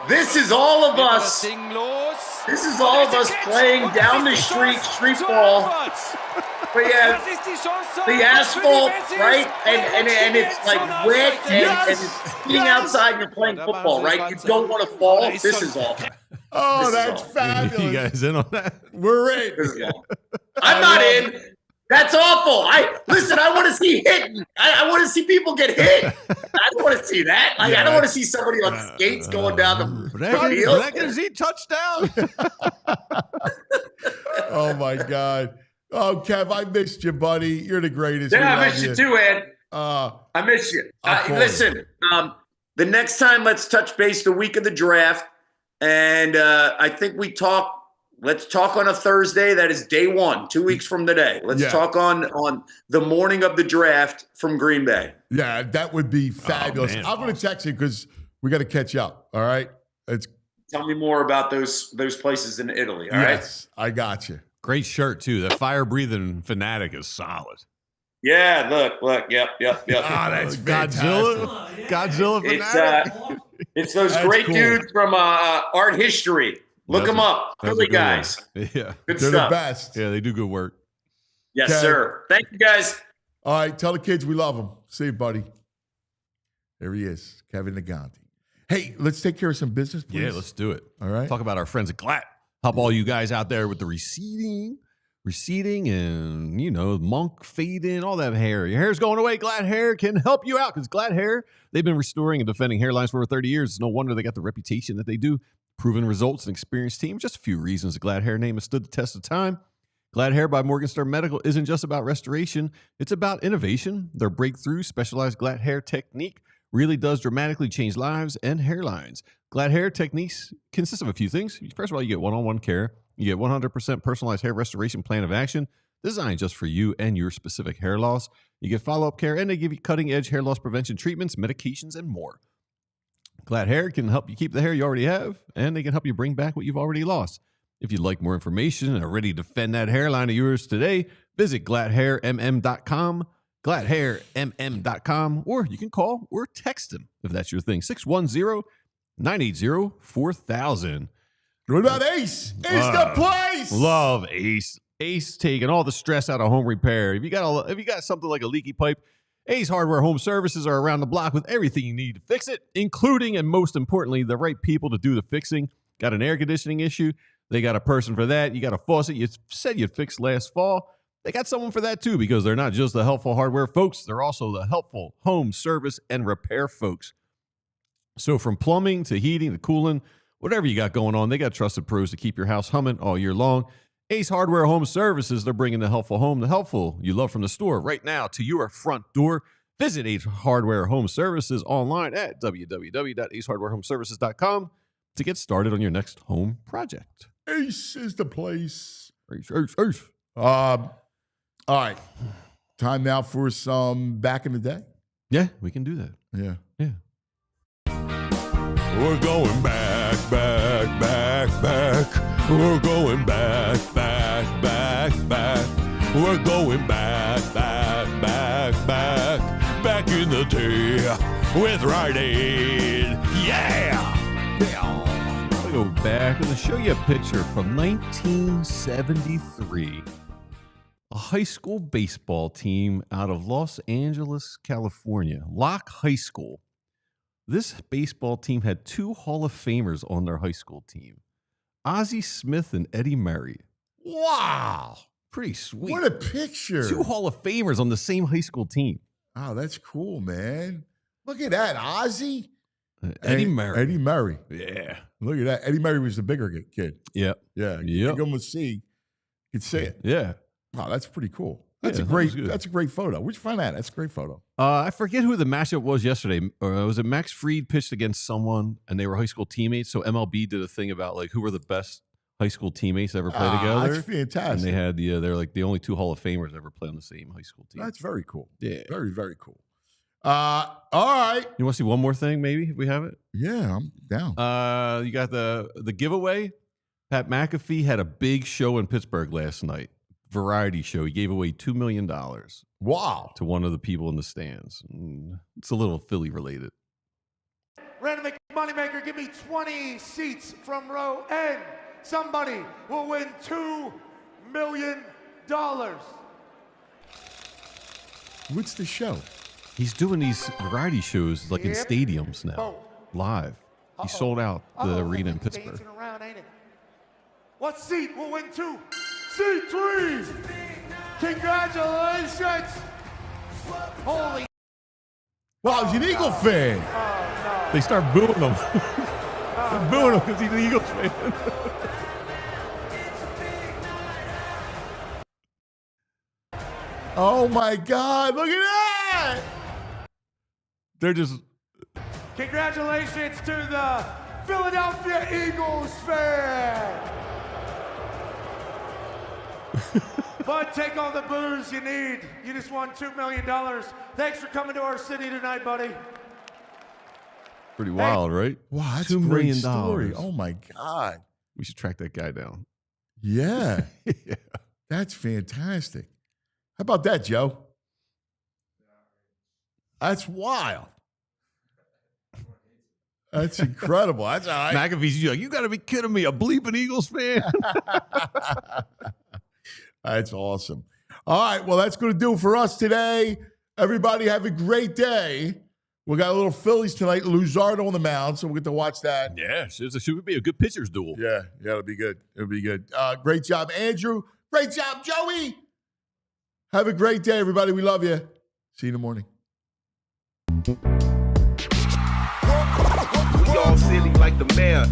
This is all of us. This is all of us playing down the street ball. But yeah, the asphalt, right? And it's like wet and it's being outside and you're playing football, right? You don't want to fall. This is all. Oh, that's fabulous. You guys in on that? We're in. I'm not in. That's awful. I want to see hitting. I want to see people get hit. I don't want to see that. Like, I don't want to see somebody on skates going down the field. Brackensy touchdown. Oh my God. Oh, Kev, I missed you, buddy. You're the greatest. Yeah, I missed you too, Ed. I miss you. Listen, the next time, let's touch base the week of the draft. And I think let's talk on a Thursday. That is day 1, 2 weeks from today. Let's talk on the morning of the draft from Green Bay. Yeah, that would be fabulous. I'm going to text you because we got to catch up. All right. Tell me more about those places in Italy. All right. Yes, I got you. Great shirt, too. The fire-breathing fanatic is solid. Yeah, look. Yep. That's Godzilla fanatic. It's those great dudes from art history. Look them up. Philly guys. Yeah. Good They're stuff. the best. Yeah, they do good work. Yes, sir. Thank you, guys. All right, tell the kids we love them. See you, buddy. There he is, Kevin Negandhi. Hey, let's take care of some business, please. Yeah, let's do it. All right. Talk about our friends at GLAT. Help all you guys out there with the receding and, monk fading, all that hair. Your hair's going away. GLAT Hair can help you out because GLAT Hair, they've been restoring and defending hairlines for over 30 years. It's no wonder they got the reputation that they do. Proven results and experienced team. Just a few reasons the GLAT Hair name has stood the test of time. GLAT Hair by Morgan Medical isn't just about restoration. It's about innovation. Their breakthrough specialized GLAT Hair technique really does dramatically change lives and hairlines. GLAT Hair techniques consist of a few things. First of all, you get one-on-one care. You get 100% personalized hair restoration plan of action designed just for you and your specific hair loss. You get follow-up care, and they give you cutting-edge hair loss prevention treatments, medications, and more. GLAT Hair can help you keep the hair you already have, and they can help you bring back what you've already lost. If you'd like more information and are ready to defend that hairline of yours today, visit GLATHairMM.com, GLATHairMM.com, or you can call or text them if that's your thing. 610-980-4000. What about Ace? Ace the place. Love Ace. Ace taking all the stress out of home repair. If you got something like a leaky pipe, Ace Hardware Home Services are around the block with everything you need to fix it, including and most importantly, the right people to do the fixing. Got an air conditioning issue? They got a person for that. You got a faucet you said you'd fix last fall. They got someone for that too, because they're not just the helpful hardware folks. They're also the helpful home service and repair folks. So from plumbing to heating to cooling, whatever you got going on, they got trusted pros to keep your house humming all year long. Ace Hardware Home Services, they're bringing the helpful home, the helpful you love from the store right now to your front door. Visit Ace Hardware Home Services online at www.acehardwarehomeservices.com to get started on your next home project. Ace is the place. Ace. All right. Time now for some back in the day. Yeah, we can do that. Yeah. We're going back. We're going back. We're going back in the day with Rite Aid. Yeah! I'm going to go back and show you a picture from 1973. A high school baseball team out of Los Angeles, California, Locke High School. This baseball team had 2 Hall of Famers on their high school team, Ozzie Smith and Eddie Murray. Wow. Pretty sweet. What a picture. 2 Hall of Famers on the same high school team. Oh, that's cool, man. Look at that. Ozzie. Eddie Murray. Eddie Murray. Yeah. Look at that. Eddie Murray was the bigger kid. Yep. Yeah. You can almost see. You can see it. Yeah. Wow, that's pretty cool. That's a great photo. Where'd you find that? That's a great photo. I forget who the matchup was yesterday. Was it Max Fried pitched against someone and they were high school teammates? So MLB did a thing about like who were the best high school teammates ever play together. That's fantastic. And they had they're like the only 2 Hall of Famers ever play on the same high school team. That's very cool. Yeah. Very, very cool. All right. You want to see one more thing, maybe, if we have it? Yeah, I'm down. You got the giveaway. Pat McAfee had a big show in Pittsburgh last night. Variety show. He gave away $2 million. Wow. To one of the people in the stands. It's a little Philly related. Random Moneymaker, give me 20 seats from row N. Somebody will win $2 million. What's the show? He's doing these variety shows like in stadiums now, live. He sold out the arena in Pittsburgh. What seat will win 2? Seat 3. Congratulations! Holy. Wow, he's an Eagle fan. They start booing him. They're booing him because he's an Eagles fan. Oh my God! Look at that! They're just. Congratulations to the Philadelphia Eagles fan. Bud, take all the booze you need. You just won $2 million. Thanks for coming to our city tonight, buddy. Pretty wild, right? Wow, that's $2 a great million. story. Oh my God. We should track that guy down. Yeah. Yeah. That's fantastic. How about that, Joe? That's wild. That's incredible. That's all right. McAfee's like, you got to be kidding me. A bleeping Eagles fan? That's awesome. All right. Well, that's going to do it for us today. Everybody have a great day. We got a little Phillies tonight. Luzardo on the mound, so we'll get to watch that. Yes. It should be a good pitcher's duel. Yeah, it'll be good. It'll be good. Great job, Andrew. Great job, Joey. Have a great day, everybody. We love you. See you in the morning. We all silly like the mayor.